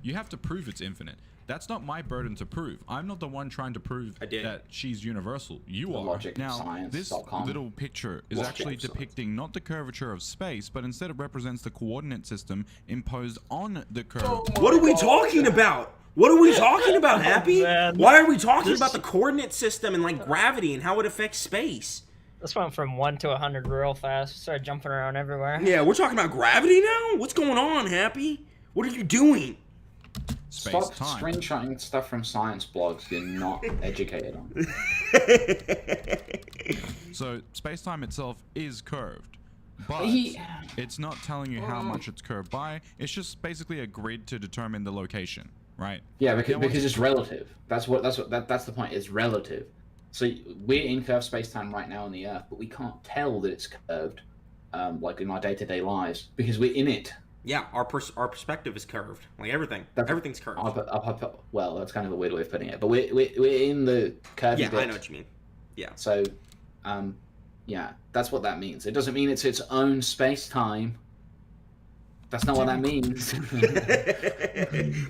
You have to prove it's infinite. That's not my burden to prove. I'm not the one trying to prove that she's universal. You are. Now, this little picture is actually depicting not the curvature of space, but instead it represents the coordinate system imposed on the curve. What are we talking about? What are we talking about, Happy? Why are we talking about the coordinate system and like gravity and how it affects space? This went from 1 to 100 real fast. Started jumping around everywhere. Yeah, we're talking about gravity now? What's going on, Happy? What are you doing? Stop screenshotting stuff from science blogs you're not educated on. So, space-time itself is curved, but it's not telling you how much it's curved by. It's just basically a grid to determine the location, right? Yeah, because it's relative. That's the point. It's relative. So we're in curved space-time right now on the Earth, but we can't tell that it's curved, like in our day-to-day lives, because we're in it. Yeah, our perspective is curved. Like everything. Everything's curved. Well, that's kind of a weird way of putting it. But we're in the curvy bit. I know what you mean. Yeah. So, yeah, that's what that means. It doesn't mean it's its own space-time. That's not what that means.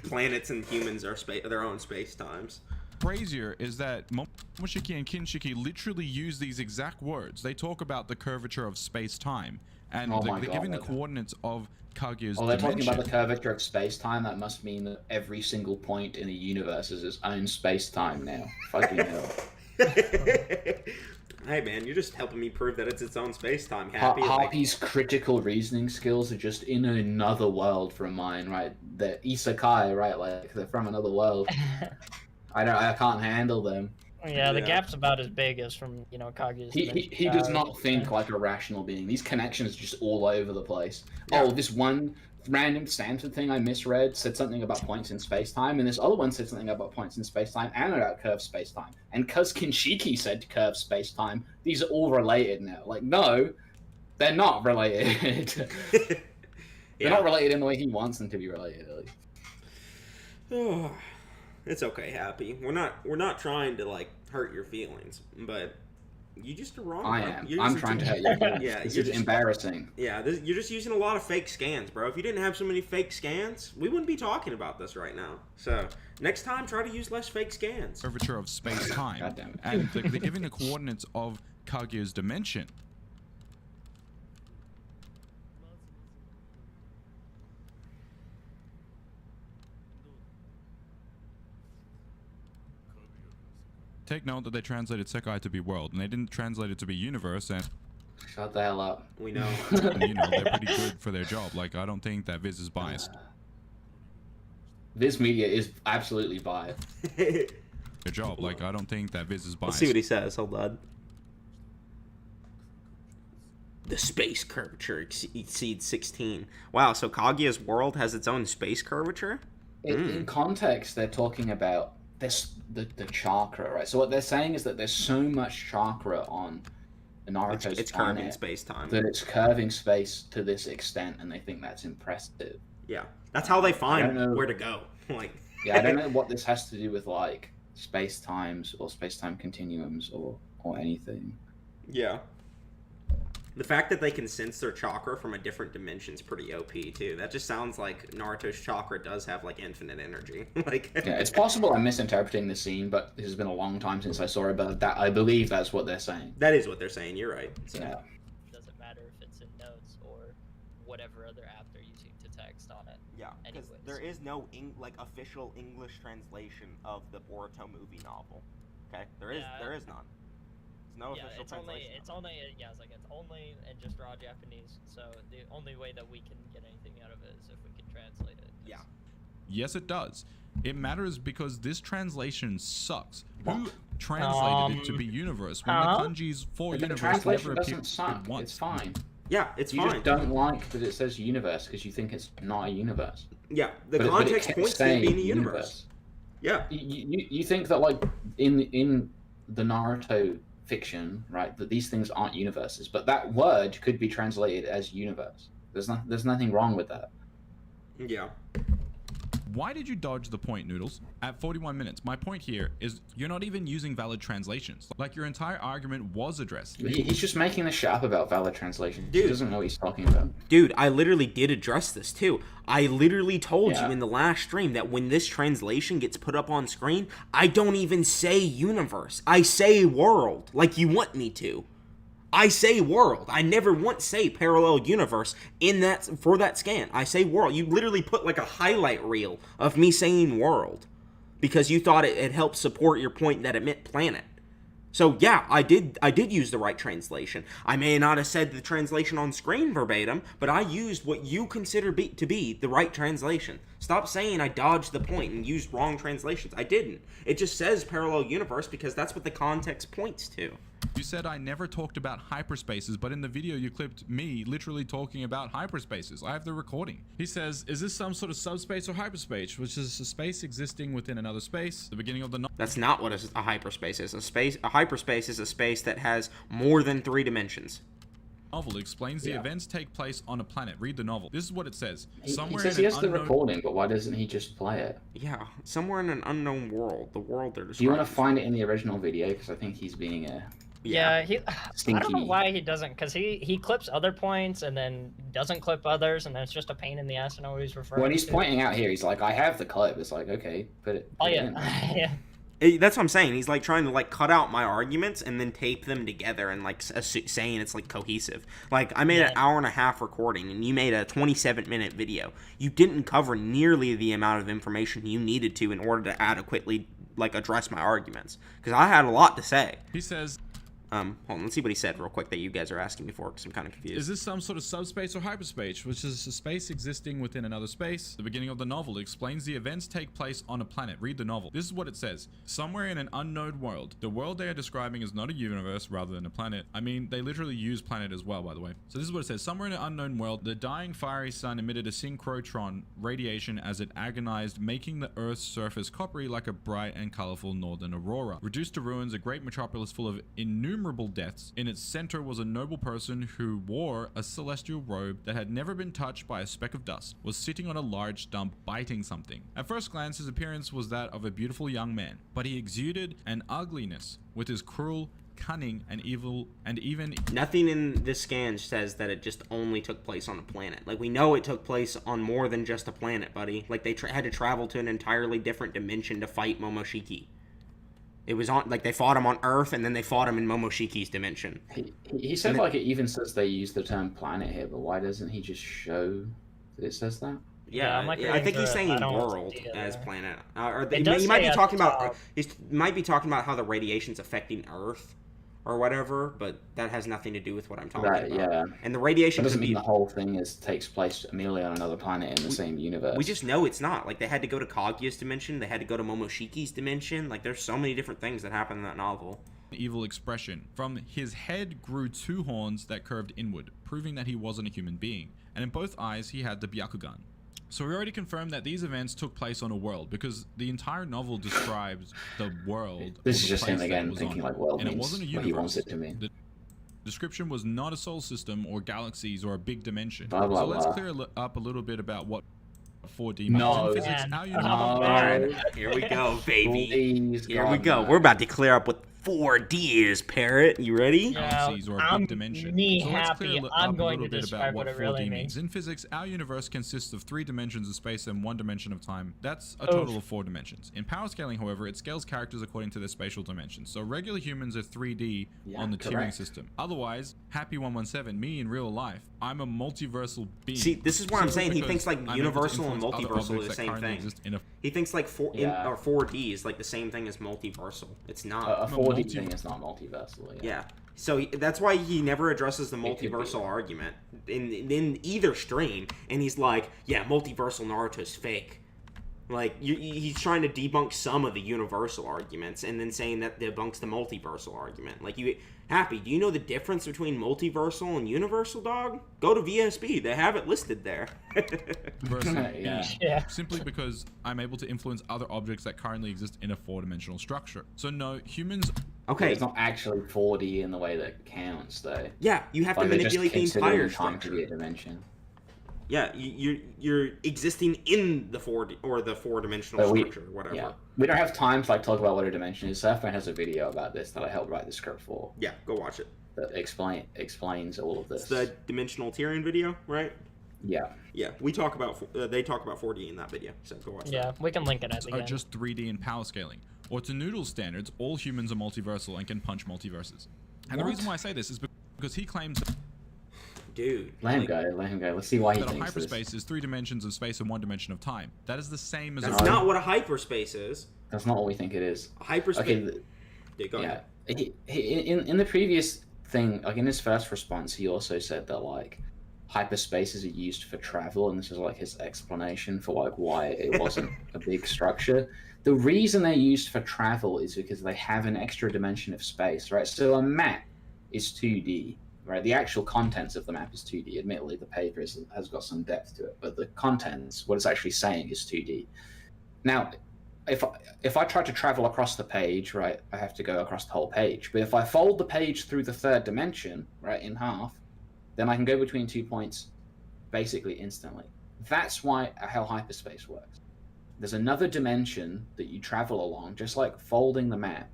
Planets and humans are their own space-times. Crazier is that Momoshiki and Kinshiki literally use these exact words. They talk about the curvature of space-time, and they're giving the coordinates of Kaguya's dimension. They're talking about the curvature of space-time. That must mean that every single point in the universe is its own space-time now. Fucking hell. Hey man, you're just helping me prove that it's its own space-time. Hapi's critical reasoning skills are just in another world from mine, right? They're isekai, right? Like they're from another world. I can't handle them. Yeah, the gap's about as big as from, Kaguya's. He does not think like a rational being. These connections are just all over the place. Yeah. Oh, this one random Stanford thing I misread said something about points in space-time, and this other one said something about points in space-time and about curved space-time. And because Kinshiki said curved space-time, these are all related now. Like, no, they're not related. They're not related in the way he wants them to be related, at least. Oh. It's okay, Happy. We're not trying to like hurt your feelings, but you just are wrong. I am. I'm trying to hurt your feelings. Yeah, this is embarrassing. Yeah, you're just using a lot of fake scans, bro. If you didn't have so many fake scans, we wouldn't be talking about this right now. So next time, try to use less fake scans. Curvature of space-time, and they're giving the coordinates of Kaguya's dimension. Take note that they translated Sekai to be world, and they didn't translate it to be universe, and... Shut the hell up. We know. And, they're pretty good for their job. Like, I don't think that Viz is biased. Viz Media is absolutely biased. Their job. Like, I don't think that Viz is biased. Let's see what he says. Hold on. The space curvature exceeds 16. Wow, so Kaguya's world has its own space curvature? In context, they're talking about the chakra, right? So what they're saying is that there's so much chakra on Naruto's it's planet curving space-time. that it's curving space to this extent, and they think that's impressive. Yeah, that's how they find where to go. Like, yeah, I don't know what this has to do with like space-times or space-time continuums or anything. Yeah. The fact that they can sense their chakra from a different dimension is pretty OP too. That just sounds like Naruto's chakra does have like infinite energy. Like, yeah, it's possible I'm misinterpreting the scene, but this has been a long time since I saw it. But I believe that's what they're saying. That is what they're saying. You're right. So. Yeah. It doesn't matter if it's in notes or whatever other app they're using to text on it. Yeah, because there is no official English translation of the Boruto movie novel. Okay, there is none. No official translation. It's only in just raw Japanese. So the only way that we can get anything out of it is if we can translate it. Yeah. Yes, it does. It matters because this translation sucks. Who translated it to be universe when the kanjis for universe never appeared once? It's fine. Yeah, it's fine. You just don't like that it says universe because you think it's not a universe. Yeah, the context points to being a universe. Yeah. You think that like in the Naruto fiction, right, that these things aren't universes, but that word could be translated as universe. There's nothing wrong with that. Yeah. Why did you dodge the point, Noodles? At 41 minutes, my point here is you're not even using valid translations. Like, your entire argument was addressed. He's just making the shit up about valid translation. Dude. He doesn't know what he's talking about. Dude, I literally did address this too. I literally told Yeah. you in the last stream that when this translation gets put up on screen, I don't even say universe. I say world, like you want me to. I say world. I never once say parallel universe in that for that scan. I say world. You literally put like a highlight reel of me saying world because you thought it helped support your point that it meant planet. So yeah, I did use the right translation. I may not have said the translation on screen verbatim, but I used what you consider to be the right translation. Stop saying I dodged the point and used wrong translations. I didn't. It just says parallel universe because that's what the context points to. You said I never talked about hyperspaces, but in the video you clipped me literally talking about hyperspaces. I have the recording. He says, is this some sort of subspace or hyperspace, which is a space existing within another space? The beginning of the That's not what a hyperspace is. A hyperspace is a space that has more than 3 dimensions. novel explains the events take place on a planet. Read the novel. This is what it says. He says he has the recording, but why doesn't he just play it? Yeah, somewhere in an unknown world. The world they're describing. Do you want to find it in the original video? Because I think he's being a... Yeah, I don't know Stinky. why he doesn't, because he clips other points and then doesn't clip others, and then it's just a pain in the ass to know what he's referring to. When he's pointing out here, he's like, I have the clip. It's like, okay, put it Oh, in. yeah. That's what I'm saying. He's like trying to like cut out my arguments and then tape them together and like saying it's like cohesive. Like I made an hour and a half recording and you made a 27-minute video. You didn't cover nearly the amount of information you needed to in order to adequately like address my arguments because I had a lot to say. He says, hold on, let's see what he said real quick that you guys are asking me for because I'm kind of confused. is this some sort of subspace or hyperspace, which is a space existing within another space? The beginning of the novel explains the events take place on a planet. Read the novel. This is what it says. Somewhere in an unknown world. The world they are describing is not a universe rather than a planet. I mean, they literally use planet as well, by the way. So this is what it says. Somewhere in an unknown world, the dying fiery sun emitted a synchrotron radiation as it agonized, making the Earth's surface coppery like a bright and colorful northern aurora. Reduced to ruins, a great metropolis full of innumerable deaths. In its center was a noble person who wore a celestial robe that had never been touched by a speck of dust, was sitting on a large stump biting something. At first glance, his appearance was that of a beautiful young man, but he exuded an ugliness with his cruel, cunning, and evil, and even... Nothing in this scan says that it just only took place on a planet. Like, we know it took place on more than just a planet, buddy. Like, they had to travel to an entirely different dimension to fight Momoshiki. It was on, like, they fought him on Earth, and then they fought him in Momoshiki's dimension. He said, like, it even says they use the term planet here, but why doesn't he just show that it says that? Yeah, I think he's saying world as planet. Or he might be talking about. He might be talking about how the radiation's affecting Earth, or whatever. But that has nothing to do with what I'm talking about. Yeah. And the radiation That doesn't mean the whole thing takes place immediately on another planet in the same universe. We just know it's not. Like they had to go to Kaguya's dimension. They had to go to Momoshiki's dimension. Like there's so many different things that happen in that novel. Evil expression. From his head grew 2 horns that curved inward, proving that he wasn't a human being. And in both eyes, he had the Byakugan. So we already confirmed that these events took place on a world, because the entire novel describes the world. This is just him again thinking like world means it wasn't a universe. What he wants it to mean. The description was not a solar system or galaxies or a big dimension. Blah, blah, so let's blah. clear up a little bit about what 4D No. means. In physics, Man. our universe... Alright, here we go, baby. Please, Here God, we go. no. We're about to clear up what 4D is, Parrot. You ready? galaxies or a big dimension. Me So let's happy. clear I'm up a going little to bit describe about what it really means. In physics, our universe consists of 3 dimensions of space and 1 dimension of time. That's a total of 4 dimensions. In power scaling, however, it scales characters according to their spatial dimensions. So regular humans are 3D on the tiering correct. system. Otherwise, Happy 117, me in real life, I'm a multiversal being. See, this is what I'm saying. He because thinks like I'm able to universal and influence other multiversal are objects the that same currently thing. exist in a He thinks like 4D is like the same thing as multiversal. It's not. A 4D thing is not multiversal. Yeah. So that's why he never addresses the multiversal argument in either stream. And he's like, yeah, multiversal Naruto's fake. Like, he's trying to debunk some of the universal arguments and then saying that debunks the multiversal argument. Like, Happy, do you know the difference between multiversal and universal, dog? Go to VSB. They have it listed there. Yeah. Simply because I'm able to influence other objects that currently exist in a 4-dimensional structure. So no, humans... Okay. It's not actually 4D in the way that counts, though. Yeah, you have to Like, they're just manipulate the considering entire time to be structure. a dimension. Yeah, you're existing in the 4D or the 4-dimensional structure, whatever. Yeah, we don't have time to like talk about what a dimension is. Surfman has a video about this that I helped write the script for. Yeah, go watch it. That explains all of this. It's the dimensional Tyrion video, right? Yeah. Yeah, we talk about they talk about 4D in that video, so go watch that. Yeah, we can link it at the Are end. just 3D in power scaling. Or to Noodles standards, all humans are multiversal and can punch multiverses. And the reason why I say this is because he claims Dude. Let him go. Let's see why he that a thinks hyperspace this. is 3 dimensions of space and 1 dimension of time. That is the same as That's not what a hyperspace is. That's not what we think it is. A hyperspace. Okay. Yeah, go ahead. In the previous thing, like in his first response, he also said that like hyperspaces are used for travel, and this is like his explanation for like why it wasn't a big structure. The reason they're used for travel is because they have an extra dimension of space, right? So a map is 2D, right? The actual contents of the map is 2D. Admittedly, the paper has got some depth to it, but the contents, what it's actually saying, is 2D. Now, if I try to travel across the page, right, I have to go across the whole page. But if I fold the page through the 3rd dimension, right, in half, then I can go between 2 points basically instantly. That's how hyperspace works. There's another dimension that you travel along, just like folding the map,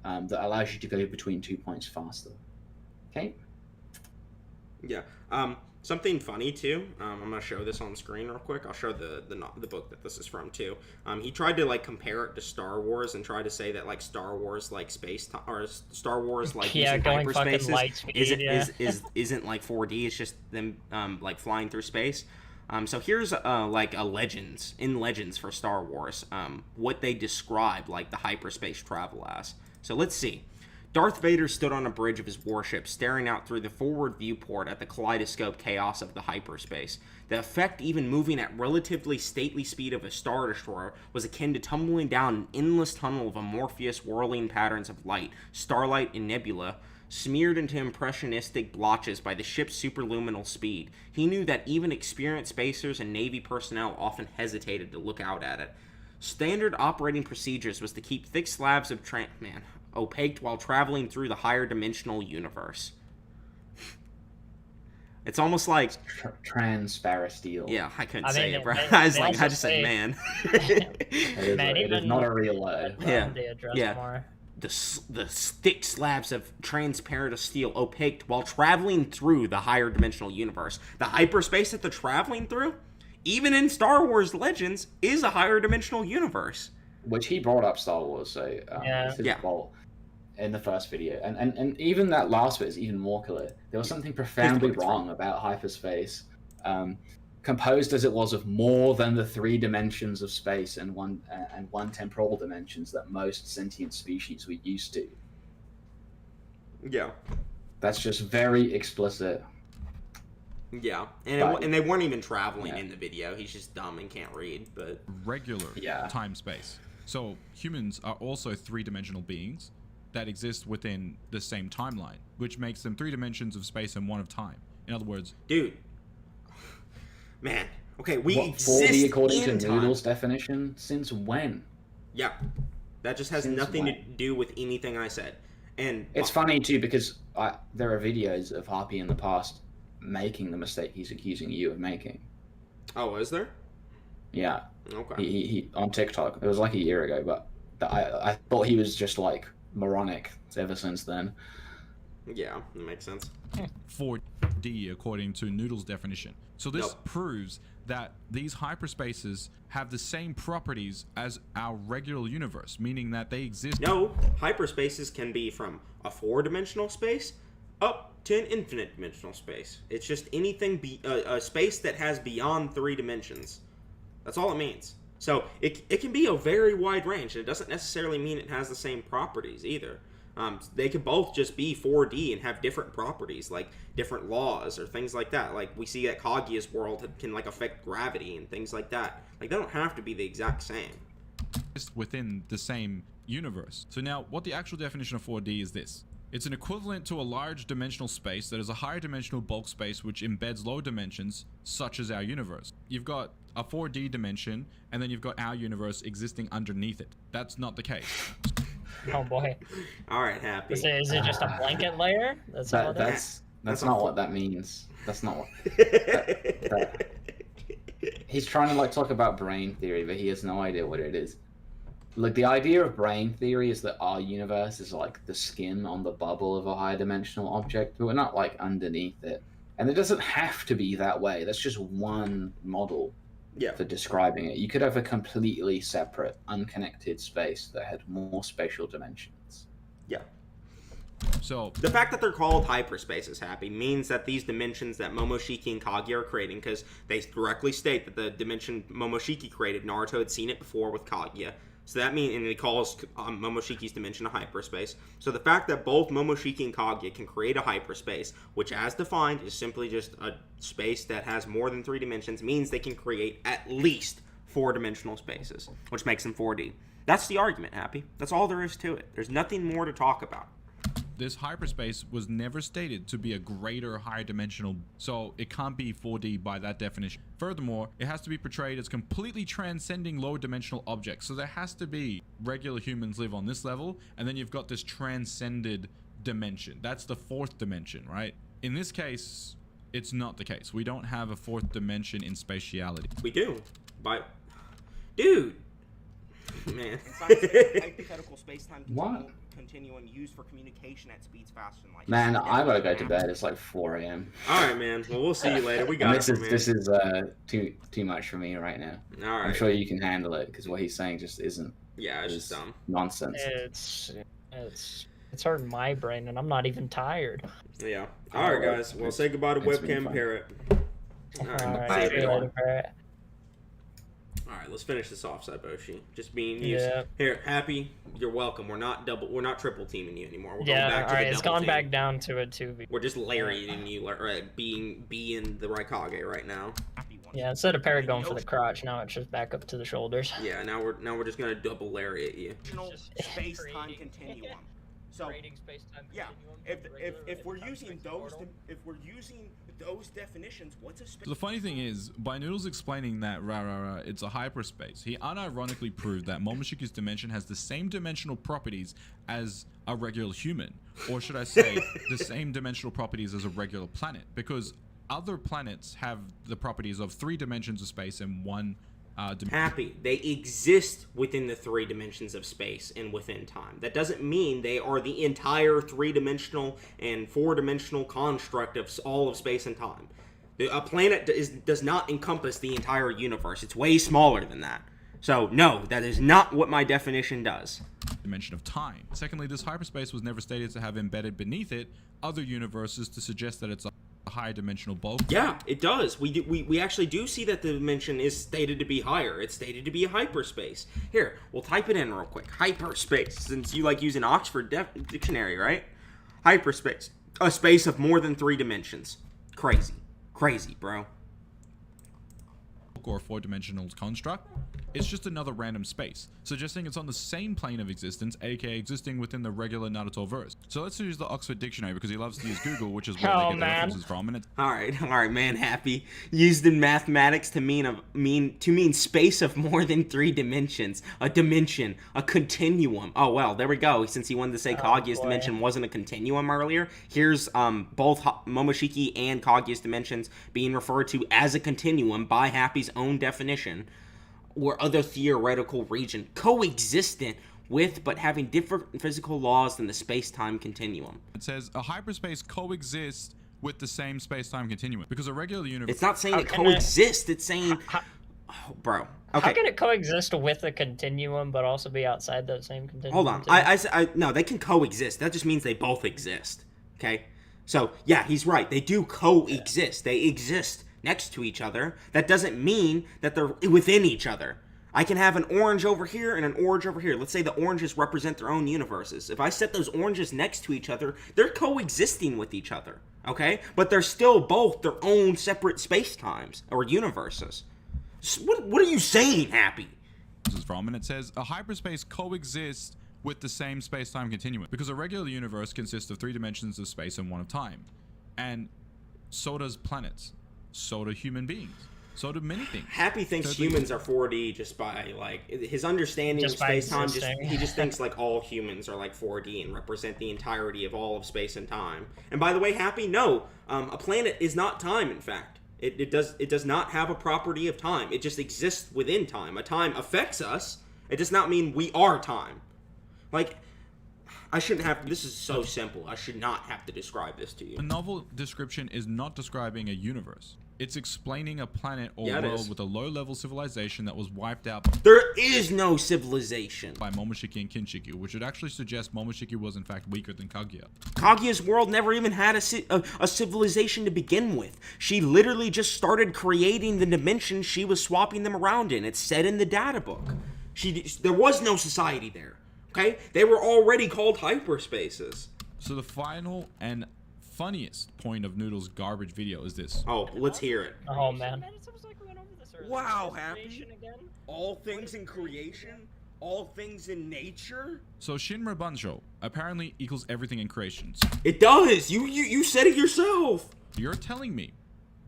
that allows you to go between 2 points faster. Okay? Yeah. Something funny too. I'm gonna show this on the screen real quick. I'll show the book that this is from too. He tried to like compare it to Star Wars and try to say that like Star Wars like or Star Wars like using going fucking hyperspaces light speed, isn't like 4D. It's just them like flying through space. So here's like a Legends for Star Wars. What they describe like the hyperspace travel as. So let's see. Darth Vader stood on a bridge of his warship, staring out through the forward viewport at the kaleidoscope chaos of the hyperspace. The effect, even moving at relatively stately speed of a Star Destroyer, was akin to tumbling down an endless tunnel of amorphous, whirling patterns of light, starlight, and nebula, smeared into impressionistic blotches by the ship's superluminal speed. He knew that even experienced spacers and Navy personnel often hesitated to look out at it. Standard operating procedures was to keep thick slabs of opaqued while traveling through the higher dimensional universe. It's almost like transparasteel. Yeah, I couldn't say it, bro. I just said man. It is not a real word. Yeah. The thick slabs of transparent steel opaqued while traveling through the higher dimensional universe. The hyperspace that they're traveling through, even in Star Wars Legends, is a higher dimensional universe. Which he brought up Star Wars, so it's his fault in the first video. And even that last bit is even more clear. There was something profoundly wrong about hyperspace, composed as it was of more than the 3 dimensions of space and one temporal dimensions that most sentient species were used to. Yeah. That's just very explicit. Yeah, and they weren't even traveling in the video. He's just dumb and can't read, but... Regular time-space. So humans are also 3-dimensional beings that exist within the same timeline, which makes them 3 dimensions of space and 1 of time. In other words... Dude. Man. Okay, we exist 4D according to time. Noodles' definition? Since when? Yeah. That just has nothing to do with anything I said. And it's funny, too, because there are videos of Hapi in the past making the mistake he's accusing you of making. Oh, is there? Yeah. Okay. He on TikTok. It was like a year ago, but I thought he was just like moronic ever since then. Yeah, that makes sense. 4D according to Noodles' definition. So this proves that these hyperspaces have the same properties as our regular universe, meaning that they exist. No, hyperspaces can be from a 4-dimensional space up to an infinite dimensional space. It's just anything a space that has beyond 3 dimensions. That's all it means. So it can be a very wide range, and it doesn't necessarily mean it has the same properties either. They could both just be 4D and have different properties, like different laws or things like that. Like we see that Kaguya's world can like affect gravity and things like that. Like they don't have to be the exact same. Within the same universe. So now, what the actual definition of 4D is this. It's an equivalent to a large dimensional space that is a higher dimensional bulk space which embeds low dimensions, such as our universe. You've got a 4D dimension, and then you've got our universe existing underneath it. That's not the case. Oh boy. All right, Happy. Is it just a blanket layer? That's not what that means. That's not what He's trying to like talk about brain theory, but he has no idea what it is. Like the idea of brain theory is that our universe is like the skin on the bubble of a high dimensional object, but we're not like underneath it. And it doesn't have to be that way. That's just one model for describing it. You could have a completely separate, unconnected space that had more spatial dimensions. Yeah. So the fact that they're called hyperspaces, Happy, means that these dimensions that Momoshiki and Kaguya are creating, because they directly state that the dimension Momoshiki created, Naruto had seen it before with Kaguya. So that means, and he calls Momoshiki's dimension a hyperspace. So the fact that both Momoshiki and Kaguya can create a hyperspace, which as defined is simply just a space that has more than 3 dimensions, means they can create at least 4-dimensional spaces, which makes them 4D. That's the argument, Happy. That's all there is to it. There's nothing more to talk about. this hyperspace was never stated to be a greater higher dimensional, so it can't be 4D by that definition. Furthermore, it has to be portrayed as completely transcending lower dimensional objects, so there has to be regular humans live on this level, and then you've got this transcended dimension. That's the 4th dimension, right? In this case, it's not the case. We don't have a 4th dimension in spatiality. We do, but dude, man. Hypothetical space-time continuum used for communication at speeds faster than light. Man, I gotta go to bed. It's like 4 a.m. All right, man. Well, we'll see you later. We got this it, is man. this is too much for me right now. All right. I'm sure you can handle it because what he's saying just isn't. Yeah, it's just dumb nonsense. It's hurting my brain, and I'm not even tired. Yeah. All right, guys. Well, say goodbye to Webcam Parrot. All right. See you later, Parrot. All right, let's finish this off, Cyboshi. Just being used. Yeah. Here, Happy, you're welcome. We're not triple teaming you anymore. We're Yeah, going back to all right, the it's double gone team. back down to a 2v. We're just Larrying you, being the Raikage right now. Yeah, instead of Parrot going for the crotch, now it's just back up to the shoulders. Yeah, now we're just gonna double Lariat you. Space-time continuum. So yeah, if we're using those definitions, what's a space? The funny thing is, by Noodles explaining that it's a hyperspace, he unironically proved that Momoshiki's dimension has the same dimensional properties as a regular human, or should I say, the same dimensional properties as a regular planet, because other planets have the properties of 3 dimensions of space and 1 Happy. They exist within the 3 dimensions of space and within time. That doesn't mean they are the entire 3-dimensional and 4-dimensional construct of all of space and time. A planet does not encompass the entire universe. It's way smaller than that. So, no, that is not what my definition does. Dimension of time. Secondly, this hyperspace was never stated to have embedded beneath it other universes to suggest that it's a higher dimensional bulk. Yeah, it does. We actually do see that the dimension is stated to be higher. It's stated to be a hyperspace. Here, we'll type it in real quick. Hyperspace, since you like using Oxford Dictionary, right? Hyperspace, a space of more than 3 dimensions. Crazy, bro. Or 4-dimensional construct. It's just another random space, suggesting it's on the same plane of existence, aka existing within the regular Naruto verse. So let's use the Oxford Dictionary, because he loves to use Google, which is where they get the references from. And all right, man, Happy. Used in mathematics to mean space of more than 3 dimensions, a dimension, a continuum. Oh well, there we go. Since he wanted to say Kaguya's dimension wasn't a continuum earlier, here's both Momoshiki and Kaguya's dimensions being referred to as a continuum by Happy's own definition, or other theoretical region, coexistent with but having different physical laws than the space-time continuum. It says a hyperspace coexists with the same space-time continuum, because a regular universe... It's not saying it coexists, it's saying... Oh, bro. Okay. How can it coexist with a continuum but also be outside that same continuum? Hold on. No, they can coexist. That just means they both exist. Okay? So, yeah, he's right. They do coexist. They exist next to each other. That doesn't mean that they're within each other. I can have an orange over here and an orange over here. Let's say the oranges represent their own universes. If I set those oranges next to each other, they're coexisting with each other, okay? But they're still both their own separate space-times or universes. What are you saying, Happy? This is from, and it says a hyperspace coexists with the same space-time continuum, because a regular universe consists of 3 dimensions of space and 1 of time. And so does planets. So do human beings. So do many things. Happy thinks humans are 4D just by, like, his understanding of space-time. He just thinks, like, all humans are, like, 4D and represent the entirety of all of space and time. And by the way, Happy, no. A planet is not time, in fact. It does not have a property of time. It just exists within time. A time affects us. It does not mean we are time. Like, I shouldn't have. This is so simple. I should not have to describe this to you. A novel description is not describing a universe. It's explaining a planet or world with a low-level civilization that was wiped out There is no civilization. by Momoshiki and Kinshiki, which would actually suggest Momoshiki was in fact weaker than Kaguya. Kaguya's world never even had a civilization to begin with. She literally just started creating the dimensions she was swapping them around in. It's said in the data book. There was no society there. Okay? They were already called hyperspaces. So the final and funniest point of Noodles' garbage video is this. Oh, let's hear it. Oh man. Wow, Happy. All things in creation? All things in nature? So Shinra Bansho apparently equals everything in creations. It does. You said it yourself. You're telling me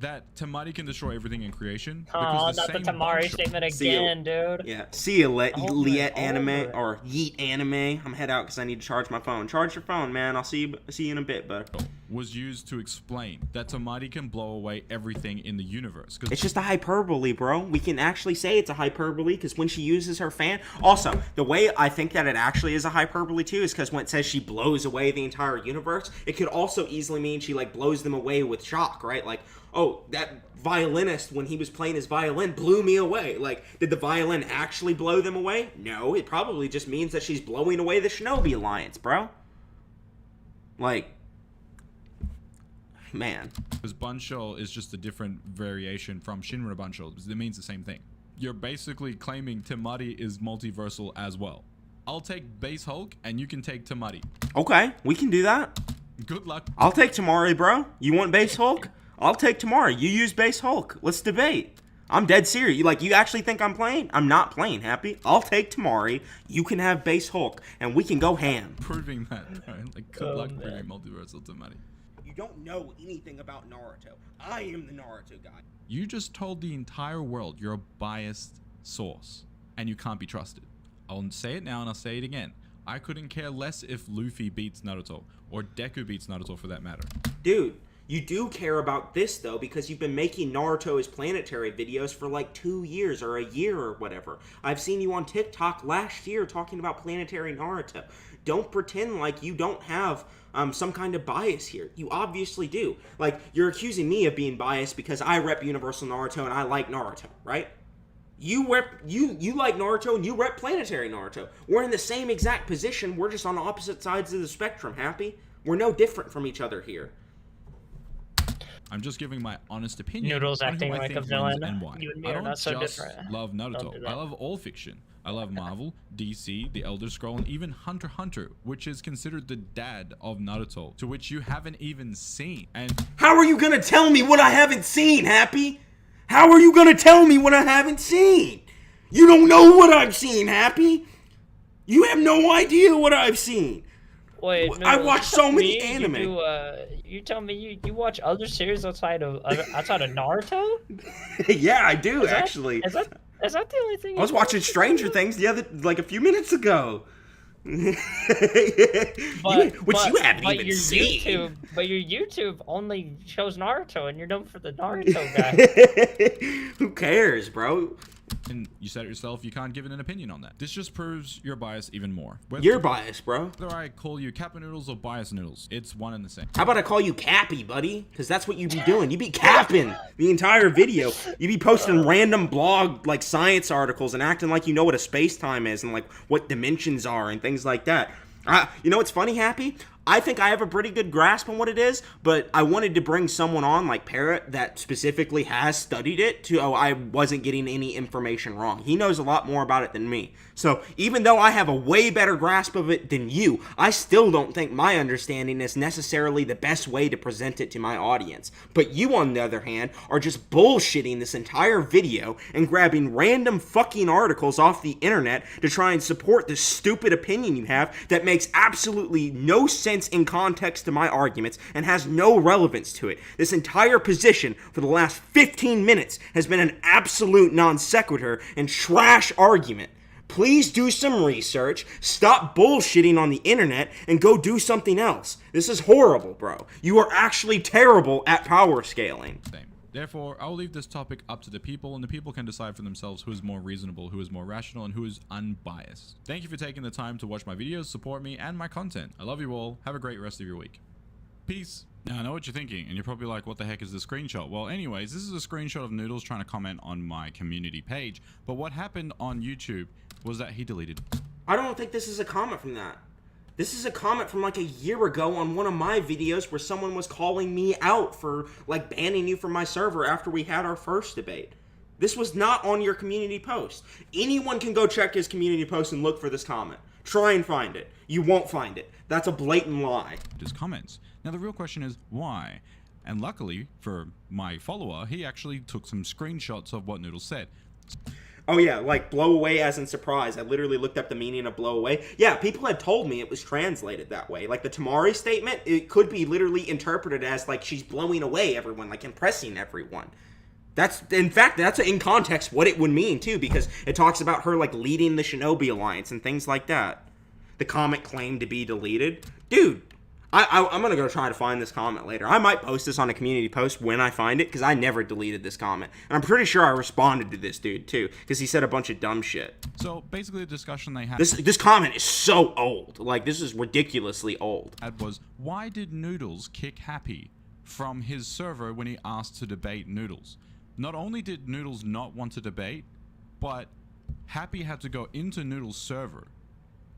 that Tamari can destroy everything in creation? Oh, Because not the same Tamari Bansho- statement See you. again, dude. Yeah. See you, Over Liet it, Anime over it. or Yeet Anime. I'm head out because I need to charge my phone. Charge your phone, man. I'll see you in a bit, bud. was used to explain that Tamari can blow away everything in the universe. It's just a hyperbole, bro. We can actually say it's a hyperbole because when she uses her fan... Also, the way I think that it actually is a hyperbole, too, is because when it says she blows away the entire universe, it could also easily mean she, like, blows them away with shock, right? Like, oh, that violinist, when he was playing his violin, blew me away. Like, did the violin actually blow them away? No, it probably just means that she's blowing away the Shinobi Alliance, bro. Like... Man. Because Bansho is just a different variation from Shinra Bansho. It means the same thing. You're basically claiming Tamari is multiversal as well. I'll take Base Hulk, and you can take Tamari. Okay, we can do that. Good luck. I'll take Tamari, bro. You want Base Hulk? I'll take Tamari. You use Base Hulk. Let's debate. I'm dead serious. You actually think I'm playing? I'm not playing, Happy. I'll take Tamari. You can have Base Hulk, and we can go ham. Proving that, right? Like, good luck proving multiversal Tamari. You don't know anything about Naruto. I am the Naruto guy. You just told the entire world you're a biased source, and you can't be trusted. I'll say it now and I'll say it again. I couldn't care less if Luffy beats Naruto, or Deku beats Naruto for that matter. Dude, you do care about this, though, because you've been making Naruto as planetary videos for like 2 years or a year or whatever. I've seen you on TikTok last year talking about planetary Naruto. Don't pretend like you don't have some kind of bias here. You obviously do. Like, you're accusing me of being biased because I rep Universal Naruto and I like Naruto, right? You like Naruto and you rep planetary Naruto. We're in the same exact position. We're just on opposite sides of the spectrum, Happy. We're no different from each other here. I'm just giving my honest opinion. Noodles on who acting I like think a villain. wins and why. You and me I are don't not so just different. love Don't do Naruto. that. I love all fiction. I love Marvel, DC, The Elder Scroll, and even Hunter x Hunter, which is considered the dad of Naruto, to which you haven't even seen. And How are you gonna tell me what I haven't seen, Happy? How are you gonna tell me what I haven't seen? You don't know what I've seen, Happy. You have no idea what I've seen. Wait, I Noodles, watch so many you anime. You tell me you watch other series outside of Naruto? Yeah, I do Is that- actually. Is that the only thing? I was watching Stranger Things a few minutes ago. Which you haven't even seen. But your YouTube only shows Naruto, and you're known for the Naruto guy. Who cares, bro? And you said it yourself, you can't give it an opinion on that. This just proves your bias even more. You're biased, bro. Whether I call you Kappa Noodles or Bias Noodles, it's one and the same. How about I call you Cappy, buddy? Because that's what you be doing. You be capping the entire video. You be posting random blog, like, science articles and acting like you know what a space-time is and, like, what dimensions are and things like that. You know what's funny, Happy? I think I have a pretty good grasp on what it is, but I wanted to bring someone on like Parrot that specifically has studied it I wasn't getting any information wrong. He knows a lot more about it than me. So even though I have a way better grasp of it than you, I still don't think my understanding is necessarily the best way to present it to my audience. But you, on the other hand, are just bullshitting this entire video and grabbing random fucking articles off the internet to try and support the stupid opinion you have that makes absolutely no sense in context to my arguments and has no relevance to it. This entire position for the last 15 minutes has been an absolute non sequitur and trash argument. Please do some research, stop bullshitting on the internet, and go do something else. This is horrible, bro. You are actually terrible at power scaling. Same. Therefore, I will leave this topic up to the people, and the people can decide for themselves who is more reasonable, who is more rational, and who is unbiased. Thank you for taking the time to watch my videos, support me, and my content. I love you all. Have a great rest of your week. Peace. Now, I know what you're thinking, and you're probably like, what the heck is this screenshot? Well, anyways, this is a screenshot of Noodles trying to comment on my community page, but what happened on YouTube was that he deleted. I don't think this is a comment from that. This is a comment from like a year ago on one of my videos where someone was calling me out for like banning you from my server after we had our first debate. This was not on your community post. Anyone can go check his community post and look for this comment. Try and find it. You won't find it. That's a blatant lie. His comments. Now the real question is why? And luckily for my follower, he actually took some screenshots of what Noodles said. Oh yeah, like blow away as in surprise. I literally looked up the meaning of blow away. Yeah, people had told me it was translated that way. Like the Tamari statement, it could be literally interpreted as like she's blowing away everyone, like impressing everyone. That's, in fact, that's in context what it would mean too, because it talks about her like leading the Shinobi Alliance and things like that. The comment claimed to be deleted. Dude, I'm going to go try to find this comment later. I might post this on a community post when I find it, because I never deleted this comment. And I'm pretty sure I responded to this dude, too, because he said a bunch of dumb shit. So, basically, the discussion they had... This comment is so old. Like, this is ridiculously old. ...was, why did Noodles kick Hapi from his server when he asked to debate Noodles? Not only did Noodles not want to debate, but Hapi had to go into Noodles' server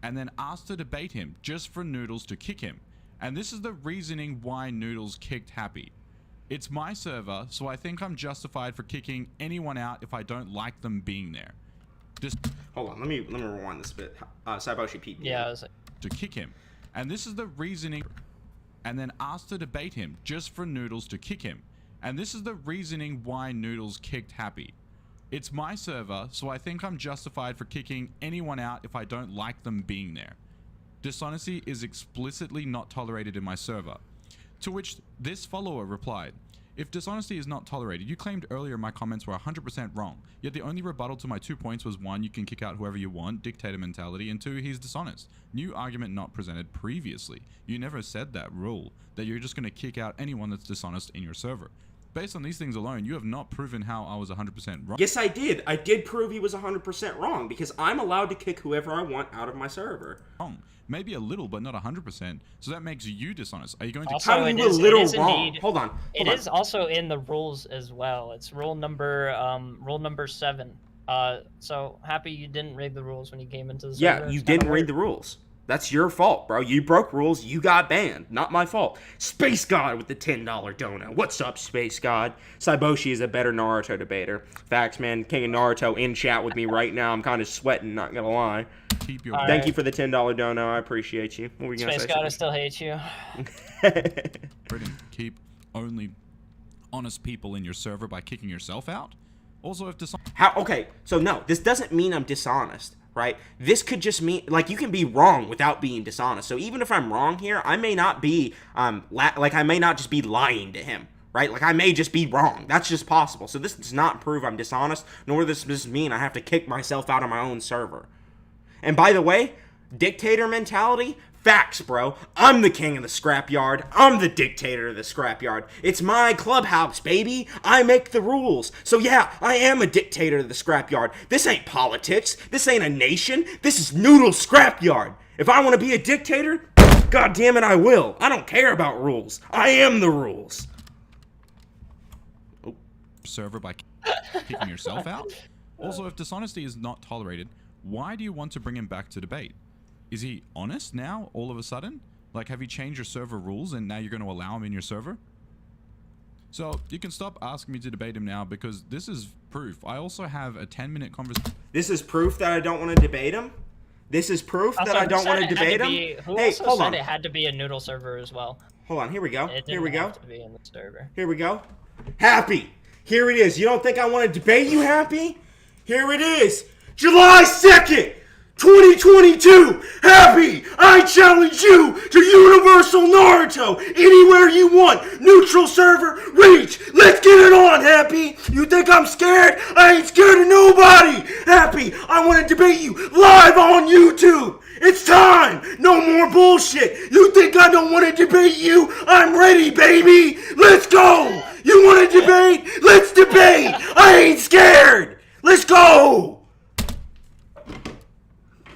and then ask to debate him just for Noodles to kick him. And this is the reasoning why Noodles kicked Hapi. It's my server, so I think I'm justified for kicking anyone out if I don't like them being there. Just hold on, let me rewind this a bit. Cyboshi Pete. Yeah, I was like... to kick him. And this is the reasoning, and then asked to debate him just for Noodles to kick him. And this is the reasoning why Noodles kicked Hapi. It's my server, so I think I'm justified for kicking anyone out if I don't like them being there. Dishonesty is explicitly not tolerated in my server. To which this follower replied, if dishonesty is not tolerated, you claimed earlier my comments were 100% wrong, yet the only rebuttal to my 2 points was 1, you can kick out whoever you want, dictator mentality, and 2, he's dishonest. New argument not presented previously. You never said that rule, that you're just going to kick out anyone that's dishonest in your server. Based on these things alone, you have not proven how I was 100% wrong. Yes, I did. I did prove he was 100% wrong, because I'm allowed to kick whoever I want out of my server. Wrong. Maybe a little, but not 100%. So that makes you dishonest. Are you going to... Also, how are you a little wrong? Hold on. It is also in the rules as well. It's rule number 7. So Happy you didn't read the rules when you came into the server. Yeah, you didn't read the rules. That's your fault, bro. You broke rules. You got banned. Not my fault. Space God with the $10 donut. What's up, Space God? Cyboshi is a better Naruto debater. Facts, man. King of Naruto in chat with me right now. I'm kind of sweating, not gonna lie. Keep your... Thank you for the $10 dono. I appreciate you. What were you gonna say? Space God, I still hate you. Britain, keep only honest people in your server by kicking yourself out. Also, if dishonest... Okay, so no, this doesn't mean I'm dishonest. Right? This could just mean, like, you can be wrong without being dishonest. So even if I'm wrong here, I may not be, I may not just be lying to him, right? Like, I may just be wrong. That's just possible. So this does not prove I'm dishonest, nor does this mean I have to kick myself out of my own server. And by the way, dictator mentality, facts, bro. I'm the king of the scrapyard. I'm the dictator of the scrapyard. It's my clubhouse, baby. I make the rules. So yeah, I am a dictator of the scrapyard. This ain't politics. This ain't a nation. This is Noodles scrapyard. If I want to be a dictator, god damn it, I will. I don't care about rules. I am the rules. Server by kicking yourself out. Also, if dishonesty is not tolerated, why do you want to bring him back to debate? Is he honest now, all of a sudden? Like, have you changed your server rules and now you're going to allow him in your server? So, you can stop asking me to debate him now because this is proof. I also have a 10-minute conversation. This is proof that I don't want to debate him? This is proof that I don't want to debate him? Who also said it had to be a Noodle server as well? Hold on, here we go. Here we go. Have to be in the server. Here we go. Happy! Here it is. You don't think I want to debate you, Happy? Here it is. July 2nd! 2022! Happy! I challenge you to Universal Naruto! Anywhere you want! Neutral server, reach! Let's get it on, Happy! You think I'm scared? I ain't scared of nobody! Happy! I want to debate you live on YouTube! It's time! No more bullshit! You think I don't want to debate you? I'm ready, baby! Let's go! You want to debate? Let's debate! I ain't scared! Let's go!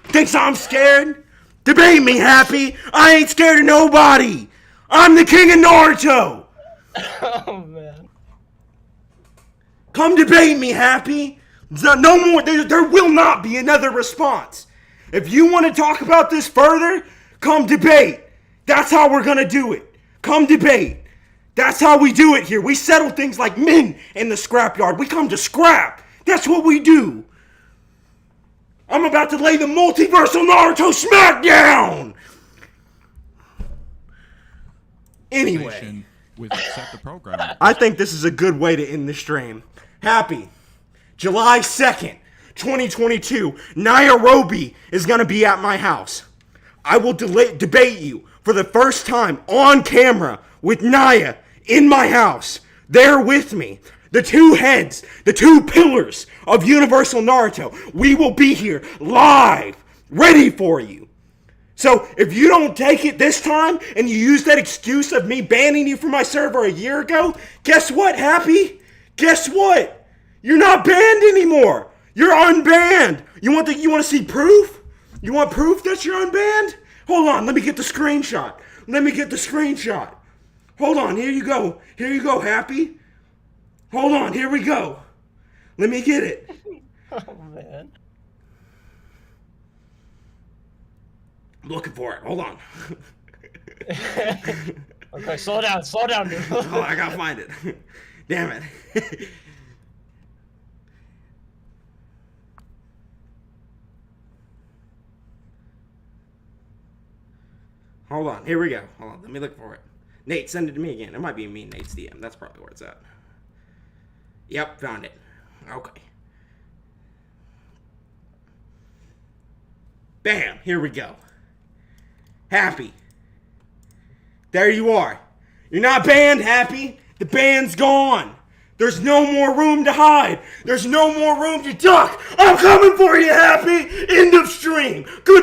Thinks I'm scared? Debate me, Happy! I ain't scared of nobody! I'm the king of Naruto! Oh, man. Come debate me, Happy! No more, there will not be another response. If you want to talk about this further, come debate. That's how we're going to do it. Come debate. That's how we do it here. We settle things like men in the scrapyard. We come to scrap. That's what we do. I'm about to lay the Multiversal Naruto smackdown. Anyway, with set the program. I think this is a good way to end the stream. Happy. July 2nd, 2022, Nairobi is going to be at my house. I will debate you for the first time on camera with Naya in my house. There with me. The two heads, the two pillars of Universal Naruto. We will be here live, ready for you. So if you don't take it this time and you use that excuse of me banning you from my server a year ago, guess what, Happy? Guess what? You're not banned anymore. You're unbanned. You want to see proof? You want proof that you're unbanned? Hold on, let me get the screenshot. Hold on, here you go. Here you go, Happy. Hold on, here we go. Let me get it. Oh, man. I'm looking for it. Hold on. Okay, slow down, dude. Oh, I gotta find it. Damn it. Hold on, here we go. Hold on, let me look for it. Nate, send it to me again. It might be me and Nate's DM. That's probably where it's at. Yep, found it. Okay. Bam, here we go. Happy. There you are. You're not banned, Happy. The ban's gone. There's no more room to hide. There's no more room to duck. I'm coming for you, Happy. End of stream. Goodbye.